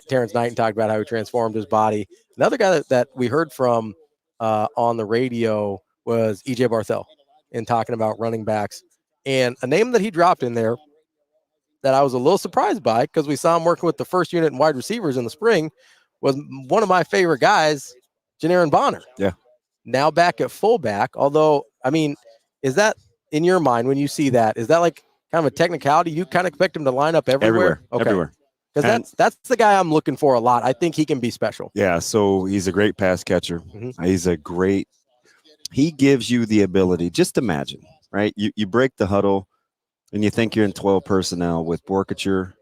Terrence Knighton talked about how he transformed his body. Another guy that we heard from on the radio was EJ Barthel in talking about running backs, and a name that he dropped in there that I was a little surprised by because we saw him working with the first unit and wide receivers in the spring was one of my favorite guys, Janarin Bonner. Yeah. Now back at fullback, although, is that in your mind when you see that? Is that like kind of a technicality? You kind of expect him to line up everywhere? Everywhere. Because that's the guy I'm looking for a lot. I think he can be special. Yeah, so he's a great pass catcher. Mm-hmm. He gives you the ability. Just imagine, right? You break the huddle and you think you're in 12 personnel with Borkacher,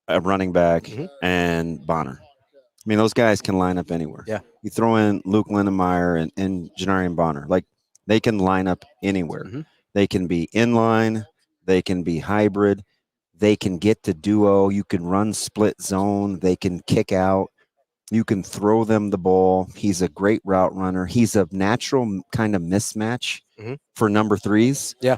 a running back, and Bonner. Those guys can line up anywhere. Yeah. You throw in Luke Lindenmeyer and Janarian Bonner. Like, they can line up anywhere. Mm-hmm. They can be inline. They can be hybrid. They can get to duo. You can run split zone. They can kick out. You can throw them the ball. He's a great route runner. He's a natural kind of mismatch for number threes. Yeah.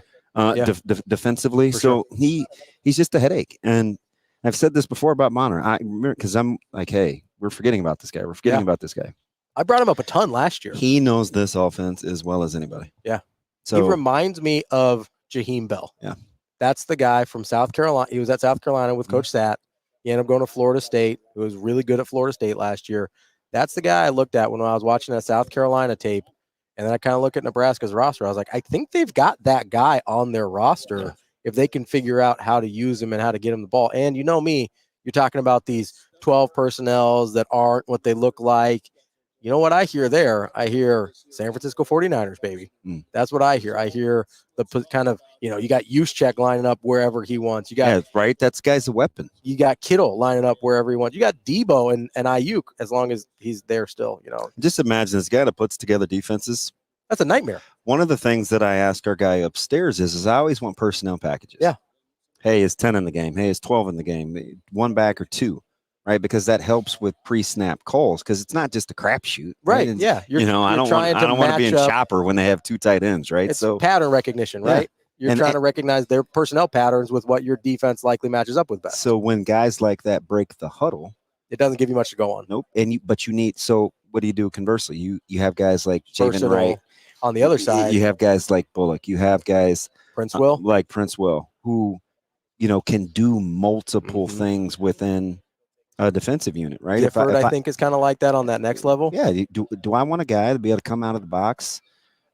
Defensively. For he's just a headache. And I've said this before about Bonner. I remember because I'm like, hey, we're forgetting about this guy. We're forgetting about this guy. I brought him up a ton last year. He knows this offense as well as anybody. Yeah. So he reminds me of Jaheim Bell. Yeah. That's the guy from South Carolina. He was at South Carolina with Coach Sat. He ended up going to Florida State. He was really good at Florida State last year. That's the guy I looked at when I was watching that South Carolina tape. And then I kind of look at Nebraska's roster. I was like, I think they've got that guy on their roster if they can figure out how to use him and how to get him the ball. And you know me, you're talking about these 12 personnels that aren't what they look like. You know what I hear there? I hear San Francisco 49ers, baby. That's what I hear. I hear the kind of, you got Juszczyk lining up wherever he wants. You got right. That guy's a weapon. You got Kittle lining up wherever he wants. You got Debo and Ayuk as long as he's there still, Just imagine this guy that puts together defenses. That's a nightmare. One of the things that I ask our guy upstairs is I always want personnel packages. Yeah. Hey, is 10 in the game? Hey, is 12 in the game? One back or two. Right, because that helps with pre-snap calls because it's not just a crapshoot. Right. Yeah. I don't want to be in chopper when they have two tight ends. Right. It's pattern recognition. Right. You're trying to recognize their personnel patterns with what your defense likely matches up with best. So when guys like that break the huddle, it doesn't give you much to go on. Nope. But you need. So what do you do conversely? You have guys like Javen Wright on the other side. You have guys like Bullock. You have guys Prince Will, who can do multiple things within a defensive unit, right? Gifford, I think, is kind of like that on that next level. Yeah. Do I want a guy to be able to come out of the box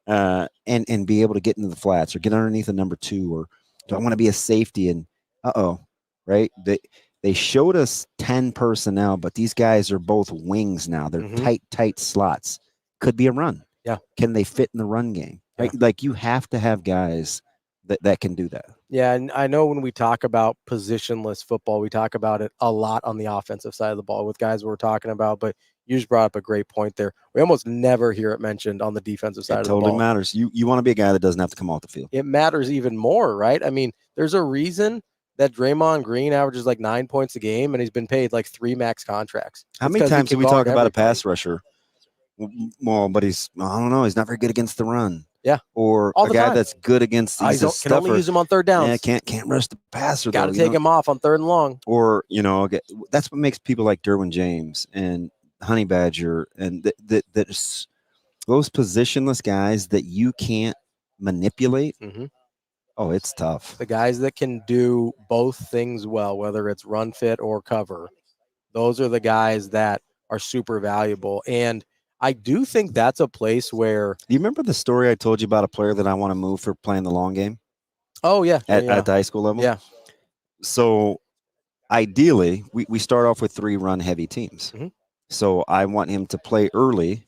and be able to get into the flats or get underneath a number two, or do I want to be a safety? And right? They showed us 10 personnel, but these guys are both wings now. They're tight slots. Could be a run. Yeah. Can they fit in the run game? Right? Like you have to have guys that can do that. Yeah, and I know when we talk about positionless football, we talk about it a lot on the offensive side of the ball with guys we're talking about, but you just brought up a great point there. We almost never hear it mentioned on the defensive side of the ball. It totally matters. You want to be a guy that doesn't have to come off the field. It matters even more, right? There's a reason that Draymond Green averages like 9 points a game, and he's been paid like 3 max contracts. How many times do we talk about a pass rusher? Well, but he's not very good against the run. Yeah. Or a guy that's good against these can only use him on third downs. Yeah, can't rush the passer. Got to take him off on third and long. Or, that's what makes people like Derwin James and Honey Badger and those positionless guys that you can't manipulate. Oh, it's tough. The guys that can do both things well, whether it's run fit or cover, those are the guys that are super valuable. And I do think that's a place where. Do you remember the story I told you about a player that I want to move for playing the long game? Oh, yeah. At the high school level? Yeah. So ideally, we start off with 3 run-heavy teams. Mm-hmm. So I want him to play early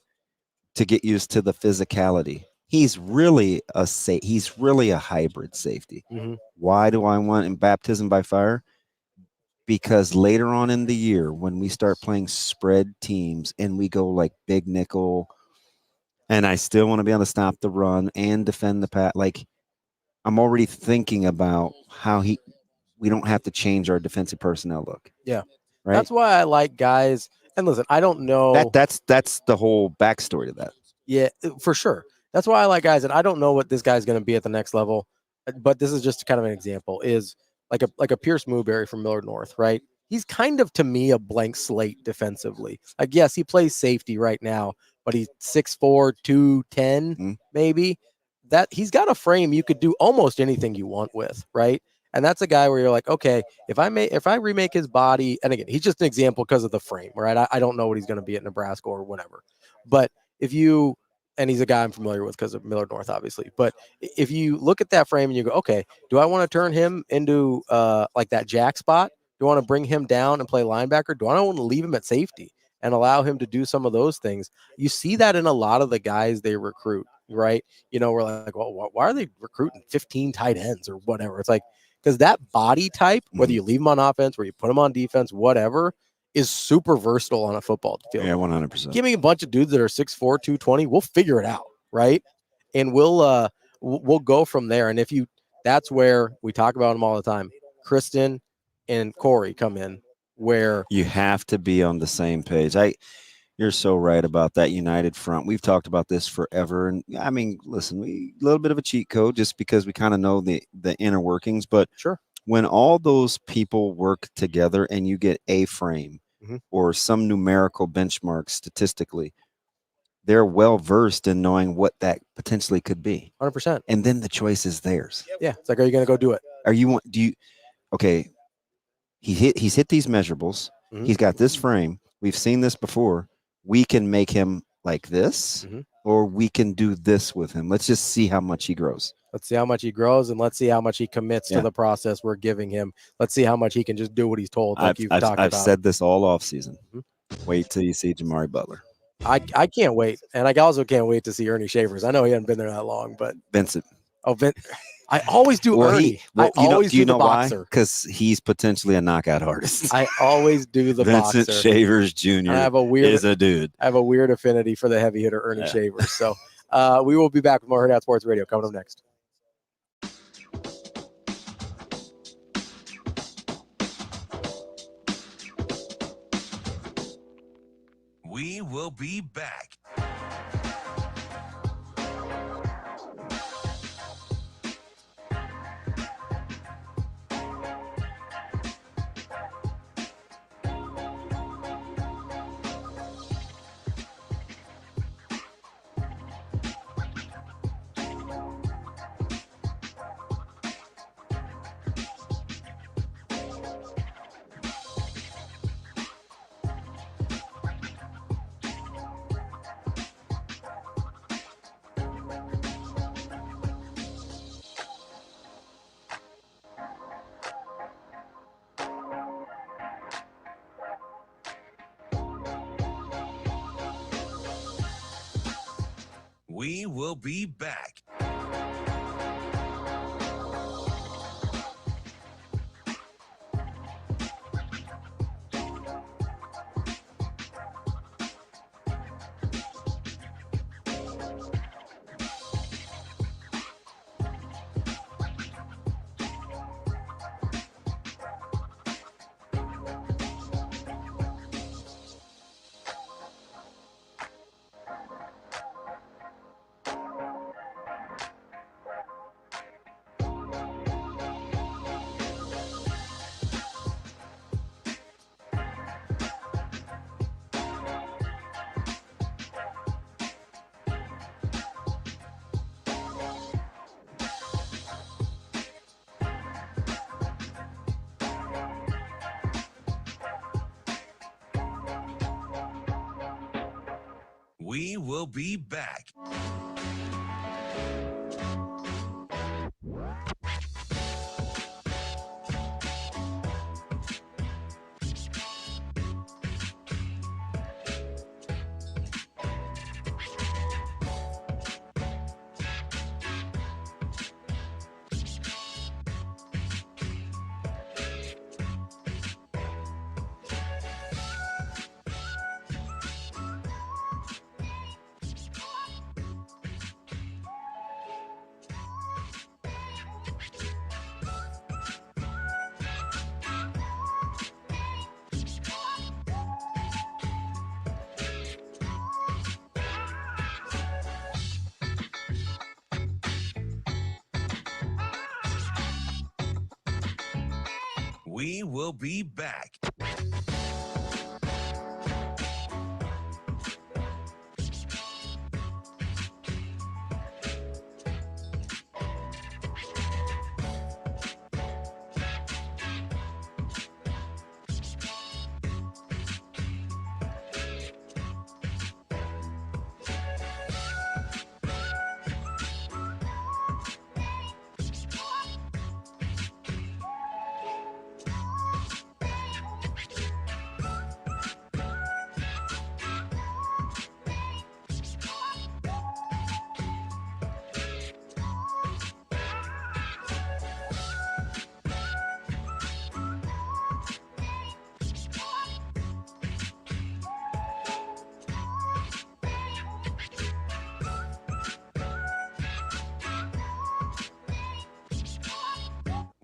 to get used to the physicality. He's really a hybrid safety. Mm-hmm. Why do I want him baptism by fire? Because later on in the year, when we start playing spread teams and we go like big nickel, and I still want to be able to stop the run and defend the pass, like I'm already thinking about how we don't have to change our defensive personnel look. Yeah. Right. That's why I like guys. And listen, I don't know. That's the whole backstory to that. Yeah, for sure. That's why I like guys, and I don't know what this guy's going to be at the next level, but this is just kind of an example. Is like a Pierce Mooberry from Millard North, right? He's kind of, to me, a blank slate defensively. Like, yes, he plays safety right now, but he's 6'4", 210, maybe. That he's got a frame you could do almost anything you want with, right? And that's a guy where you're like, okay, if I remake his body, and again, he's just an example because of the frame, right? I don't know what he's going to be at Nebraska or whatever, but and he's a guy I'm familiar with because of Millard North, obviously. But if you look at that frame and you go, okay, do I want to turn him into like that jack spot? Do I want to bring him down and play linebacker? Do I want to leave him at safety and allow him to do some of those things? You see that in a lot of the guys they recruit, right? We're like, well, why are they recruiting 15 tight ends or whatever? It's like, because that body type, whether you leave him on offense or you put him on defense, whatever, is super versatile on a football field. Yeah, 100%. Give me a bunch of dudes that are 6'4", 220. We'll figure it out, right? And we'll go from there. And that's where we talk about them all the time. Kristen and Corey come in, where you have to be on the same page. You're so right about that united front. We've talked about this forever. And I mean, listen, a little bit of a cheat code just because we kind of know the inner workings. But sure, when all those people work together and you get a frame or some numerical benchmark statistically, they're well versed in knowing what that potentially could be. 100%. And then the choice is theirs. Yeah. It's like, are you going to go do it? Okay. He's hit these measurables. He's got this frame. We've seen this before. We can make him like this, or we can do this with him. Let's just see how much he grows. Let's see how much he grows, and let's see how much he commits to the process we're giving him. Let's see how much he can just do what he's told. Like I've said this all off season. Wait till you see Jamari Butler. I can't wait, and I also can't wait to see Ernie Shavers. I know he hasn't been there that long, but Vincent. Oh, I always do Ernie. I always do the boxer because he's potentially a knockout artist. I always do the boxer. Vincent Shavers Jr. is a dude. I have a weird affinity for the heavy hitter Ernie Shavers. So we will be back with more Hurrdat Sports Radio coming up next. We will be back. We will be back. We will be back. We will be back.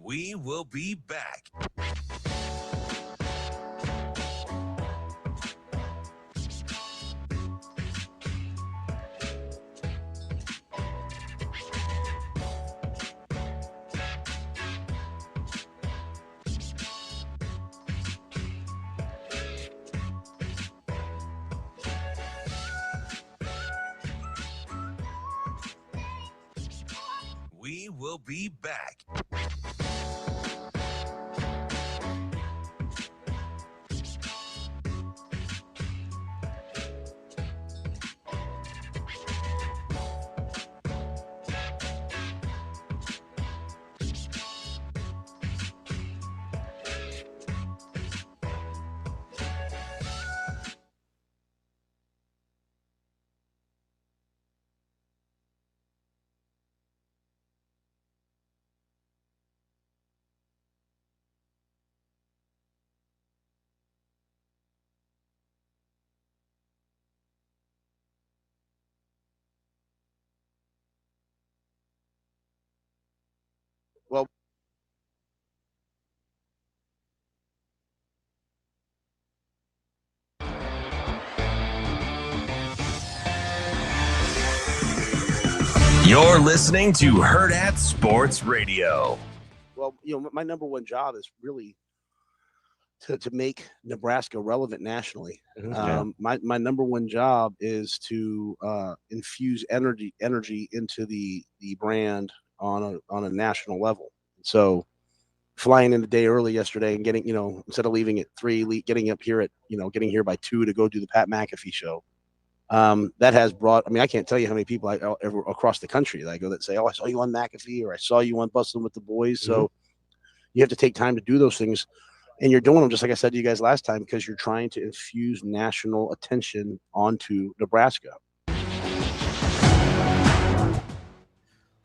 We will be back. We will be back. Well, You're listening to Hurrdat Sports Radio. Well, my number one job is really to make Nebraska relevant nationally. My number one job is to infuse energy into the brand on a national level. So flying in a day early yesterday and getting, instead of leaving at 3, getting up here at, getting here by 2 to go do the Pat McAfee show. That has brought, I can't tell you how many people ever across the country that I go that say, oh, I saw you on McAfee, or I saw you on Bustin' with the Boys. So you have to take time to do those things. And you're doing them, just like I said to you guys last time, because you're trying to infuse national attention onto Nebraska.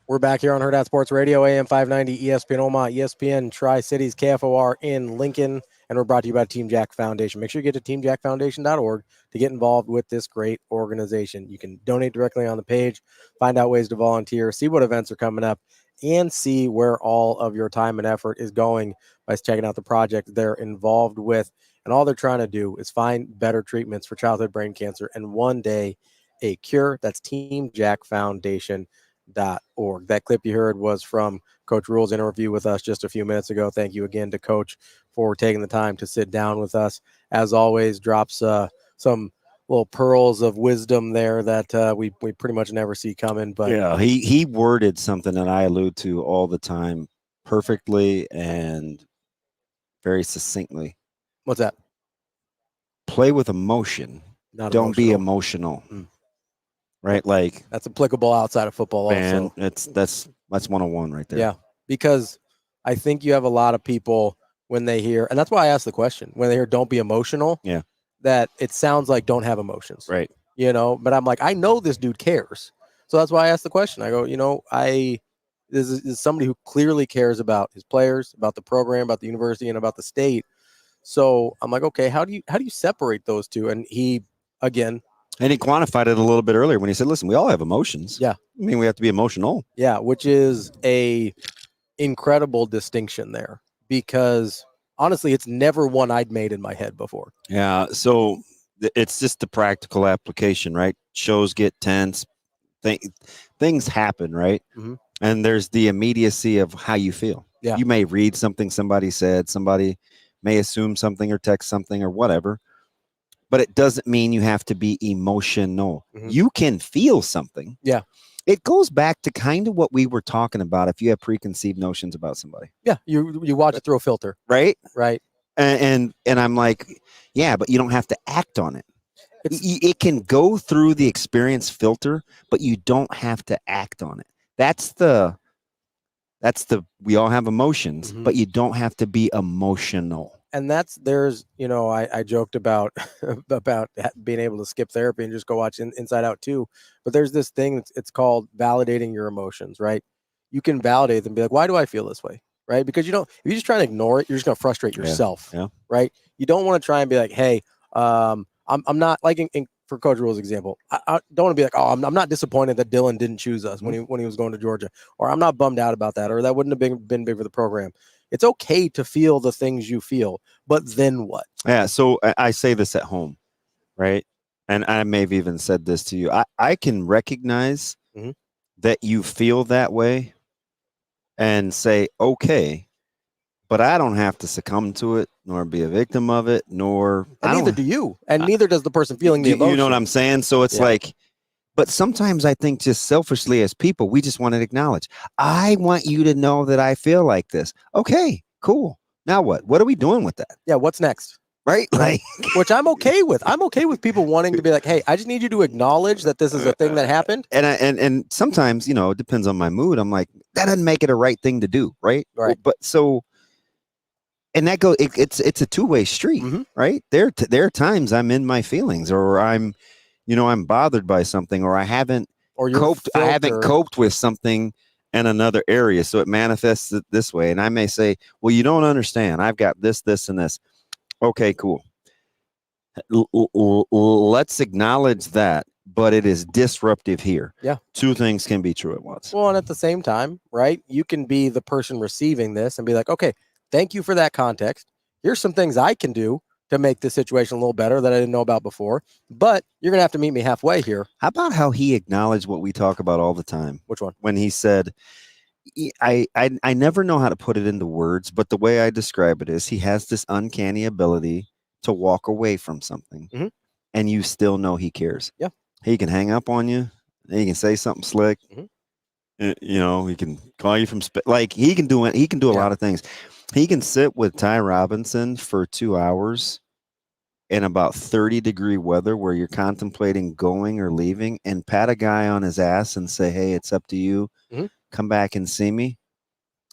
We're back here on Hurrdat Sports Radio, AM 590, ESPN Omaha, ESPN Tri-Cities, KFOR in Lincoln, and we're brought to you by Team Jack Foundation. Make sure you get to teamjackfoundation.org to get involved with this great organization. You can donate directly on the page, find out ways to volunteer, see what events are coming up, and see where all of your time and effort is going by checking out the project they're involved with. And all they're trying to do is find better treatments for childhood brain cancer and one day a cure. That's teamjackfoundation.org. That clip you heard was from Coach Rhule's interview with us just a few minutes ago. Thank you again to Coach for taking the time to sit down with us. As always, drops some little pearls of wisdom there that we pretty much never see coming. But yeah, he worded something that I allude to all the time perfectly and very succinctly. What's that? Play with emotion. Not Don't be emotional. emotional. right? Like that's applicable outside of football. Man, also. that's 101 right there. Yeah, because I think you have a lot of people when they hear, and that's why I asked the question, when they hear "don't be emotional," yeah, that it sounds like don't have emotions, right? But I'm like, I know this dude cares, so that's why I asked the question. I go, this is somebody who clearly cares about his players, about the program, about the university, and about the state. So I'm like, okay, how do you separate those two? And he quantified it a little bit earlier when he said, listen, we all have emotions. Yeah. I mean, we have to be emotional. Yeah, which is a incredible distinction there, because honestly, it's never one I'd made in my head before. Yeah. So it's just the practical application, right? Shows get tense. Things happen, right? Mm-hmm. And there's the immediacy of how you feel. Yeah. You may read something somebody said, somebody may assume something or text something or whatever, but it doesn't mean you have to be emotional. Mm-hmm. You can feel something. Yeah. It goes back to kind of what we were talking about. If you have preconceived notions about somebody. Yeah. You watch it through a filter. Right. Right. And I'm like, yeah, but you don't have to act on it. It can go through the experience filter, but you don't have to act on it. That's the we all have emotions, mm-hmm. but you don't have to be emotional. And there's I joked about being able to skip therapy and just go watch Inside Out 2, but there's this thing it's called validating your emotions, right? You can validate them, be like, why do I feel this way, right? Because if you're just trying to ignore it, you're just going to frustrate yourself, right? You don't want to try and be like, hey, I'm not like for Coach Rhule's example, I don't want to be like, oh, I'm not disappointed that Dylan didn't choose us when he was going to Georgia, or I'm not bummed out about that, or that wouldn't have been big for the program. It's okay to feel the things you feel, but then what? Yeah. So I say this at home, right? And I may have even said this to you. I can recognize mm-hmm. that you feel that way and say, okay, but I don't have to succumb to it, nor be a victim of it, nor... And neither do you. And neither does the person feeling the emotion. You know what I'm saying? So it's like... But sometimes I think just selfishly as people, we just want to acknowledge. I want you to know that I feel like this. Okay, cool. Now what? What are we doing with that? Yeah, what's next? Right? Like, which I'm okay with. I'm okay with people wanting to be like, hey, I just need you to acknowledge that this is a thing that happened. And sometimes, it depends on my mood. I'm like, that doesn't make it a right thing to do, right? Right. But so... And that goes. It's a two-way street, mm-hmm. right? There are times I'm in my feelings, or I'm bothered by something, or I haven't coped with something in another area, so it manifests it this way. And I may say, "Well, you don't understand. I've got this, and this." Okay, cool. Let's acknowledge that, but it is disruptive here. Yeah, two things can be true at once. Well, and at the same time, right? You can be the person receiving this and be like, "Okay, thank you for that context. Here's some things I can do to make the situation a little better that I didn't know about before, but you're going to have to meet me halfway here." How about how he acknowledged what we talk about all the time? Which one? When he said, I never know how to put it into words, but the way I describe it is he has this uncanny ability to walk away from something, mm-hmm. and you still know he cares. Yeah. He can hang up on you. He can say something slick. Mm-hmm. He can call you from he can do it. He can do a lot of things. He can sit with Ty Robinson for 2 hours in about 30-degree weather where you're contemplating going or leaving, and pat a guy on his ass and say, hey, it's up to you. Mm-hmm. Come back and see me.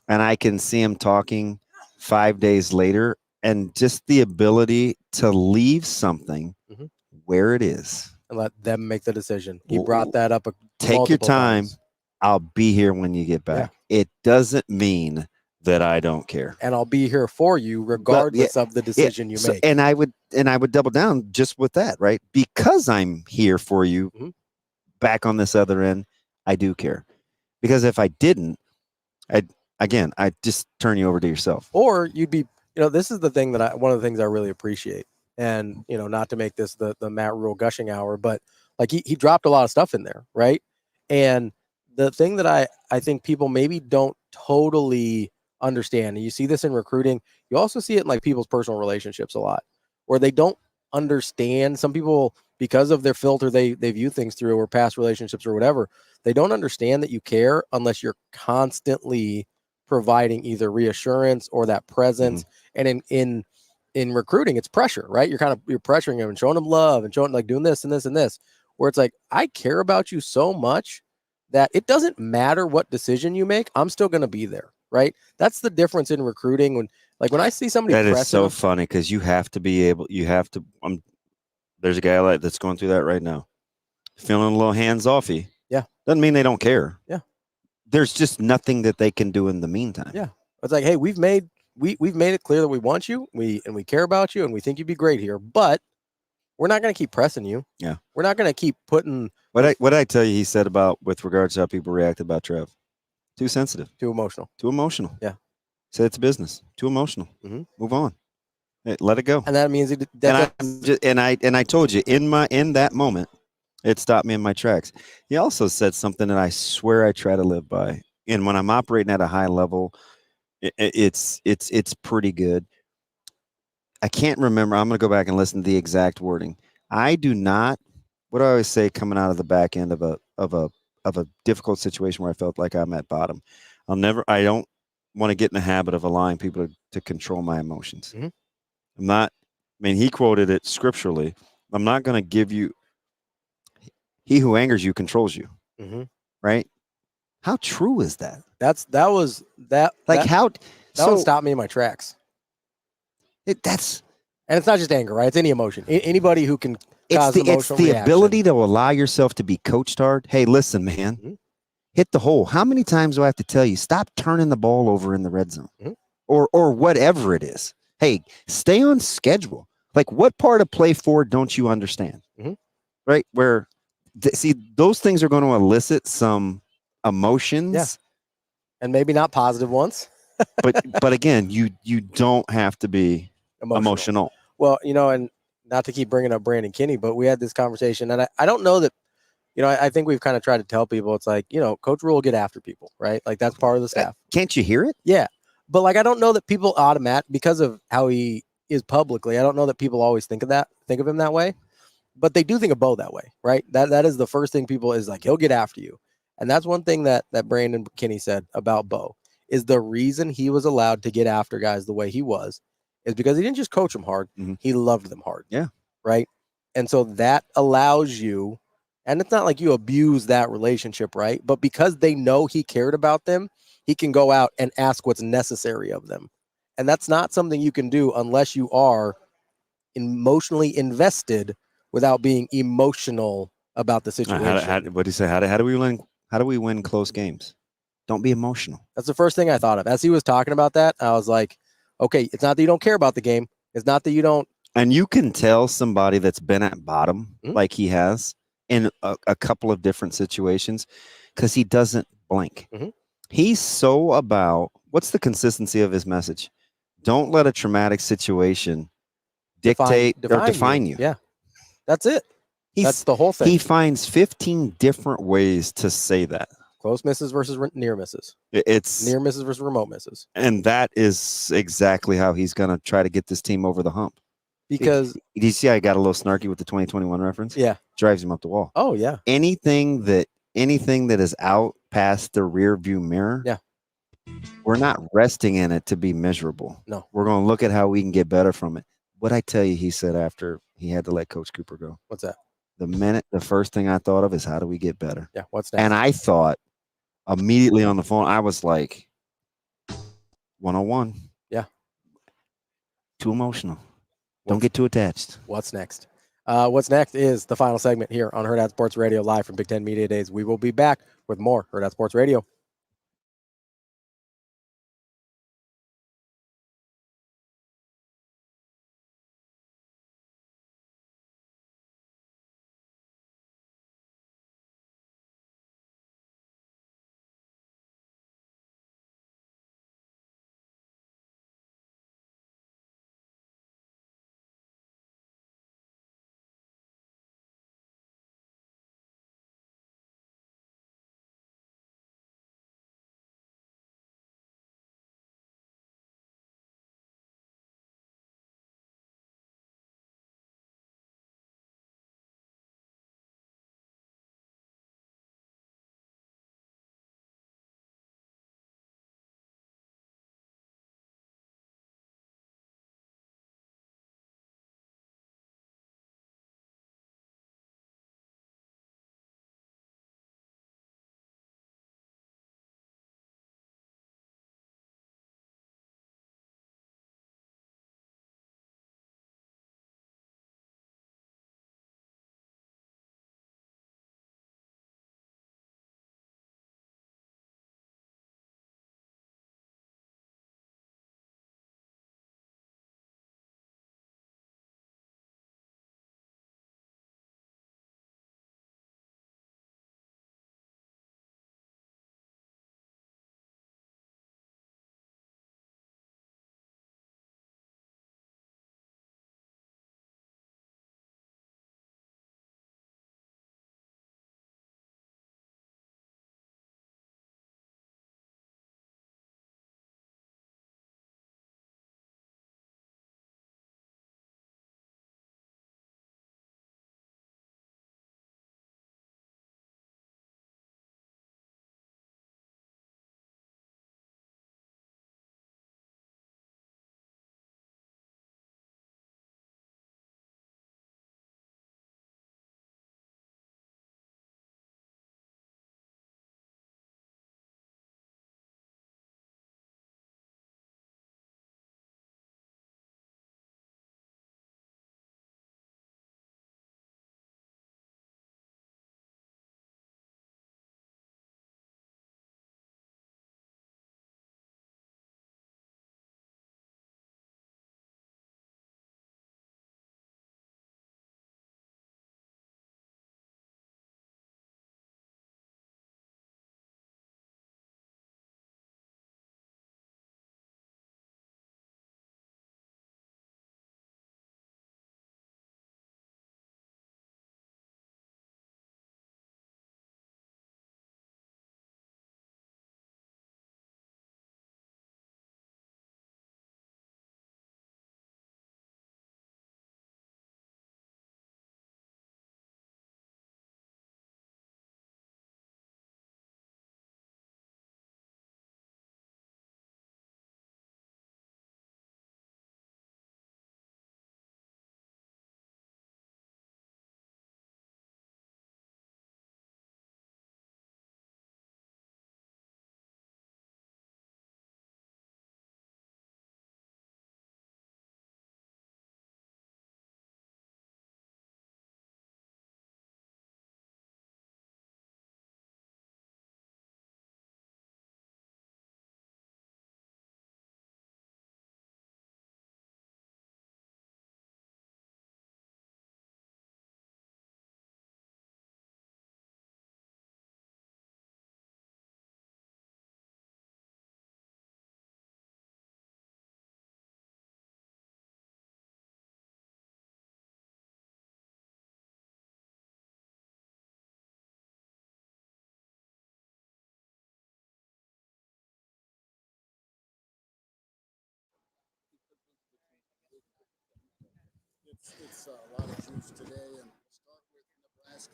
And I can see him talking 5 days later, and just the ability to leave something mm-hmm. where it is. And let them make the decision. He brought that up. Take your time. Times. I'll be here when you get back. Yeah. It doesn't mean that I don't care. And I'll be here for you regardless of the decision you make. And I would double down just with that, right? Because I'm here for you mm-hmm. back on this other end, I do care. Because if I didn't, I'd just turn you over to yourself. Or you'd be, this is the thing one of the things I really appreciate. And, not to make this the Matt Rhule gushing hour, but like he dropped a lot of stuff in there, right? And the thing that I think people maybe don't totally understand, and you see this in recruiting, you also see it in like people's personal relationships a lot, where they don't understand. Some people, because of their filter they view things through, or past relationships or whatever, they don't understand that you care unless you're constantly providing either reassurance or that presence. Mm-hmm. And in recruiting, it's pressure, right? You're pressuring them and showing them love and showing, like, doing this and this and this. where it's like, I care about you so much that it doesn't matter what decision you make, I'm still going to be there, right? That's the difference in recruiting. When I see somebody that is so pressing, funny because you have to be able, there's a guy that's going through that right now, feeling a little hands-offy. Yeah. Doesn't mean they don't care. Yeah. There's just nothing that they can do in the meantime. Yeah. It's like, hey, we've made it clear that we want you, we care about you, and we think you'd be great here, but we're not going to keep pressing you. Yeah. We're not going to keep putting What did I tell you he said about with regards to how people react about Trev? Too sensitive. Too emotional. Too emotional. Yeah. Said it's business. Too emotional. Mm-hmm. Move on. Hey, let it go. And that means I told you in that moment, it stopped me in my tracks. He also said something that I swear I try to live by. And when I'm operating at a high level, it's pretty good. I can't remember. I'm going to go back and listen to the exact wording. I do not. What do I always say coming out of the back end of a difficult situation where I felt like I'm at bottom? I don't want to get in the habit of allowing people to control my emotions. Mm-hmm. I'm not. I mean, he quoted it scripturally. I'm not going to give you. He who angers you controls you. Mm-hmm. Right? How true is that? That would stop me in my tracks. And it's not just anger, right? It's any emotion. Anybody who can cause emotional It's the reaction. ability to allow yourself to be coached hard. Hey, listen, man, Mm-hmm. hit the hole. How many times do I have to tell you, stop turning the ball over in the red zone, mm-hmm. or whatever it is? Hey, stay on schedule. Like, what part of play forward don't you understand? Mm-hmm. Right? Where, see, those things are going to elicit some emotions. Yeah. And maybe not positive ones. but again, you don't have to be emotional. Well, and not to keep bringing up Brandon Kinney, but we had this conversation, and I don't know that, I think we've kind of tried to tell people, it's like, Coach Rhule get after people, right? Like, that's part of the staff. Can't you hear it? Yeah. But I don't know that people because of how he is publicly, I don't know that people always think of him that way, but they do think of Bo that way, right? That is the first thing people is like, he'll get after you. And that's one thing that Brandon Kinney said about Bo is the reason he was allowed to get after guys the way he was is because he didn't just coach them hard. Mm-hmm. He loved them hard. Yeah. Right. And so that allows you, and it's not like you abuse that relationship, right? But because they know he cared about them, he can go out and ask what's necessary of them. And that's not something you can do unless you are emotionally invested without being emotional about the situation. What do you say? How do we win? How do we win close games? Don't be emotional. That's the first thing I thought of. As he was talking about that, I was like, okay, it's not that you don't care about the game. It's not that you don't. And you can tell somebody that's been at bottom like he has in a couple of different situations because he doesn't blink. Mm-hmm. He's so about, what's the consistency of his message? Don't let a traumatic situation define you. Yeah, that's it. That's the whole thing. He finds 15 different ways to say that. Close misses versus near misses. It's near misses versus remote misses. And that is exactly how he's going to try to get this team over the hump. Because did you see I got a little snarky with the 2021 reference? Yeah. Drives him up the wall. Oh, yeah. Anything that is out past the rear view mirror. Yeah. We're not resting in it to be miserable. No. We're going to look at how we can get better from it. What I tell you, he said after he had to let Coach Cooper go. What's that? The first thing I thought of is how do we get better? Yeah. What's that? And I thought immediately on the phone, I was like, 101. Yeah. Too emotional. Don't get too attached. What's next? What's next is the final segment here on Hurrdat Sports Radio live from Big Ten Media Days. We will be back with more Hurrdat Sports Radio.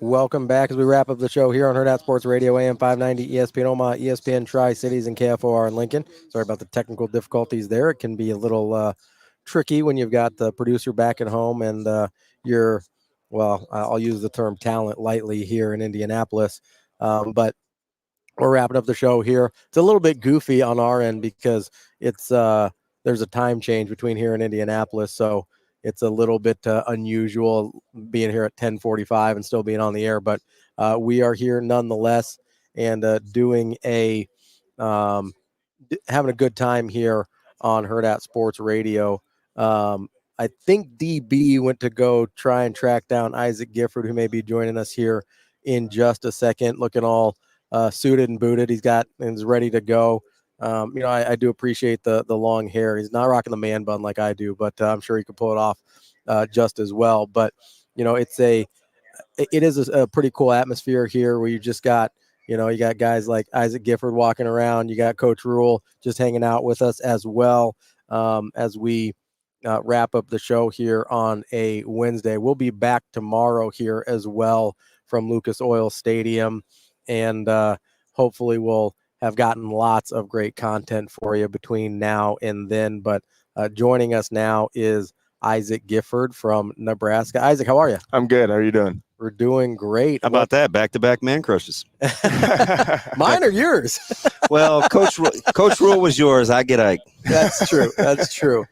Welcome back as we wrap up the show here on Hurrdat Sports Radio, AM 590, ESPN Omaha, ESPN Tri-Cities, and KFOR in Lincoln. Sorry about the technical difficulties there. It can be a little tricky when you've got the producer back at home and I'll use the term talent lightly here in Indianapolis. But we're wrapping up the show here. It's a little bit goofy on our end because it's there's a time change between here and Indianapolis, so it's a little bit unusual being here at 10:45 and still being on the air, but we are here nonetheless and doing having a good time here on Hurrdat Sports Radio. I think DB went to go try and track down Isaac Gifford, who may be joining us here in just a second, looking all suited and booted. He's ready to go. I do appreciate the long hair. He's not rocking the man bun like I do, but I'm sure he could pull it off just as well. But it is a pretty cool atmosphere here where you just got you got guys like Isaac Gifford walking around. You got Coach Rhule just hanging out with us as well as we wrap up the show here on a Wednesday. We'll be back tomorrow here as well from Lucas Oil Stadium, and hopefully we'll have gotten lots of great content for you between now and then. But joining us now is Isaac Gifford from Nebraska. Isaac, how are you? I'm good. How are you doing? We're doing great. How about that? Back-to-back man crushes. Mine or yours? Well, Coach Rhule was yours. I get Ike. That's true. That's true.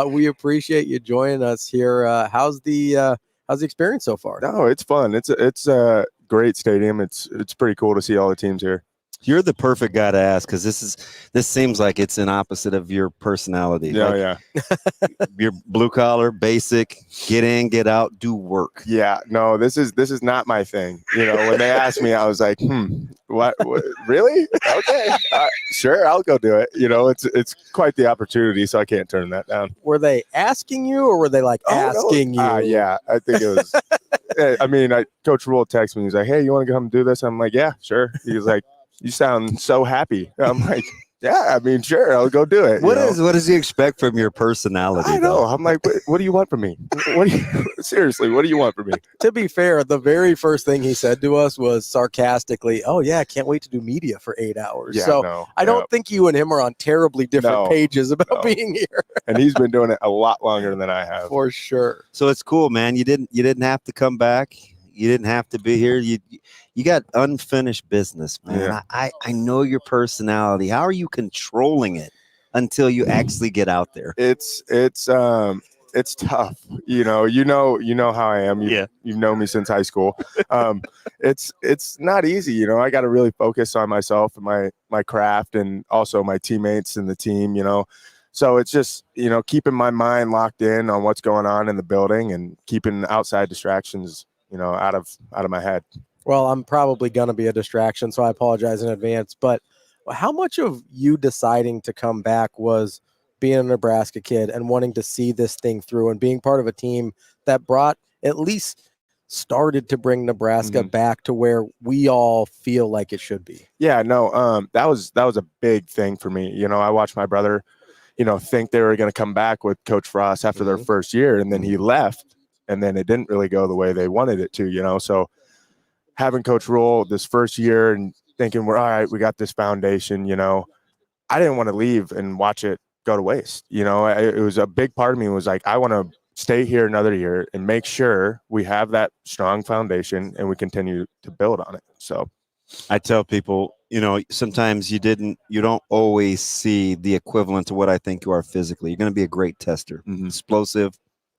We appreciate you joining us here. How's the experience so far? No, it's fun. It's a great stadium. It's pretty cool to see all the teams here. You're the perfect guy to ask because this seems like it's an opposite of your personality. Yeah, You're blue collar, basic, get in, get out, do work. Yeah, no, this is not my thing. When they asked me, I was like, what really? Okay, sure, I'll go do it. It's quite the opportunity, so I can't turn that down. Were they asking you, or were they asking you? Yeah, I think it was. I mean, Coach Rhule texted me. He's like, "Hey, you want to come and do this?" I'm like, "Yeah, sure." He was like, "You sound so happy." I'm like, "Yeah, I mean, sure, I'll go do it." What does he expect from your personality? I know. I'm like, what do you want from me? Seriously, what do you want from me? To be fair, the very first thing he said to us was sarcastically, "Oh yeah, I can't wait to do media for 8 hours." So I don't think you and him are on terribly different pages about being here. And he's been doing it a lot longer than I have. For sure. So it's cool, man. You didn't have to come back. You didn't have to be here. You got unfinished business, man. Yeah. I know your personality. How are you controlling it until you actually get out there? It's tough. You know how I am. You've known me since high school. It's not easy. I got to really focus on myself and my craft, and also my teammates and the team. So it's just keeping my mind locked in on what's going on in the building and keeping outside distractions out of my head. Well, I'm probably going to be a distraction, so I apologize in advance. But how much of you deciding to come back was being a Nebraska kid and wanting to see this thing through and being part of a team that at least started to bring Nebraska back to where we all feel like it should be? Yeah, no, that was a big thing for me. I watched my brother, think they were going to come back with Coach Frost after their first year, and then he left. And then it didn't really go the way they wanted it to, So having Coach Rhule this first year and thinking we're all right, we got this foundation, I didn't want to leave and watch it go to waste. It was a big part of me was like, I want to stay here another year and make sure we have that strong foundation and we continue to build on it. So I tell people, sometimes you don't always see the equivalent to what I think you are physically. You're going to be a great tester, explosive,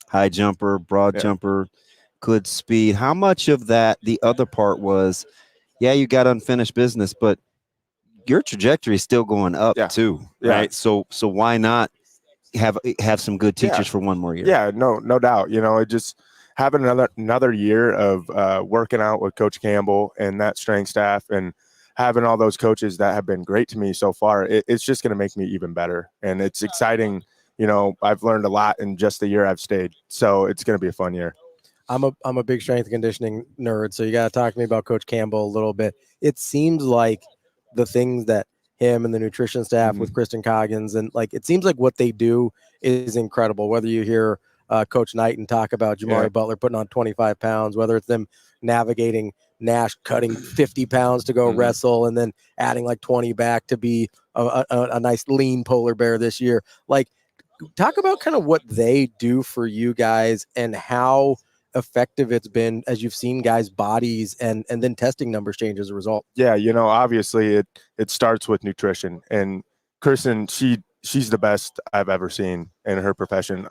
high jumper, broad jumper, good speed. How much of that, the other part was, you got unfinished business, but your trajectory is still going up too, right? So why not have some good teachers for one more year? Yeah, no doubt. It just having another year of working out with Coach Campbell and that strength staff, and having all those coaches that have been great to me so far, it's just going to make me even better, and it's exciting. I've learned a lot in just the year I've stayed, so it's going to be a fun year. I'm a big strength and conditioning nerd, so you got to talk to me about Coach Campbell a little bit. It seems like the things that him and the nutrition staff with Kristen Coggins, and it seems like what they do is incredible. Whether you hear Coach Knighton talk about Jamari Butler putting on 25 pounds, whether it's them navigating Nash cutting 50 pounds to go wrestle and then adding like 20 back to be a nice lean polar bear this year. Like, talk about kind of what they do for you guys and how effective it's been as you've seen guys' bodies and then testing numbers change as a result. Yeah, obviously it starts with nutrition, and Kristen, she's the best I've ever seen in her profession.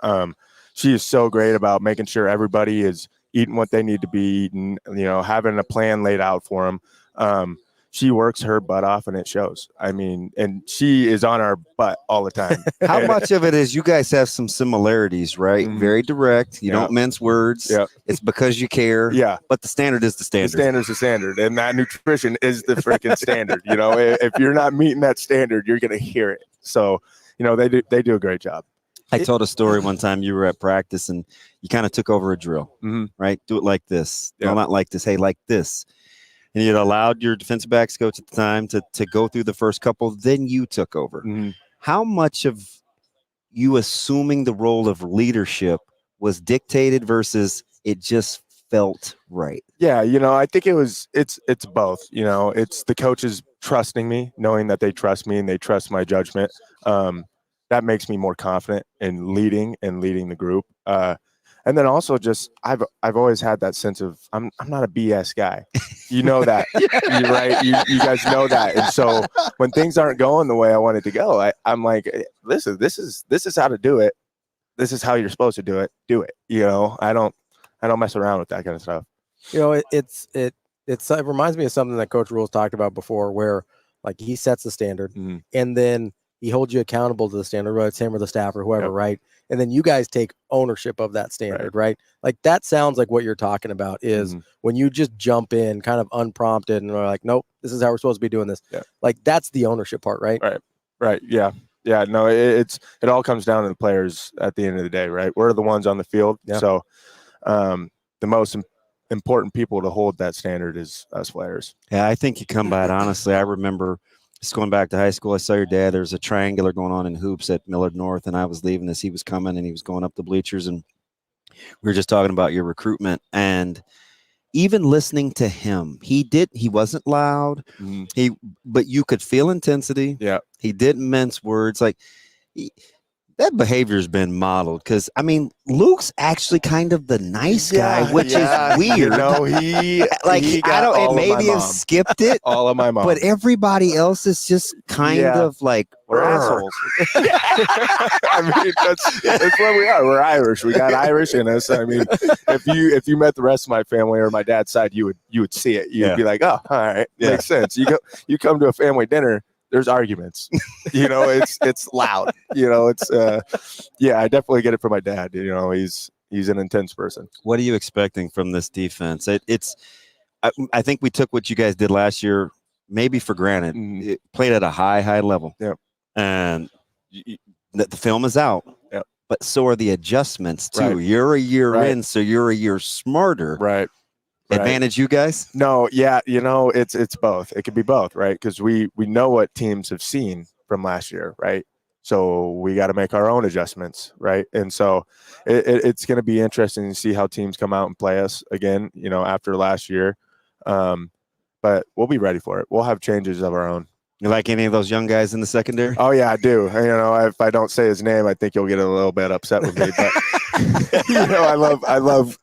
She is so great about making sure everybody is eating what they need to be eating, having a plan laid out for them. She works her butt off, and it shows. I mean, and she is on our butt all the time. How much of it is you guys have some similarities, right? Very direct. You don't mince words. Yeah. It's because you care. Yeah. But the standard is the standard. The standard's the standard, and that nutrition is the freaking standard. If you're not meeting that standard, you're going to hear it. So, they do a great job. I told a story one time you were at practice and you kind of took over a drill, right? Do it like this. No, not like this. Hey, like this. And you allowed your defensive backs coach at the time to go through the first couple. Then you took over. How much of you assuming the role of leadership was dictated versus it just felt right? Yeah, I think it's both. It's the coaches trusting me, knowing that they trust me and they trust my judgment. That makes me more confident in leading the group. And then also just I've always had that sense of I'm not a BS guy. You know that. You're right. You guys know that. And so when things aren't going the way I want it to go, I'm like, listen, this is how to do it. This is how you're supposed to do it. Do it. I don't mess around with that kind of stuff. It reminds me of something that Coach Rhule's talked about before, where like he sets the standard and then he holds you accountable to the standard, whether it's him or the staff or whoever, right? And then you guys take ownership of that standard, right? Like that sounds like what you're talking about is when you just jump in kind of unprompted and are like, nope, this is how we're supposed to be doing this. Yeah. Like that's the ownership part, right? Right. Yeah. Yeah. No, it all comes down to the players at the end of the day, right? We're the ones on the field. Yeah. So the most important people to hold that standard is us players. Yeah, I think you come by it honestly. I remember just going back to high school, I saw your dad. There was a triangular going on in hoops at Millard North, and I was leaving as he was coming, and he was going up the bleachers, and we were just talking about your recruitment. And even listening to him, he wasn't loud, but you could feel intensity. Yeah, he didn't mince words. Like that behavior's been modeled because I mean Luke's actually kind of the nice guy, which is weird. He I don't, and maybe have skipped it. All of my mom, but everybody else is just kind of like we're assholes. I mean, that's what we are. We're Irish. We got Irish in us. I mean, if you met the rest of my family or my dad's side, you would see it. You'd be like, oh, all right, makes sense. You come to a family dinner. There's arguments, it's loud, it's, I definitely get it from my dad. He's an intense person. What are you expecting from this defense? I think we took what you guys did last year, maybe for granted. It played at a high level. Yep. And the film is out. Yep. But so are the adjustments too. Right. You're a year in, so you're a year smarter. Right. Advantage you guys? No, yeah, it's both. It could be both, right? Because we know what teams have seen from last year, right? So we got to make our own adjustments, right? And so it's going to be interesting to see how teams come out and play us again, after last year. But we'll be ready for it. We'll have changes of our own. You like any of those young guys in the secondary? Oh yeah, I do. If I don't say his name, I think you'll get a little bit upset with me. But I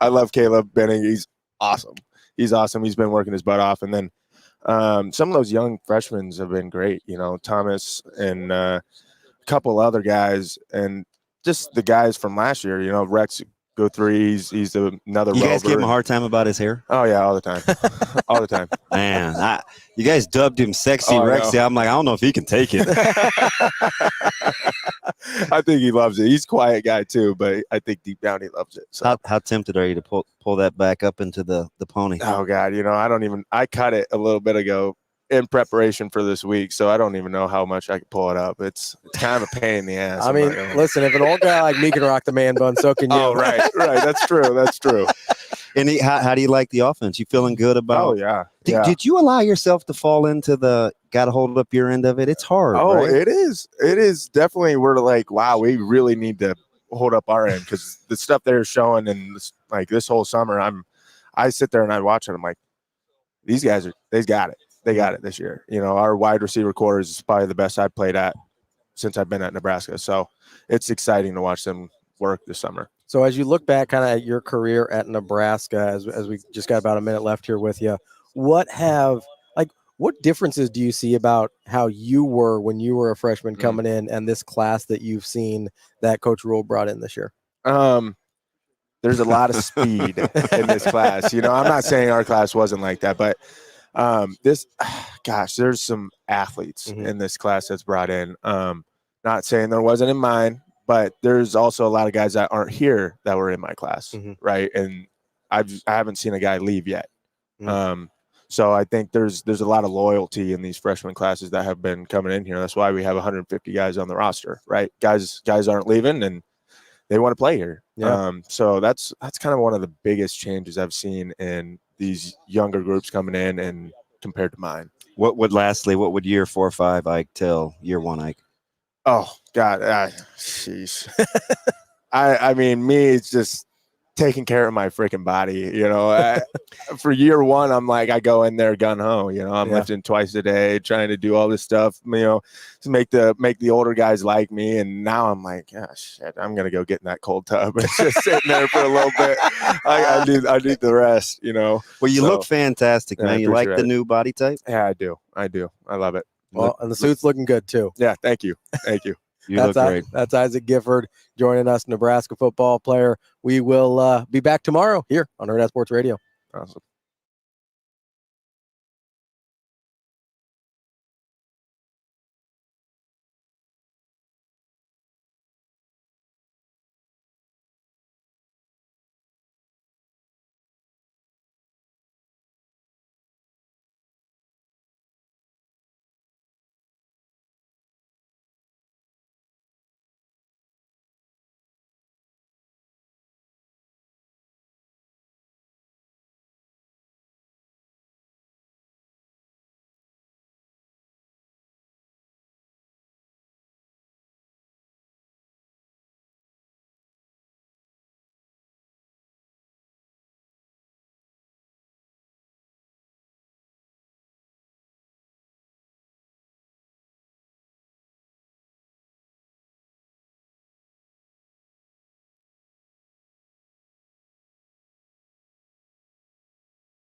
love Caleb Benning. He's awesome. He's awesome. He's been working his butt off. And then some of those young freshmen have been great, Thomas and a couple other guys, and just the guys from last year, Rex go three. He's another. You guys give him a hard time about his hair? Oh yeah, all the time. All the time. Man, you guys dubbed him Sexy Rexy. I'm like, I don't know if he can take it. I think he loves it. He's a quiet guy too, but I think deep down he loves it. So. How tempted are you to pull that back up into the pony? Oh God, I cut it a little bit ago in preparation for this week, so I don't even know how much I can pull it up. It's kind of a pain in the ass. I mean, listen, if an old guy like me can rock the man bun, so can you. Oh, right. That's true. And how do you like the offense? You feeling good about? Oh yeah. Did you allow yourself to fall into the got to hold up your end of it? It's hard. Oh, right? It is. It is definitely. We're like, wow, we really need to hold up our end, because the stuff they're showing and like this whole summer, I sit there and I watch it. I'm like, these guys they got it. They got it this year. You know, our wide receiver core is probably the best I've played at since I've been at Nebraska. So it's exciting to watch them work this summer. So as you look back kind of at your career at Nebraska, as we just got about a minute left here with you, what differences do you see about how you were when you were a freshman coming in and this class that you've seen that Coach Rhule brought in this year? There's a lot of speed in this class. You know, I'm not saying our class wasn't like that, but there's some athletes in this class that's brought in. Not saying there wasn't in mine, but there's also a lot of guys that aren't here that were in my class, right? And I haven't seen a guy leave yet. So I think there's a lot of loyalty in these freshman classes that have been coming in here. That's why we have 150 guys on the roster, right? Guys aren't leaving and they want to play here. Yeah. So that's kind of one of the biggest changes I've seen in these younger groups coming in and compared to mine. What would year 4 or 5 Ike tell year 1 Ike? Oh God, jeez. I mean, me, it's just taking care of my freaking body. You know, for year 1, I'm like, I go in there gun ho. You know, I'm lifting twice a day, trying to do all this stuff. You know, to make the older guys like me. And now I'm like, oh, shit, I'm gonna go get in that cold tub and just sitting there for a little bit. I need the rest. You know. Well, you look fantastic, man. You like the new body type? Yeah, I do. I love it. Well, and the suit's looking good too. Yeah, thank you. Thank you. You look great. That's Isaac Gifford joining us, Nebraska football player. We will be back tomorrow here on Hurrdat Sports Radio. Awesome.